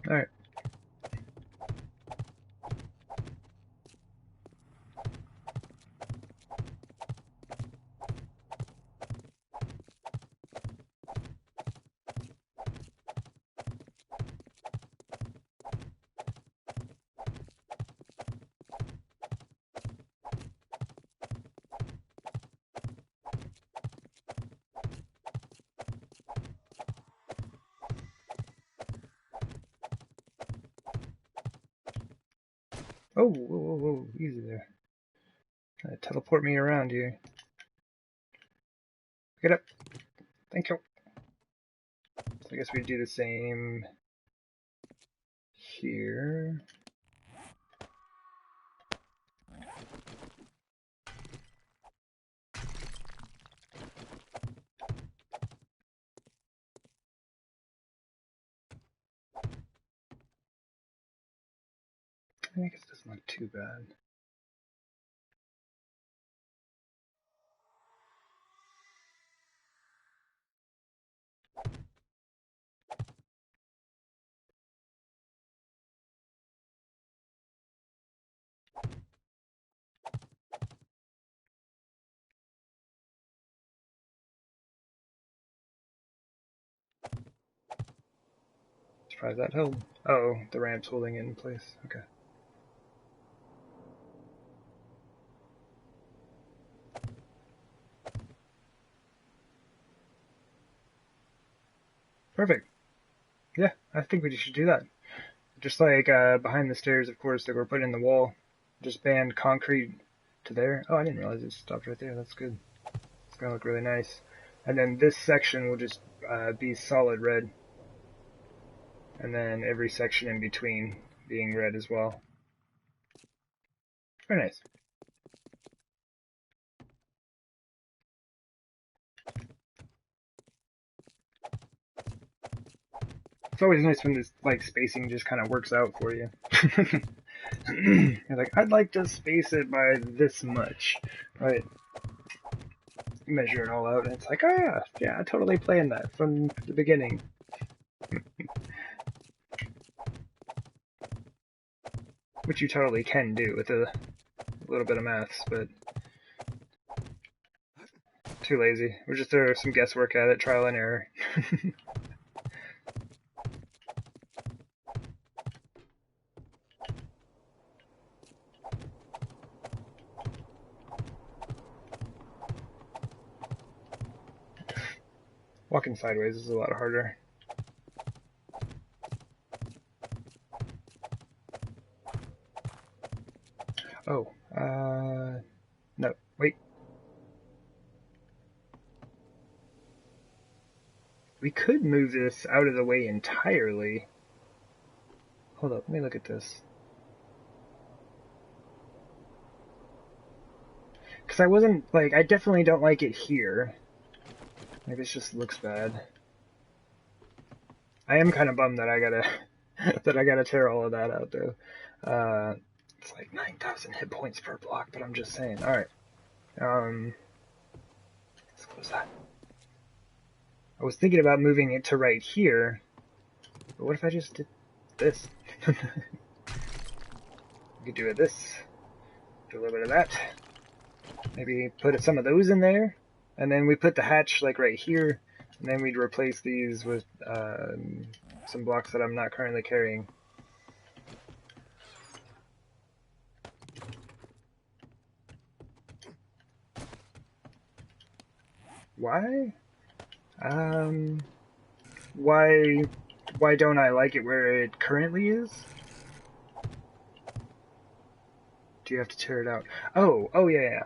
Alright. Oh, whoa, whoa, whoa. Easy there. Trying to teleport me around here. Get up. Thank you. So I guess we do the same here. I guess that's not too bad. Surprised that held. Oh, the ramp's holding it in place. Okay. Perfect. Yeah, I think we should do that. Just like behind the stairs, of course, that we're putting in the wall. Just band concrete to there. Oh, I didn't realize it stopped right there. That's good. It's gonna look really nice. And then this section will just be solid red. And then every section in between being red as well. Very nice. It's always nice when this like spacing just kind of works out for you. You're like, I'd like to space it by this much, right? Measure it all out, and it's like, oh yeah, I totally planned that from the beginning. Which you totally can do with a little bit of maths, but too lazy. We'll just throw some guesswork at it, trial and error. Walking sideways is a lot harder. Oh, no, wait. We could move this out of the way entirely. Hold up, let me look at this. Because I wasn't, like, I definitely don't like it here. Like, this just looks bad. I am kind of bummed that I gotta, that I gotta tear all of that out, though. It's like 9,000 hit points per block, but I'm just saying. Alright. Let's close that. I was thinking about moving it to right here, but what if I just did this? We could do it this, do a little bit of that. Maybe put some of those in there, and then we put the hatch like right here, and then we'd replace these with some blocks that I'm not currently carrying. Why? Why don't I like it where it currently is? Do you have to tear it out? Oh yeah.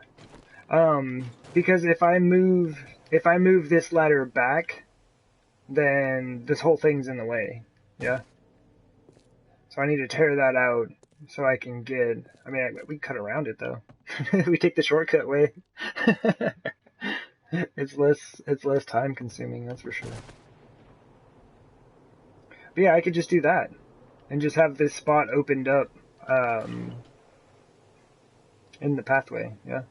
Because if I move this ladder back, then this whole thing's in the way. Yeah. So I need to tear that out so I can get. I mean, we cut around it though. We take the shortcut way. It's less time consuming, that's for sure. But yeah, I could just do that and just have this spot opened up in the pathway. Yeah.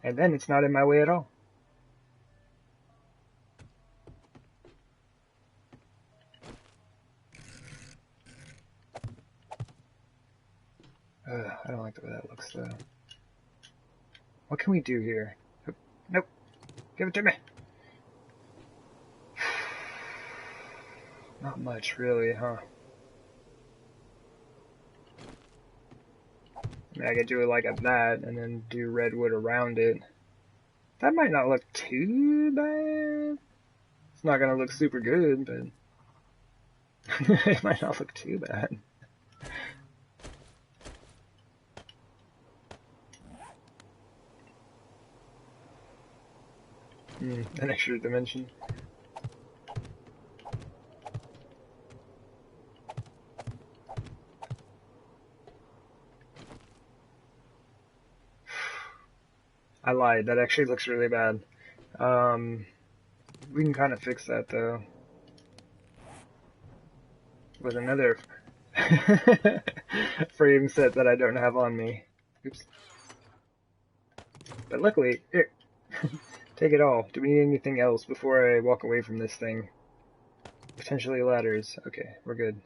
And then it's not in my way at all. I don't like the way that looks though. What can we do here? Nope. Give it to me. Not much really, huh? I mean, I could do it like that and then do redwood around it. That might not look too bad. It's not gonna look super good, but it might not look too bad. An extra dimension. I lied, that actually looks really bad. We can kind of fix that though. With another frame set that I don't have on me. Oops. But luckily, here, take it all. Do we need anything else before I walk away from this thing? Potentially ladders. Okay, we're good.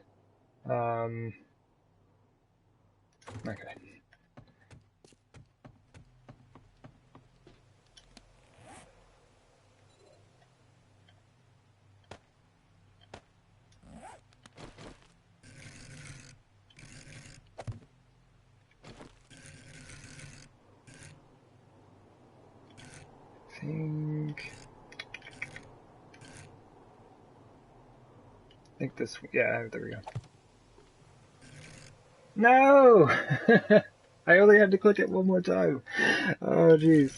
Okay. Think think this, yeah, there we go. No! I only had to click it one more time. Oh, jeez.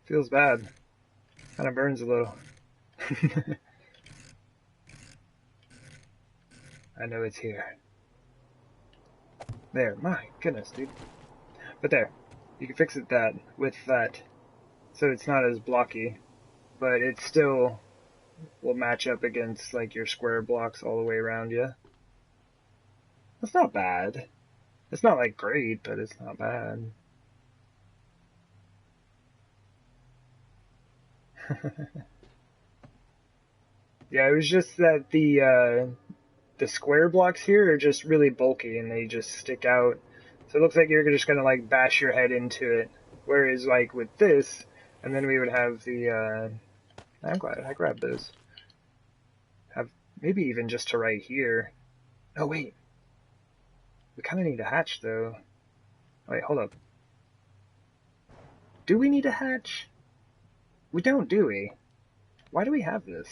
Feels bad. Kind of burns a little. I know it's here. There, my goodness, dude. But there, you can fix it that with that, so it's not as blocky, but it still will match up against like your square blocks all the way around you. That's not bad. It's not like great, but it's not bad. Yeah, it was just that the square blocks here are just really bulky and they just stick out. So it looks like you're just gonna like bash your head into it. Whereas like with this, and then we would have the I'm glad I grabbed those. Have maybe even just to right here. Oh wait. We kinda need a hatch though. Wait, hold up. Do we need a hatch? We don't, do we? Why do we have this?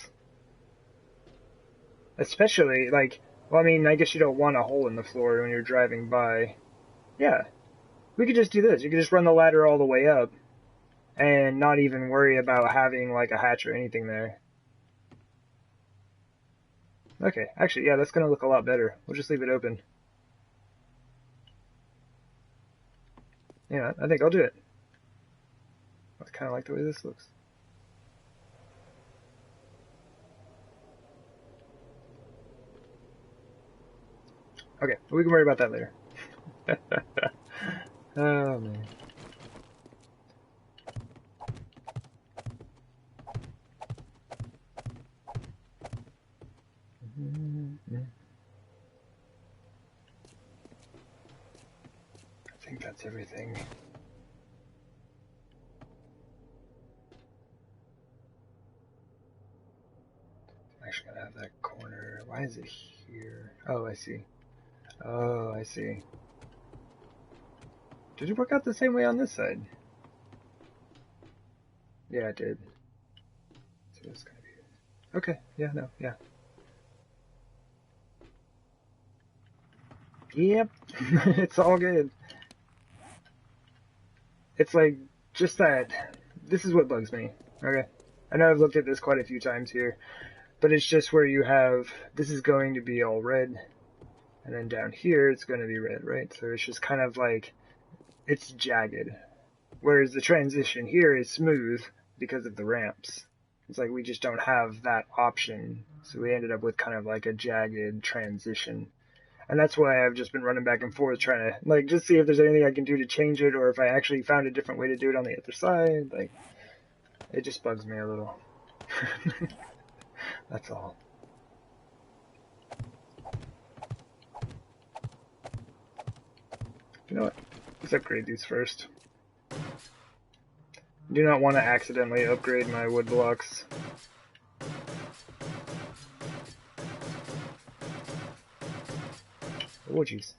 Especially, like, well, I mean, I guess you don't want a hole in the floor when you're driving by. Yeah. We could just do this. You could just run the ladder all the way up and not even worry about having, like, a hatch or anything there. Okay, actually, yeah, that's gonna look a lot better. We'll just leave it open. Yeah, I think I'll do it. I kind of like the way this looks. Okay, we can worry about that later. Oh, man. I think that's everything. I'm actually gonna have that corner. Why is it here? Oh, I see. Oh, I see. Did it work out the same way on this side? Yeah, it did. So it's gonna be... Okay, yeah, no, yeah. Yep, it's all good. It's like, just that, this is what bugs me, okay? I know I've looked at this quite a few times here, but it's just where you have, this is going to be all red, and then down here it's going to be red, right? So it's just kind of like, it's jagged. Whereas the transition here is smooth because of the ramps. It's like we just don't have that option, so we ended up with kind of like a jagged transition. And that's why I've just been running back and forth trying to, like, just see if there's anything I can do to change it, or if I actually found a different way to do it on the other side. Like, it just bugs me a little. That's all. You know what? Let's upgrade these first. Do not want to accidentally upgrade my wood blocks. Oh, jeez.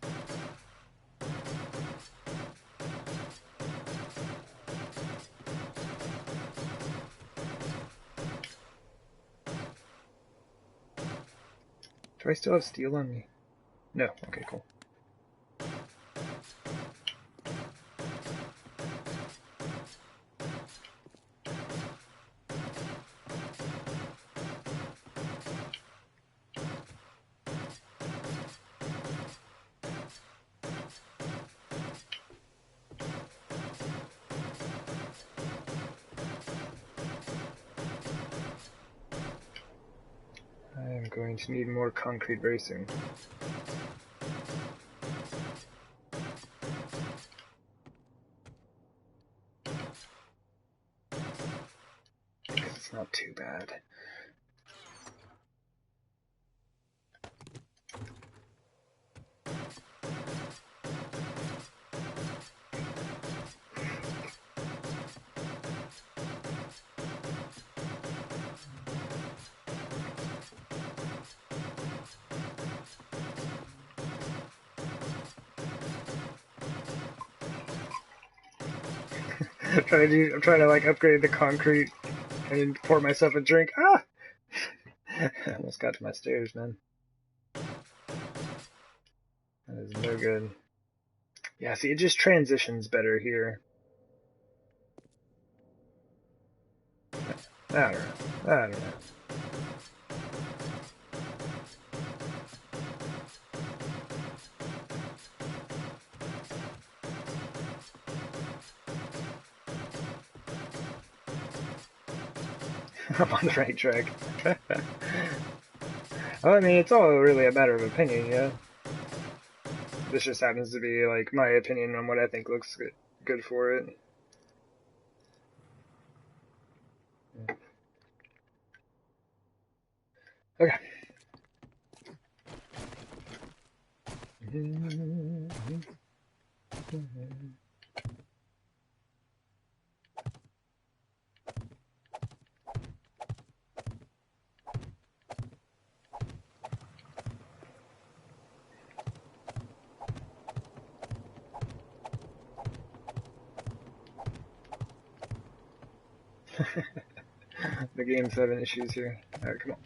Do I still have steel on me? No. Okay, cool. I am going to need more concrete very soon. It's not too bad. I'm trying to like upgrade the concrete I need to pour myself a drink. Ah! I almost got to my stairs, man. That is no good. Yeah, see, it just transitions better here. I don't know. I don't know. I'm on the right track. Well, I mean, it's all really a matter of opinion, yeah? This just happens to be, like, my opinion on what I think looks good for it. Okay. The game's having issues here. Alright, come on.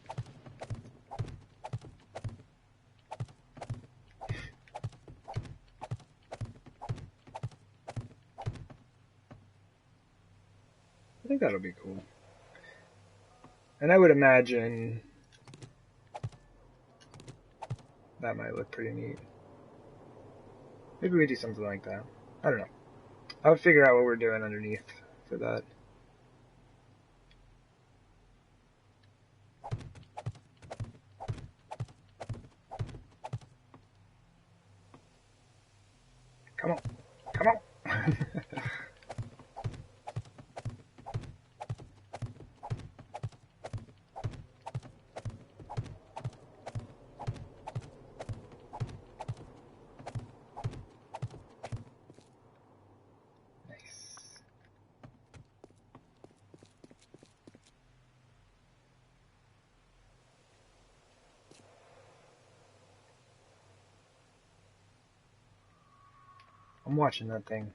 I think that'll be cool. And I would imagine that might look pretty neat. Maybe we do something like that. I don't know. I would figure out what we're doing underneath for that. Come on. Come on. I'm watching that thing.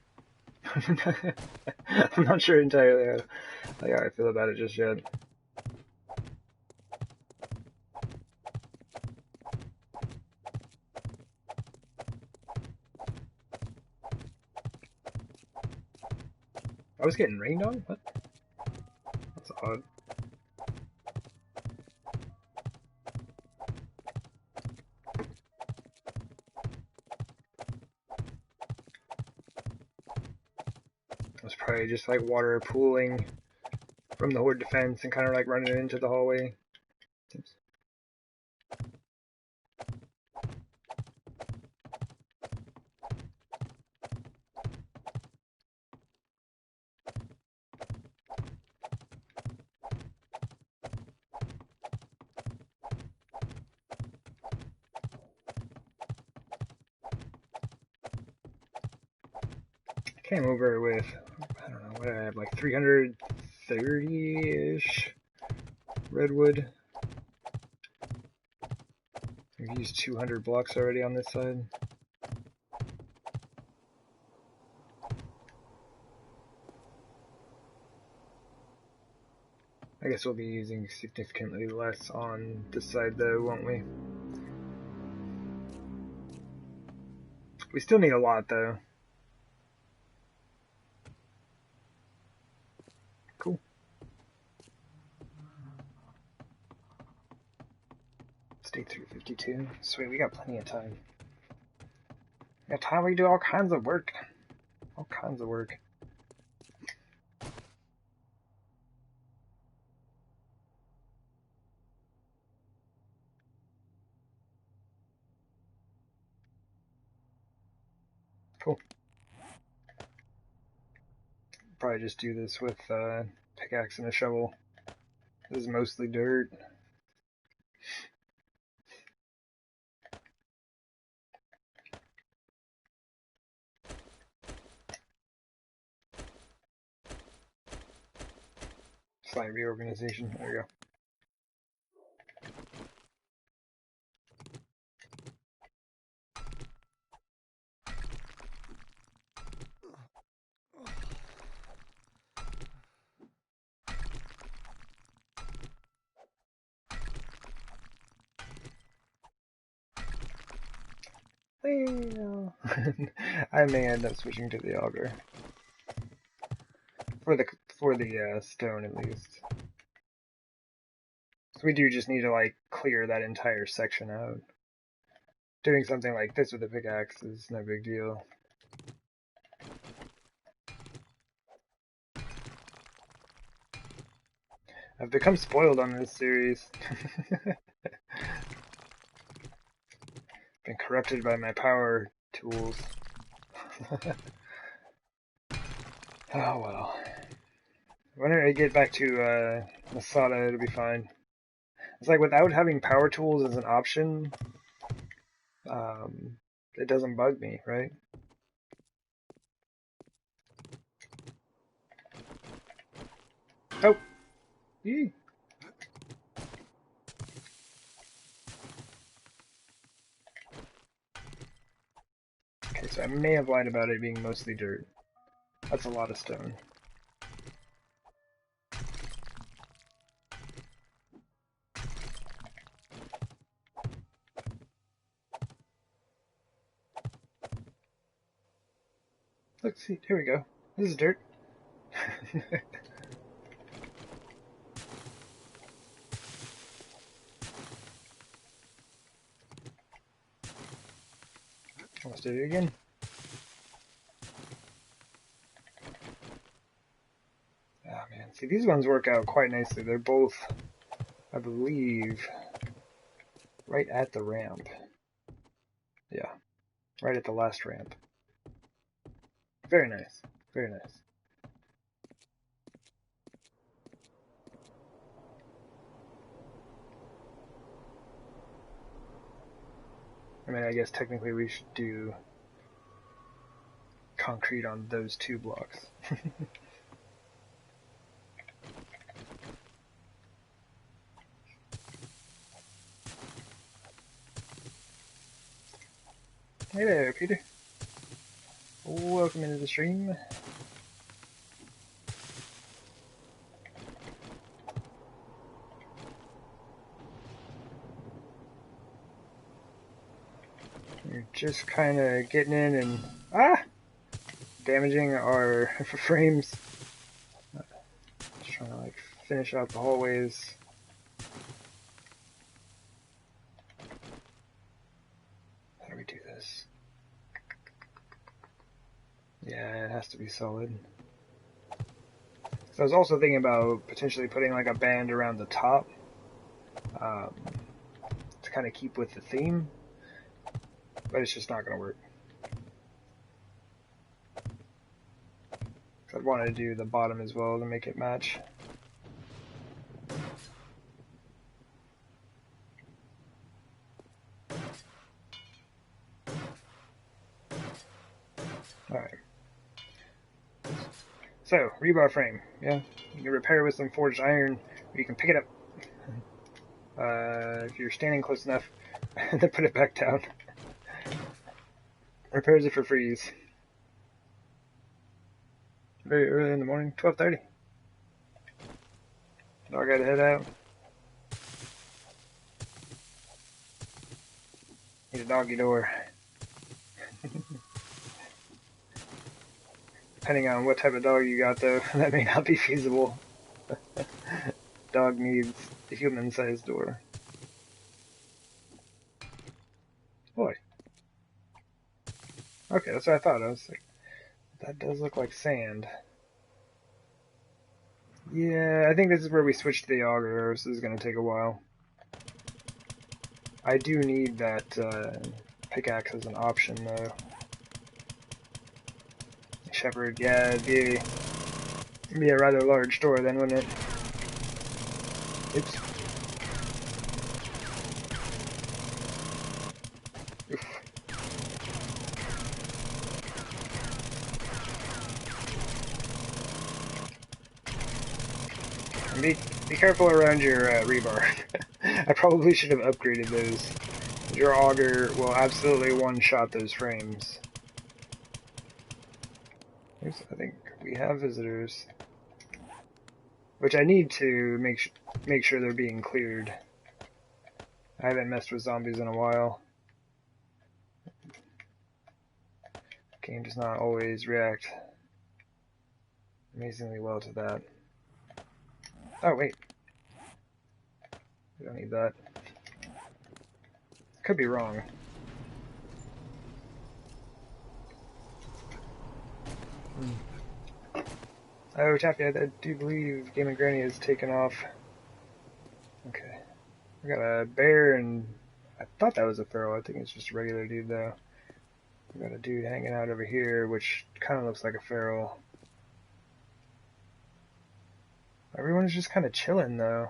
I'm not sure entirely how I feel about it just yet. I was getting rained on? What? That's odd. It's probably just like water pooling from the horde defense and kind of like running into the hallway. Oops. Came over with, I don't know, what did I have, like 330-ish redwood. We've used 200 blocks already on this side. I guess we'll be using significantly less on this side though, won't we? We still need a lot though. Cool. It's day 352. Sweet, we got plenty of time. We got time, we can do all kinds of work. All kinds of work. Cool. Probably just do this with pickaxe and a shovel. This is mostly dirt. Slight reorganization. There we go. Well, I may end up switching to the auger for the stone at least. So we do just need to like clear that entire section out. Doing something like this with a pickaxe is no big deal. I've become spoiled on this series. Been corrupted by my power tools. Oh well. When I get back to Masada, it'll be fine. It's like without having power tools as an option, it doesn't bug me, right? Oh! Yee. Okay, so I may have lied about it being mostly dirt. That's a lot of stone. Let's see, here we go. This is dirt. Let's do it again. Oh man, see these ones work out quite nicely. They're both, I believe, right at the ramp. Yeah, right at the last ramp. Very nice, very nice. I mean, I guess technically we should do concrete on those two blocks. Hey there, Peter. Welcome into the stream. We're just kind of getting in and damaging our frames. Just trying to like finish out the hallways. How do we do this? Yeah, it has to be solid. So I was also thinking about potentially putting like a band around the top to kind of keep with the theme, but it's just not going to work. So I'd want to do the bottom as well to make it match. Alright. So, rebar frame, yeah? You can repair with some forged iron, or you can pick it up. If you're standing close enough, then put it back down. Repairs it for freeze. Very early in the morning, 12:30. Dog gotta head out. Need a doggy door. Depending on what type of dog you got, though, that may not be feasible. Dog needs a human-sized door. Boy. Okay, that's what I thought. I was like, that does look like sand. Yeah, I think this is where we switched to the auger, so this is going to take a while. I do need that pickaxe as an option, though. Shepherd, yeah, it'd be a rather large door then, wouldn't it? Oops. Oof. And be careful around your rebar. I probably should have upgraded those. Your auger will absolutely one-shot those frames. Oops, I think we have visitors. Which I need to make sure they're being cleared. I haven't messed with zombies in a while. Game does not always react amazingly well to that. Oh, wait. We don't need that. Could be wrong. Oh, Taffy, I do believe Game & Granny has taken off. Okay. We got a bear and... I thought that was a feral. I think it's just a regular dude, though. We got a dude hanging out over here, which kind of looks like a feral. Everyone's just kind of chilling, though.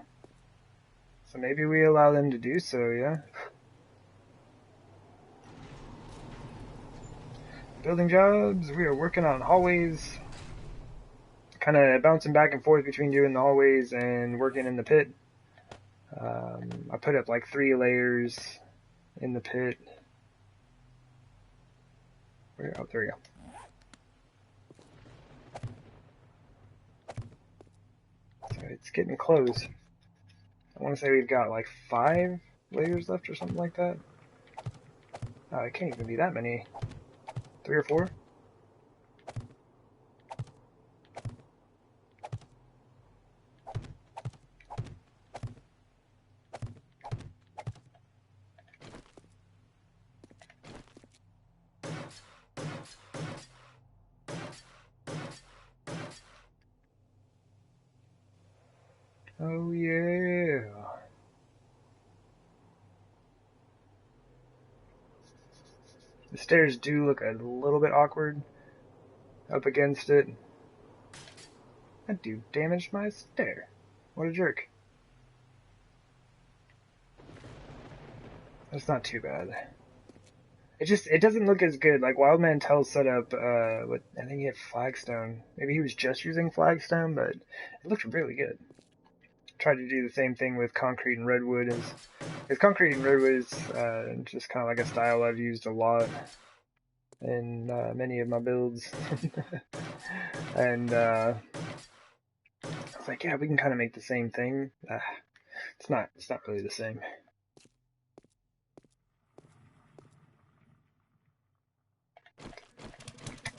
So maybe we allow them to do so, yeah? Building jobs. We are working on hallways. Kind of bouncing back and forth between doing the hallways and working in the pit. I put up like 3 layers in the pit. Oh, there we go. So it's getting close. I want to say we've got like 5 layers left or something like that. Oh, it can't even be that many. 3 or 4? Oh yeah. The stairs do look a little bit awkward up against it. That dude damaged my stair. What a jerk. That's not too bad. It doesn't look as good. Like Wildman Tell set up what I think he had flagstone. Maybe he was just using flagstone, but it looked really good. Tried to do the same thing with concrete and redwood. Because concrete and redwood is just kind of like a style I've used a lot in many of my builds. And I was like, yeah, we can kind of make the same thing. It's not really the same.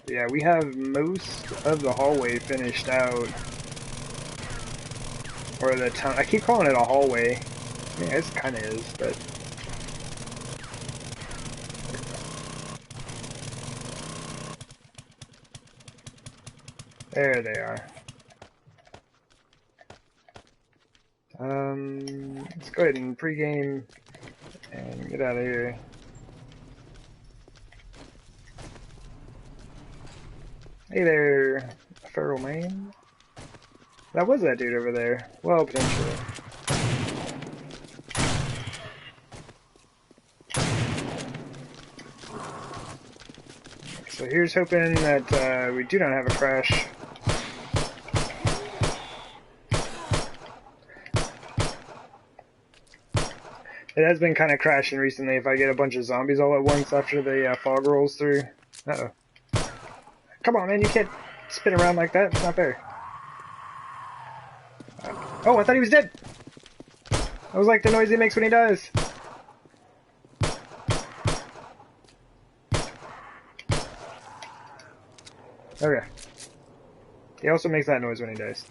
Yeah, we have most of the hallway finished out. Or the town. I keep calling it a hallway. Yeah, it kind of is, but... There they are. Let's go ahead and pregame and get out of here. Hey there, feral man. That was that dude over there. Well, potentially. So here's hoping that we do not have a crash. It has been kind of crashing recently if I get a bunch of zombies all at once after the fog rolls through. Uh-oh. Come on, man, you can't spin around like that. It's not fair. Oh, I thought he was dead! That was like the noise he makes when he dies. Okay. He also makes that noise when he dies.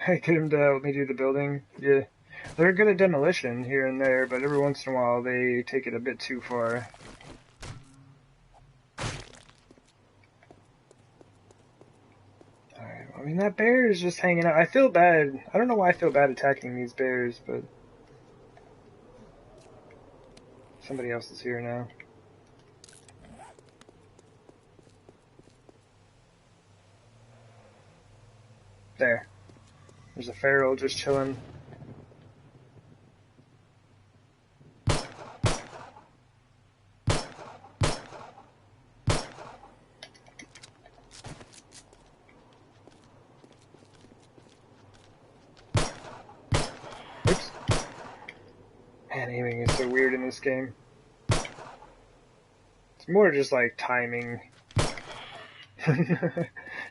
I get him to help me do the building. Yeah. They're good at demolition here and there, but every once in a while they take it a bit too far. Alright, I mean, that bear is just hanging out. I feel bad. I don't know why I feel bad attacking these bears, but... Somebody else is here now. There. There's a feral just chilling. Oops. Man, aiming is so weird in this game. It's more just like timing.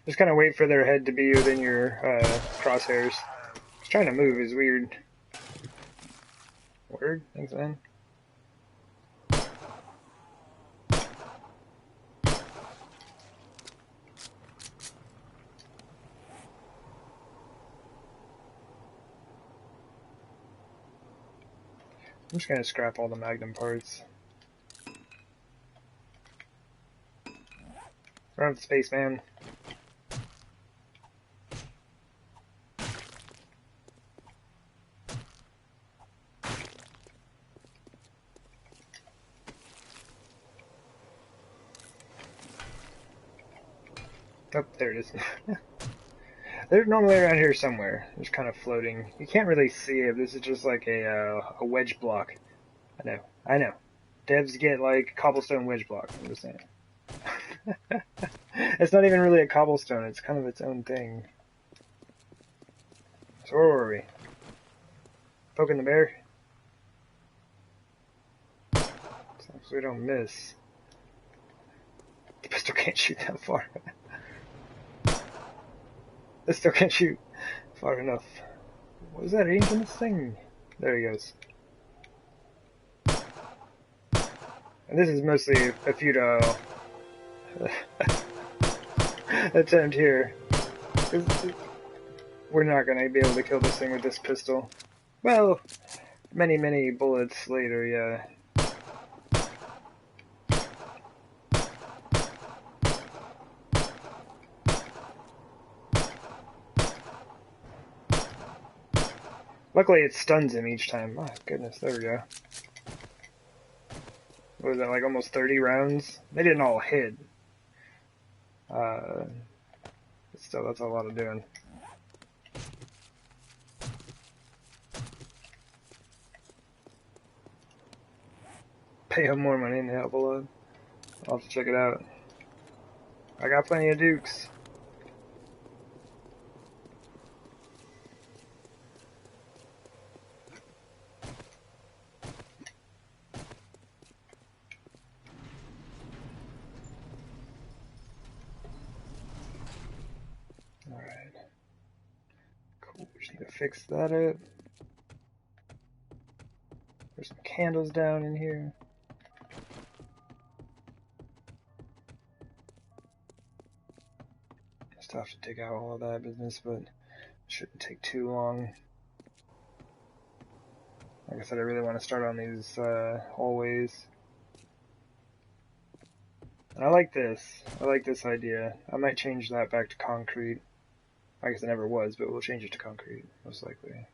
Just kind of wait for their head to be within your crosshairs. Just trying to move is weird. bird. Thanks, man. I'm just gonna scrap all the Magnum parts. Run out of space, man. Oh, there it is. They're normally around here somewhere. They're just kind of floating. You can't really see it. This is just like a wedge block. I know. Devs get like cobblestone wedge blocks. I'm just saying. It's not even really a cobblestone. It's kind of its own thing. So where were we? Poking the bear? So we don't miss. The pistol can't shoot that far. This still can't shoot far enough. What is that range on this thing? There he goes. And this is mostly a futile attempt here. We're not going to be able to kill this thing with this pistol. Well, many bullets later, yeah. Luckily it stuns him each time. Oh goodness, there we go. What was that, like almost 30 rounds? They didn't all hit. But still, that's a lot of doing. Pay him more money and help a lot. I'll have to check it out. I got plenty of dukes. Alright. Cool, we just need to fix that up. There's some candles down in here. Still have to take out all of that business, but it shouldn't take too long. Like I said, I really want to start on these hallways. And I like this. I like this idea. I might change that back to concrete. I guess it never was, but we'll change it to concrete, most likely.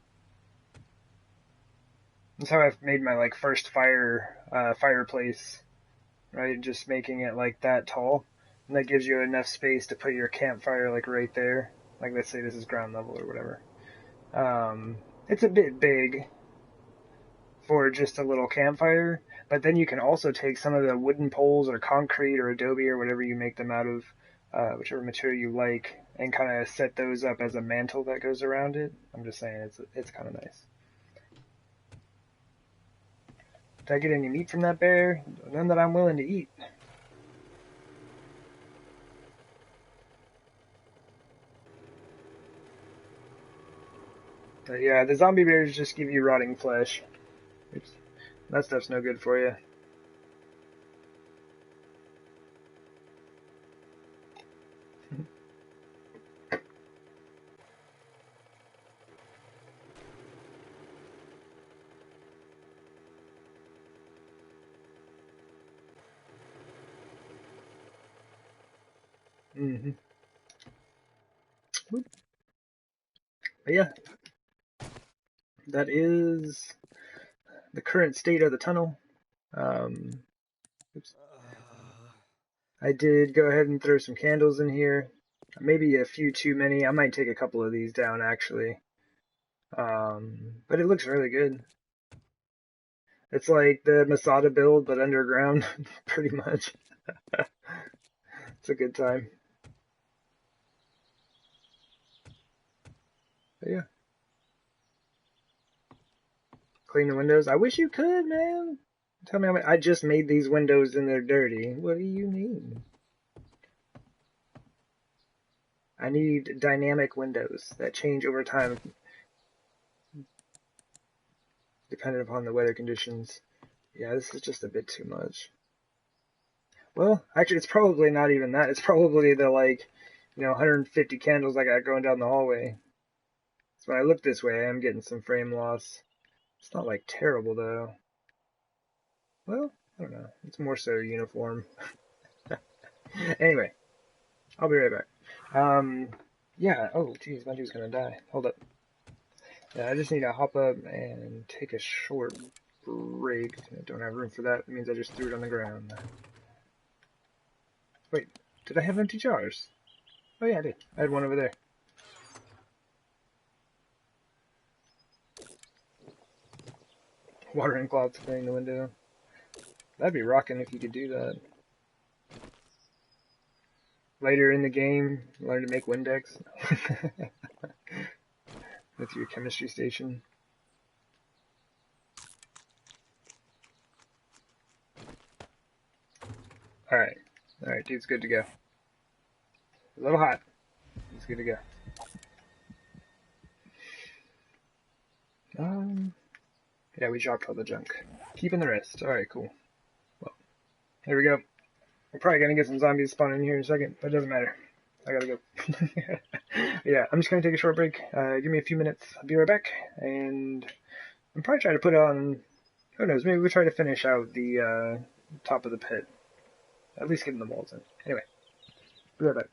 That's how I've made my like first fireplace, right? Just making it like that tall, and that gives you enough space to put your campfire like right there. Like let's say this is ground level or whatever. It's a bit big for just a little campfire, but then you can also take some of the wooden poles or concrete or adobe or whatever you make them out of, whichever material you like, and kind of set those up as a mantle that goes around it. I'm just saying it's kind of nice. Did I get any meat from that bear? None that I'm willing to eat. But yeah, the zombie bears just give you rotting flesh. That stuff's no good for you. Mm-hmm. But yeah, that is the current state of the tunnel. Oops. I did go ahead and throw some candles in here. Maybe a few too many. I might take a couple of these down actually. But it looks really good. It's like the Masada build, but underground, pretty much. It's a good time. But yeah. Clean the windows. I wish you could, man. Tell me how many. I just made these windows and they're dirty. What do you mean? I need dynamic windows that change over time. dependent upon the weather conditions. Yeah, this is just a bit too much. Well, actually, it's probably not even that. It's probably the, 150 candles I got going down the hallway. So when I look this way, I am getting some frame loss. It's not, terrible, though. Well, I don't know. It's more so uniform. Anyway, I'll be right back. Yeah, oh, geez, my dude's gonna die. Hold up. Yeah, I just need to hop up and take a short break. I don't have room for that. It means I just threw it on the ground. Wait, did I have empty jars? Oh yeah, I did. I had one over there. Watering clouds clearing the window. That'd be rocking if you could do that. Later in the game, learn to make Windex. With your chemistry station. Alright. Alright, dude's good to go. A little hot. He's good to go. Yeah, we dropped all the junk. Keeping the rest. Alright, cool. Well, here we go. We're probably gonna get some zombies spawning here in a second, but it doesn't matter. I gotta go. Yeah, I'm just gonna take a short break. Give me a few minutes. I'll be right back. And I'm probably trying to put on, who knows, maybe we'll try to finish out the top of the pit. At least getting the walls in. Anyway, be right back.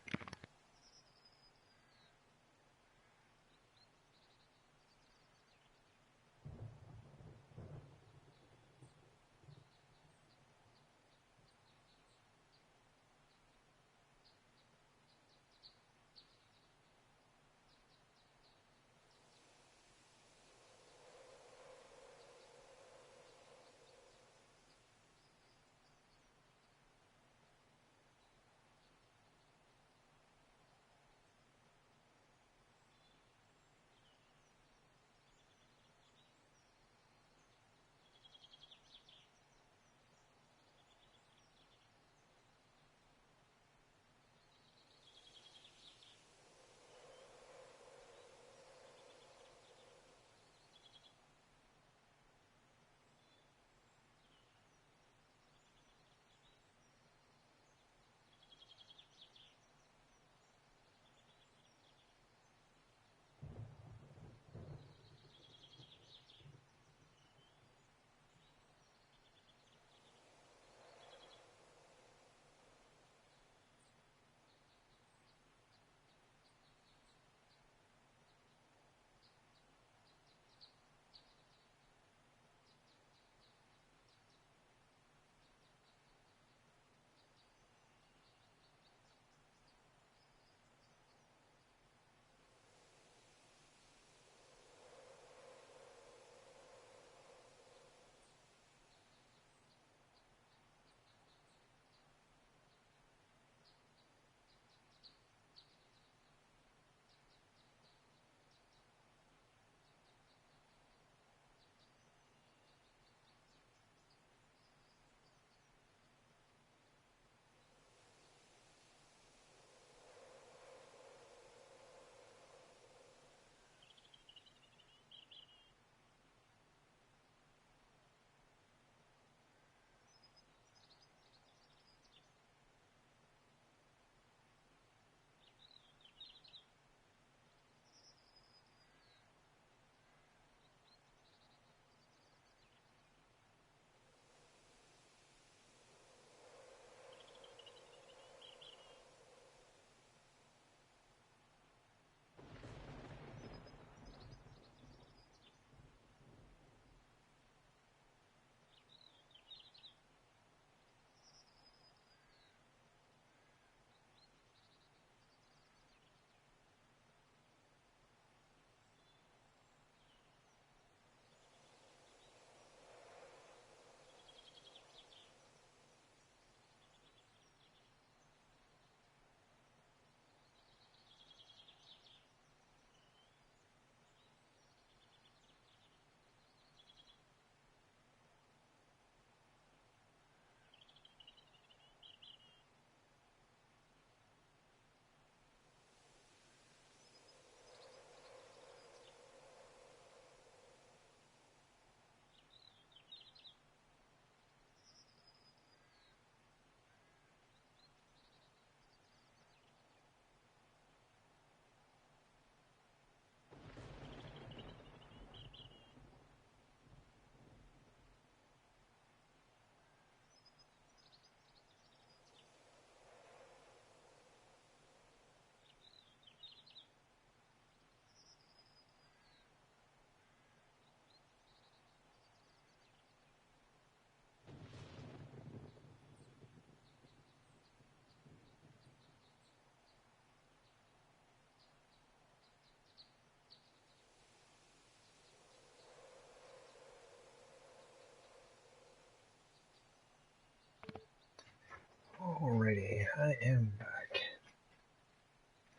I am back.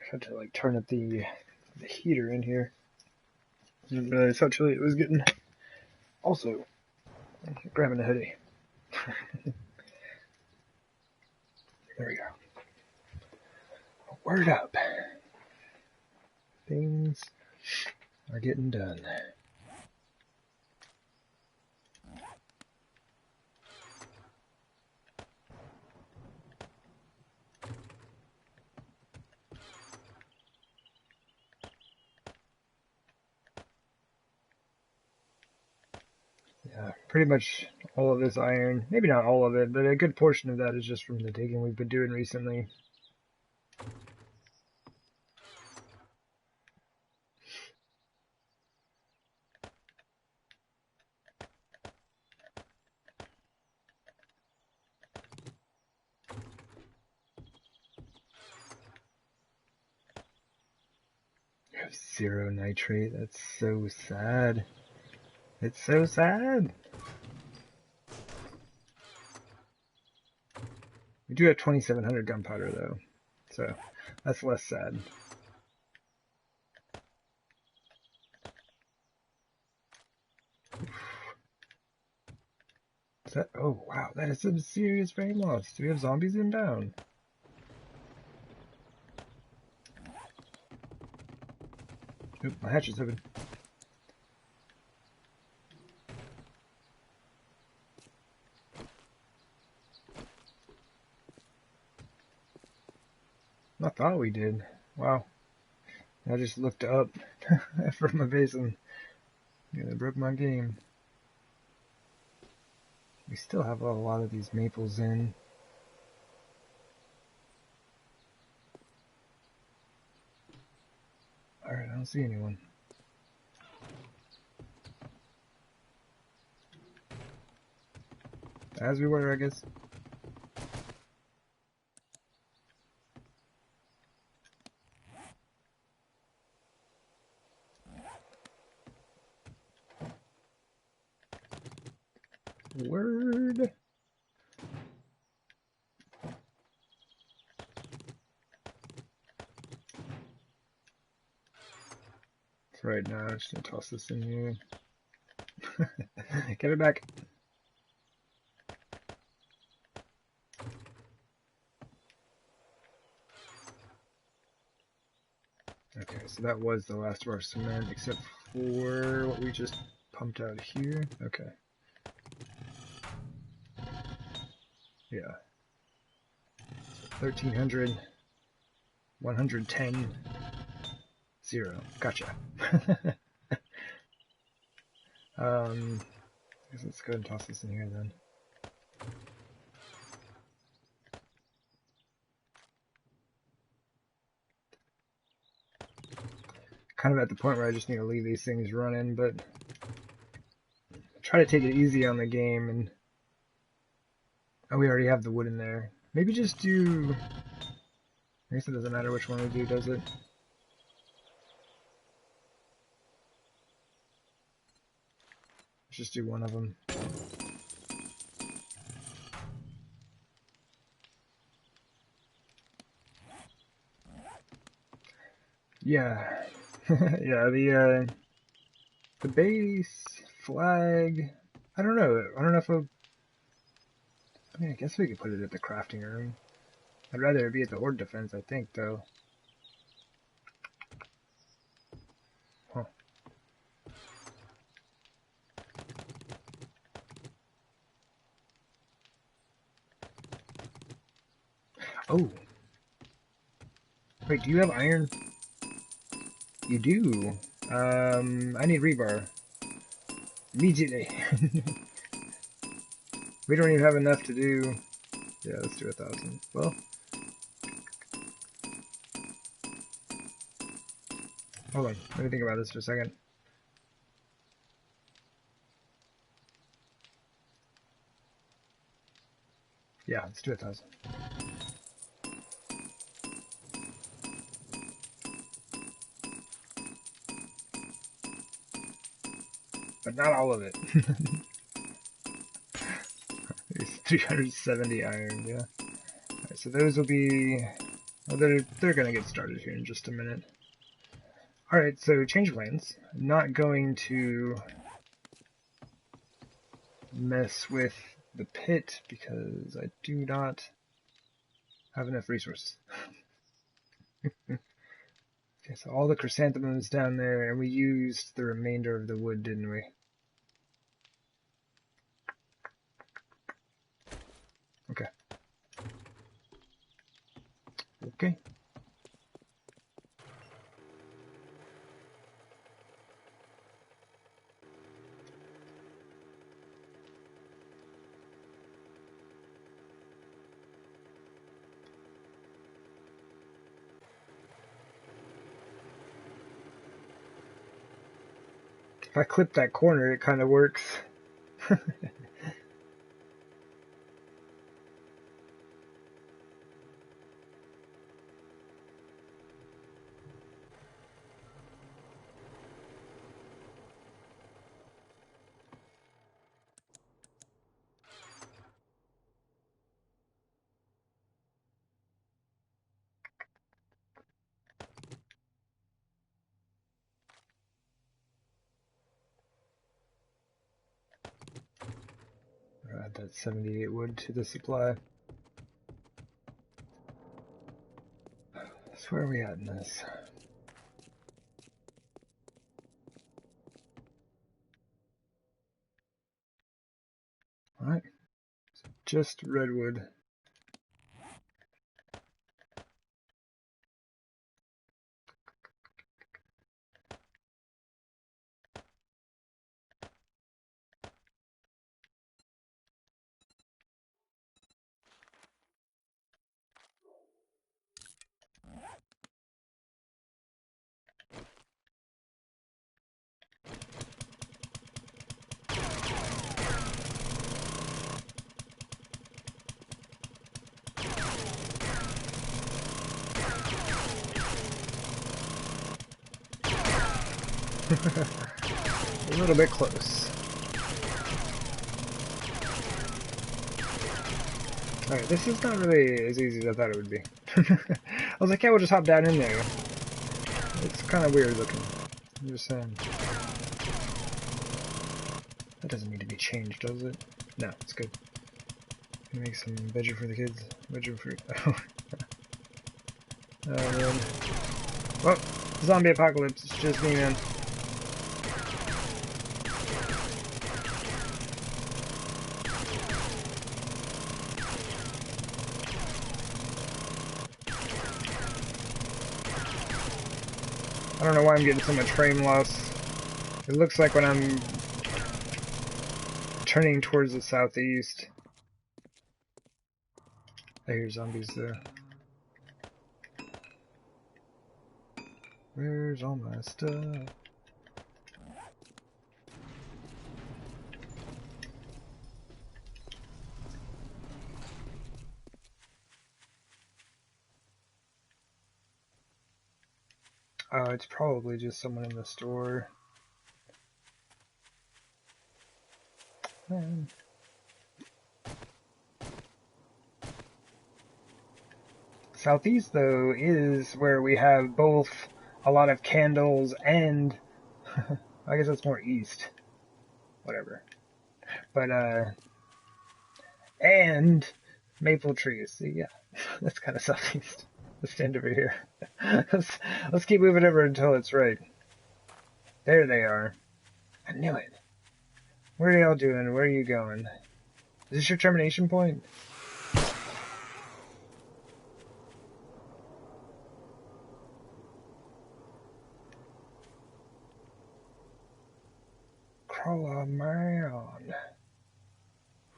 I had to like turn up the heater in here. I didn't realize how chilly it was getting. Also, grabbing a hoodie. There we go. Word up. Things are getting done. Yeah, pretty much all of this iron, maybe not all of it, but a good portion of that is just from the digging we've been doing recently. I have 0 nitrate, that's so sad. It's so sad. We do have 2700 gunpowder though, so that's less sad. Is that, oh wow, that is some serious frame loss. Do we have zombies inbound? Oop, my hatch is open. I thought we did. Wow. I just looked up from my base and they broke my game. We still have a lot of these maples in. Alright, I don't see anyone. As we were, I guess. Word. That's right now, I'm just gonna toss this in here. Get it back. Okay, so that was the last of our cement, except for what we just pumped out here. Okay. Yeah. 1300, 110, 0. Gotcha. I guess let's go ahead and toss this in here then. Kind of at the point where I just need to leave these things running, but try to take it easy on the game. And oh, we already have the wood in there. Maybe just do, I guess it doesn't matter which one we do, does it? Let's just do one of them. Yeah. Yeah, the base flag, I don't know. I don't know if I mean, I guess we could put it at the crafting room. I'd rather it be at the horde defense, I think, though. Huh. Oh. Wait, do you have iron? You do. I need rebar. Immediately. We don't even have enough to do. Yeah, let's do 1,000. Well. Hold on. Let me think about this for a second. Yeah, let's do 1,000. But not all of it. It's 370 iron, yeah. Alright, Alright, so those will be... well, they're gonna get started here in just a minute. Alright, so change plans. I'm not going to mess with the pit because I do not have enough resources. Okay, so all the chrysanthemums down there, and we used the remainder of the wood, didn't we? Okay. Okay. If I clip that corner, it kind of works. Add that 78 wood to the supply. So where are we at in this? Alright, so just redwood. A little bit close. Alright, this is not really as easy as I thought it would be. I was like, yeah, we'll just hop down in there. It's kind of weird looking. I'm just saying. That doesn't need to be changed, does it? No, it's good. Make some veggie for the kids. Veggie fruit. Oh, man. Well, zombie apocalypse. It's just me, man. I don't know why I'm getting so much frame loss. It looks like when I'm turning towards the southeast. I hear zombies there. Where's all my stuff? Oh, it's probably just someone in the store. Man. Southeast, though, is where we have both a lot of candles and... I guess that's more east. Whatever. But, and maple trees. See, yeah, that's kind of southeast. Let's stand over here. let's keep moving over until it's right. There they are. I knew it. What are y'all doing? Where are you going? Is this your termination point? Crawl on, man.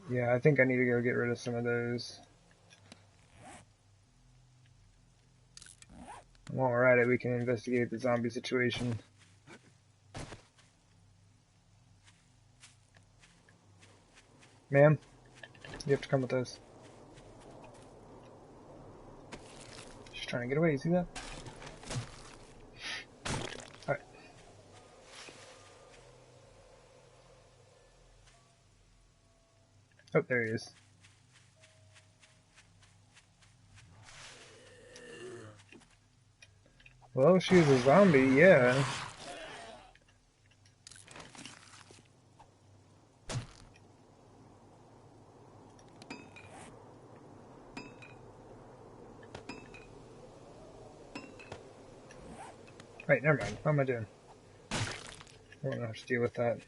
Yeah, I think I need to go get rid of some of those. While we're at it, we can investigate the zombie situation. Ma'am, you have to come with us. She's trying to get away, you see that? Alright. Oh, there he is. Well, she was a zombie, yeah. Wait, never mind. What am I doing? I don't have to deal with that.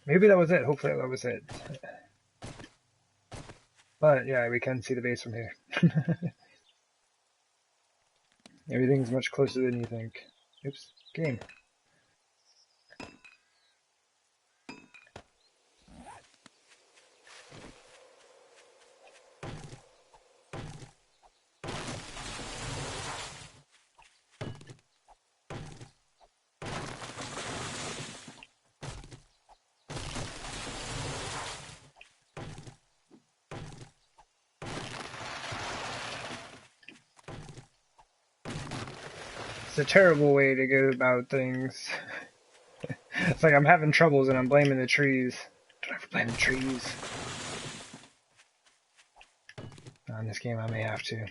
Maybe that was it. Hopefully that was it. But yeah, we can see the base from here. Everything's much closer than you think. Oops, game. It's a terrible way to go about things. It's like I'm having troubles and I'm blaming the trees. Don't ever blame the trees. In this game I may have to.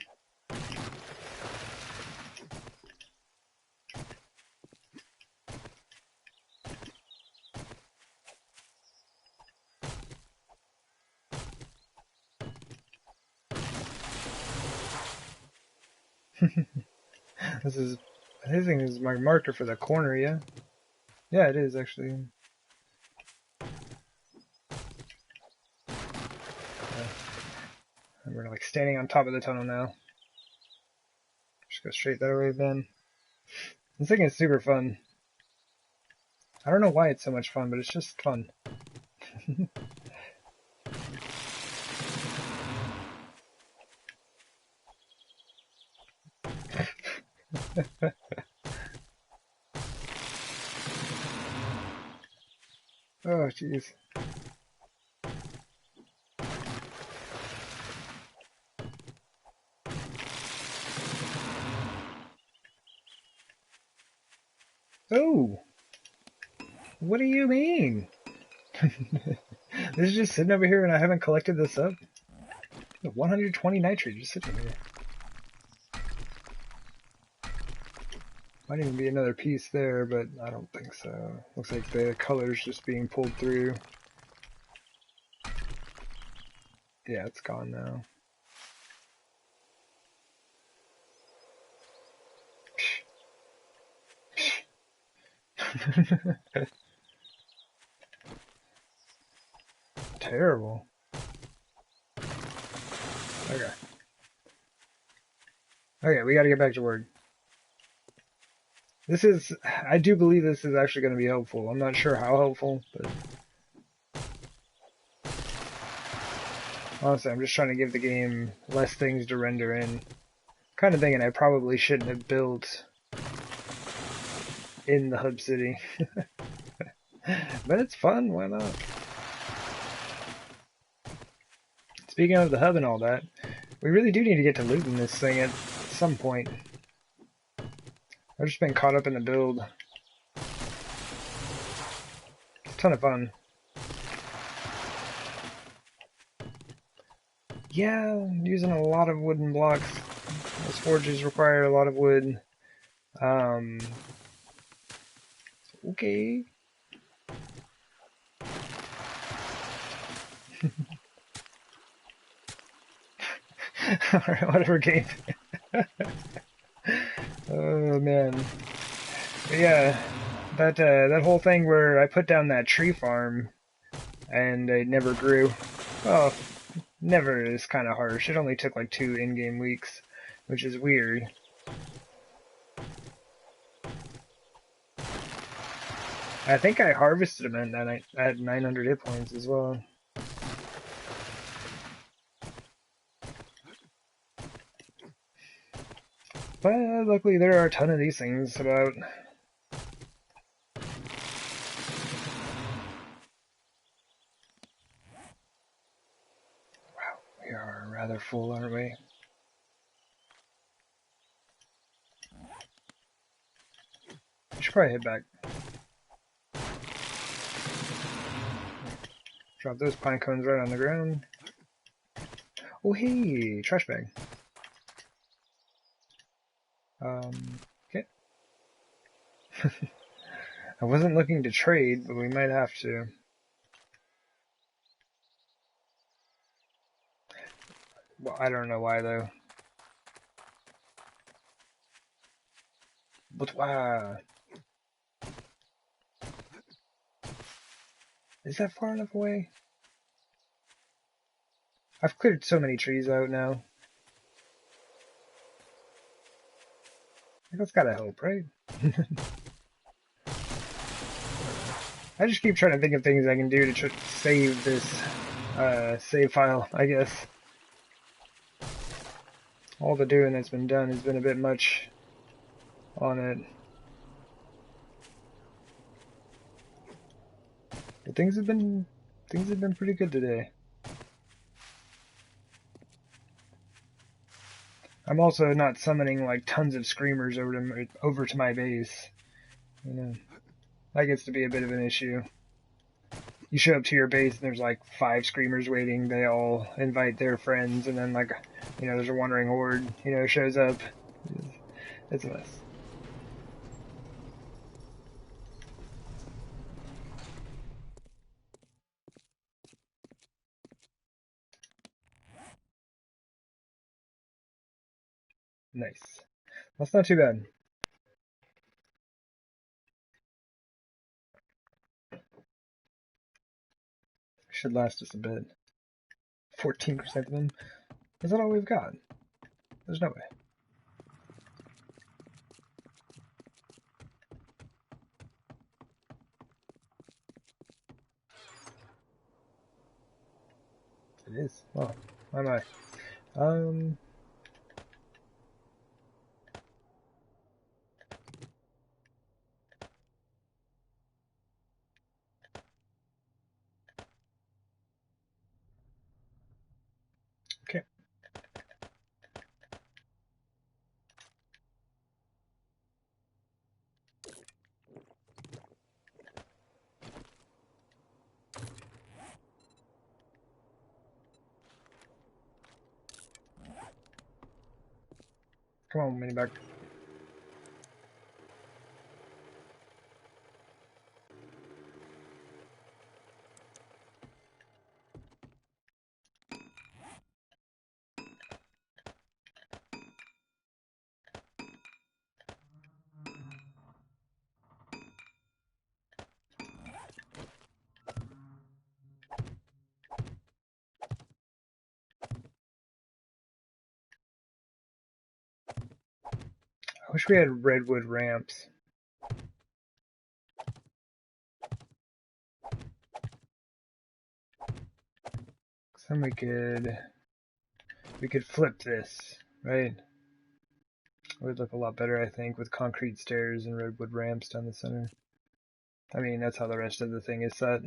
This thing is my marker for the corner, yeah? Yeah, it is actually. And we're like standing on top of the tunnel now. Just go straight that way then. This thing is super fun. I don't know why it's so much fun, but it's just fun. Oh, jeez. Oh! What do you mean? This is just sitting over here and I haven't collected this up? 120 nitrate just sitting here. Might even be another piece there, but I don't think so. Looks like the color's just being pulled through. Yeah, it's gone now. Terrible. Okay. Okay, we gotta get back to work. I do believe this is actually going to be helpful. I'm not sure how helpful, but honestly, I'm just trying to give the game less things to render in. Kind of thinking I probably shouldn't have built in the hub city. But it's fun, why not? Speaking of the hub and all that, we really do need to get to looting this thing at some point. I've just been caught up in the build. It's a ton of fun. Yeah, I'm using a lot of wooden blocks. Those forges require a lot of wood. Okay. Alright, whatever game. Oh man. But yeah, that whole thing where I put down that tree farm and it never grew. Oh, never is kind of harsh. It only took like 2 in-game weeks, which is weird. I think I harvested them at 900 hit points as well. But luckily there are a ton of these things about. Wow, we are rather full, aren't we? We should probably head back. Drop those pine cones right on the ground. Oh hey, trash bag. Okay. I wasn't looking to trade, but we might have to. Well, I don't know why though. But why? Is that far enough away? I've cleared so many trees out now. That's gotta help, right? I just keep trying to think of things I can do to try to save this save file, I guess. All the doing that's been done has been a bit much on it. But things have been pretty good today. I'm also not summoning like tons of screamers over to my base. You know, that gets to be a bit of an issue. You show up to your base and there's like 5 screamers waiting. They all invite their friends, and then like, you know, there's a wandering horde, you know, shows up. It's a mess. Nice. That's not too bad. Should last us a bit. 14% of them? Is that all we've got? There's no way. It is. Well, why am I? Okay. Come on, mini back. I wish we had redwood ramps. Then we could flip this, right? It would look a lot better, I think, with concrete stairs and redwood ramps down the center. I mean, that's how the rest of the thing is set.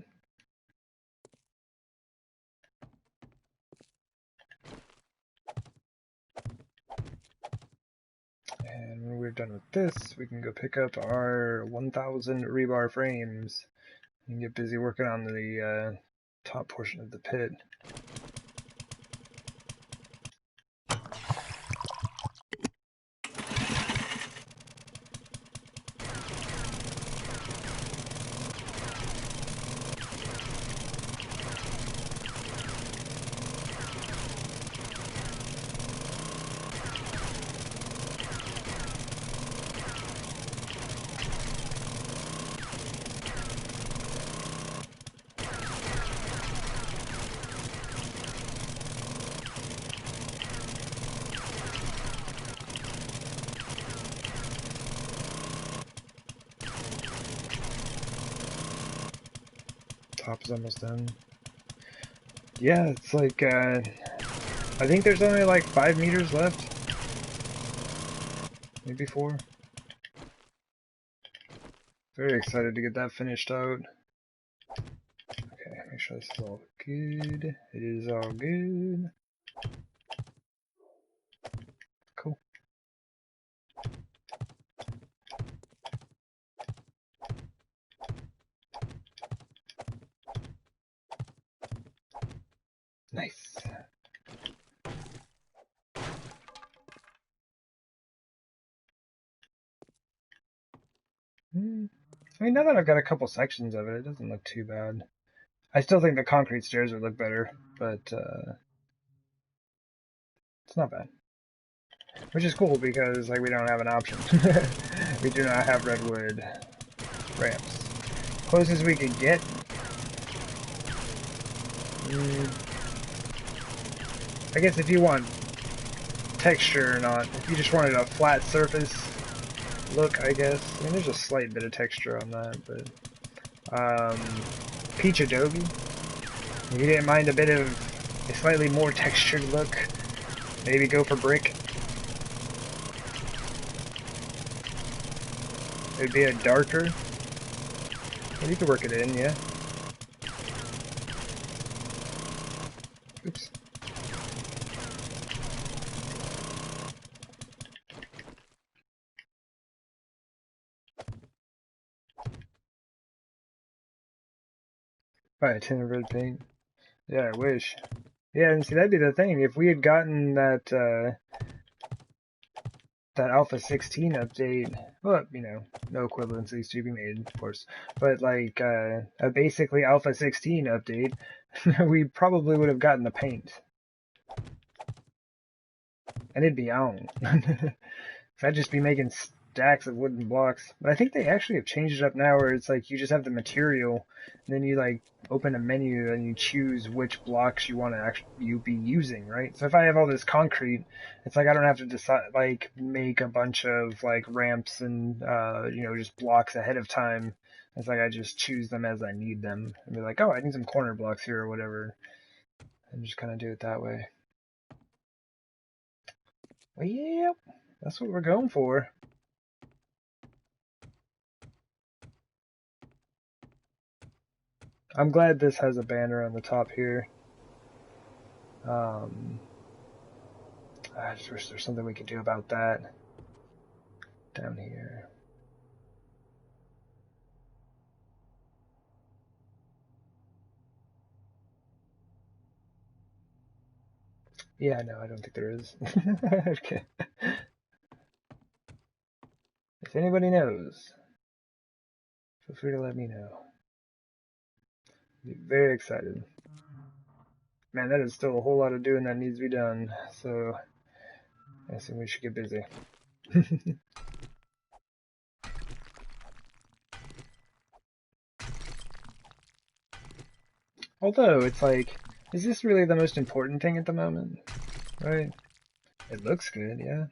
And when we're done with this, we can go pick up our 1,000 rebar frames and get busy working on the top portion of the pit. Top is almost done. Yeah, it's like, I think there's only like 5 meters left. Maybe 4. Very excited to get that finished out. Okay, make sure this is all good. It is all good. Cool. Nice. I mean, now that I've got a couple sections of it, it doesn't look too bad. I still think the concrete stairs would look better, but it's not bad. Which is cool because like we don't have an option. We do not have redwood ramps. Closest we could get. I guess if you want texture or not, if you just wanted a flat surface look, I guess. I mean, there's a slight bit of texture on that, but peach adobe. If you didn't mind a bit of a slightly more textured look, maybe go for brick. It'd be a darker. Well, you could work it in, yeah. Oops. Buy a tin of red paint. Yeah, I wish. Yeah, and see, that'd be the thing. If we had gotten that, that Alpha 16 update, well, you know, no equivalencies to be made, of course, but like, a basically Alpha 16 update, we probably would have gotten the paint. And it'd be on. I'd just be making stacks of wooden blocks. But I think they actually have changed it up now where it's like you just have the material, and then you like open a menu and you choose which blocks you want to actually be using, right? So if I have all this concrete, it's like I don't have to decide like make a bunch of like ramps and you know, just blocks ahead of time. It's like I just choose them as I need them and be like, oh, I need some corner blocks here or whatever, and just kind of do it that way. Well, yep, that's what we're going for. I'm glad this has a banner on the top here. I just wish there's something we could do about that down here. Yeah, no, I don't think there is. Okay. If anybody knows, feel free to let me know. I'd be very excited. Man, that is still a whole lot of doing that needs to be done, so I assume we should get busy. Although, it's like, is this really the most important thing at the moment? Right? It looks good, yeah.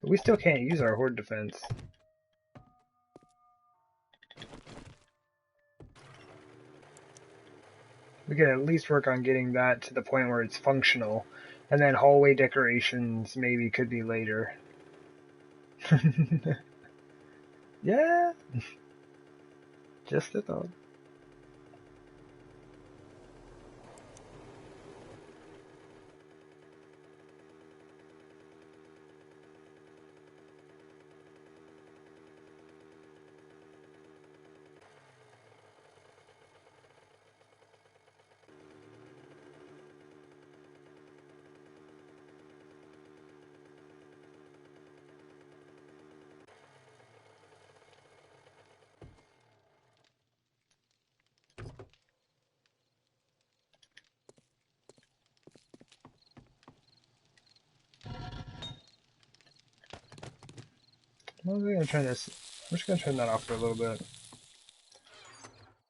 But we still can't use our horde defense. We could at least work on getting that to the point where it's functional, and then hallway decorations maybe could be later. Yeah, just a thought. Well, we're gonna turn this. I'm just gonna turn that off for a little bit.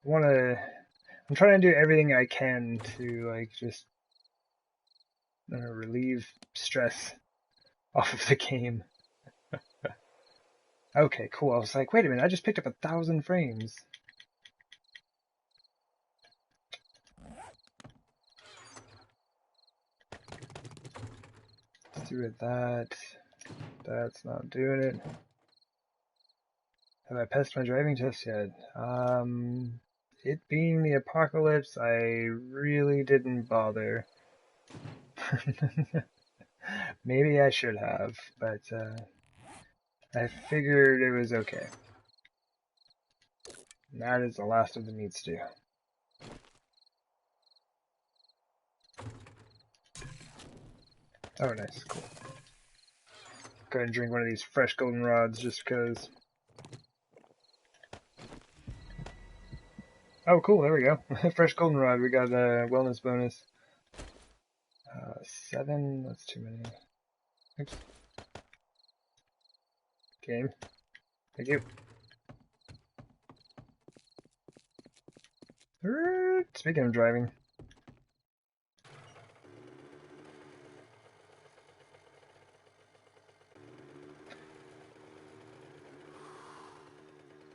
I'm trying to do everything I can to like just relieve stress off of the game. Okay, cool. I was like, wait a minute, I just picked up 1,000 frames. Let's do it that. That's not doing it. Have I passed my driving test yet? It being the apocalypse, I really didn't bother. Maybe I should have, but I figured it was okay. And that is the last of the meat stew. Oh, nice, cool. Go ahead and drink one of these fresh goldenrods just because. Oh, cool, there we go. Fresh goldenrod, we got a wellness bonus. 7, that's too many. Oops. Game. Thank you. Speaking of driving.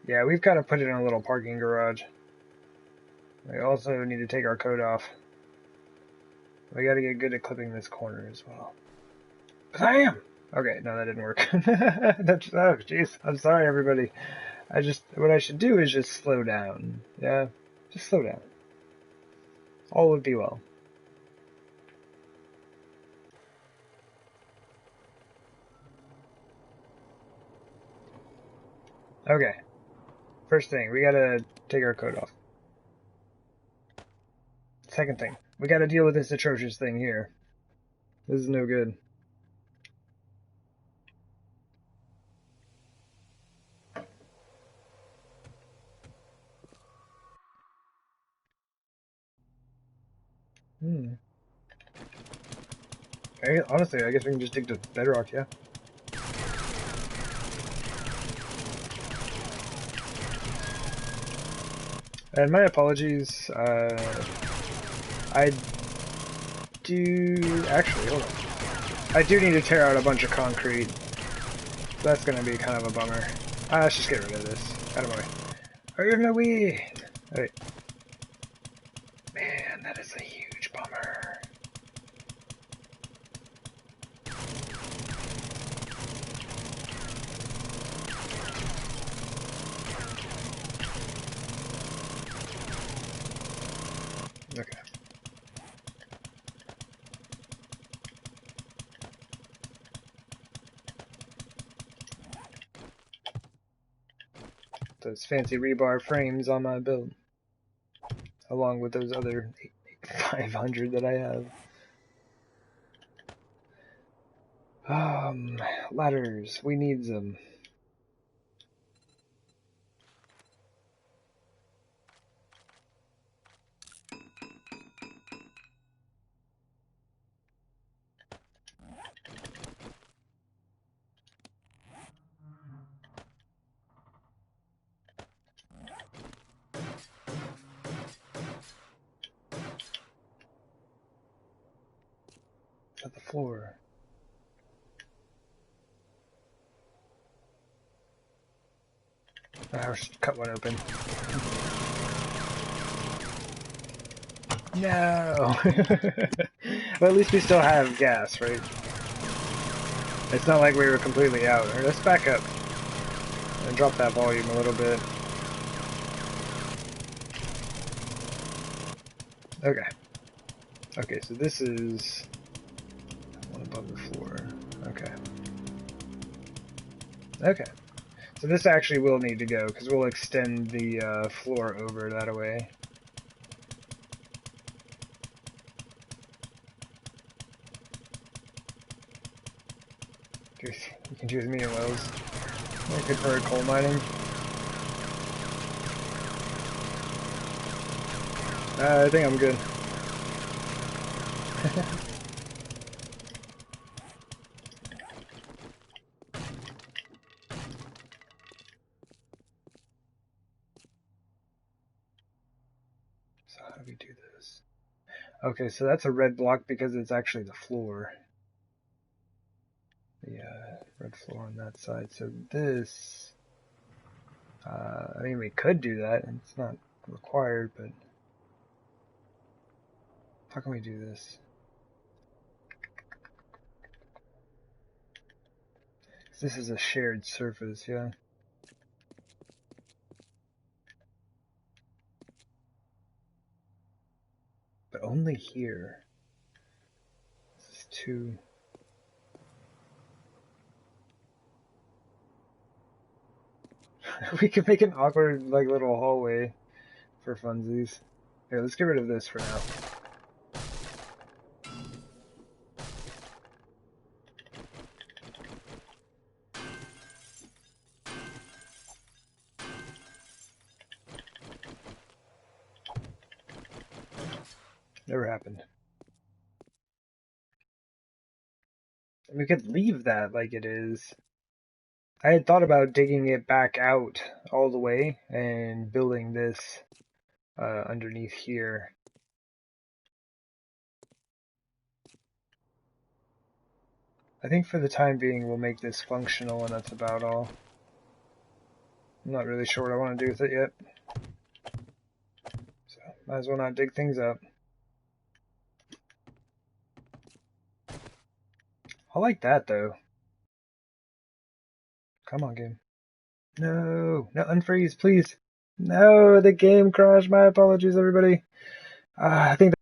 Yeah, we've got to put it in a little parking garage. We also need to take our coat off. We got to get good at clipping this corner as well. Bam! Okay, no, that didn't work. That's, oh, jeez. I'm sorry, everybody. What I should do is just slow down. Yeah, just slow down. All would be well. Okay. First thing, we gotta take our coat off. Second thing, we gotta deal with this atrocious thing here. This is no good. Honestly, I guess we can just dig to bedrock, yeah. And my apologies, I do... Actually, hold on. I do need to tear out a bunch of concrete. That's gonna be kind of a bummer. Let's just get rid of this. Out of my way. Out of my way! Alright. Man, that is a huge bummer. Okay. Those fancy rebar frames on my build. Along with those other 500 that I have. Ladders. We need them. At the floor. I should cut one open. No! Well, at least we still have gas, right? It's not like we were completely out. Right, let's back up. And drop that volume a little bit. Okay. Okay, so this is... one above the floor. Okay. Okay. So this actually will need to go, because we'll extend the floor over that way. You can choose medium wells. Good for coal mining. I think I'm good. So how do we do this? Okay, so that's a red block because it's actually the floor. The red floor on that side. So this... I mean, we could do that. It's not required, but... how can we do this? This is a shared surface, yeah. But only here. This is too... we could make an awkward, like, little hallway for funsies. Here, let's get rid of this for now. Never happened. We could leave that like it is. I had thought about digging it back out all the way and building this underneath here. I think for the time being we'll make this functional and that's about all. I'm not really sure what I want to do with it yet. So, might as well not dig things up. I like that though. Come on, game. No, no, unfreeze, please. No, the game crashed. My apologies, everybody. I think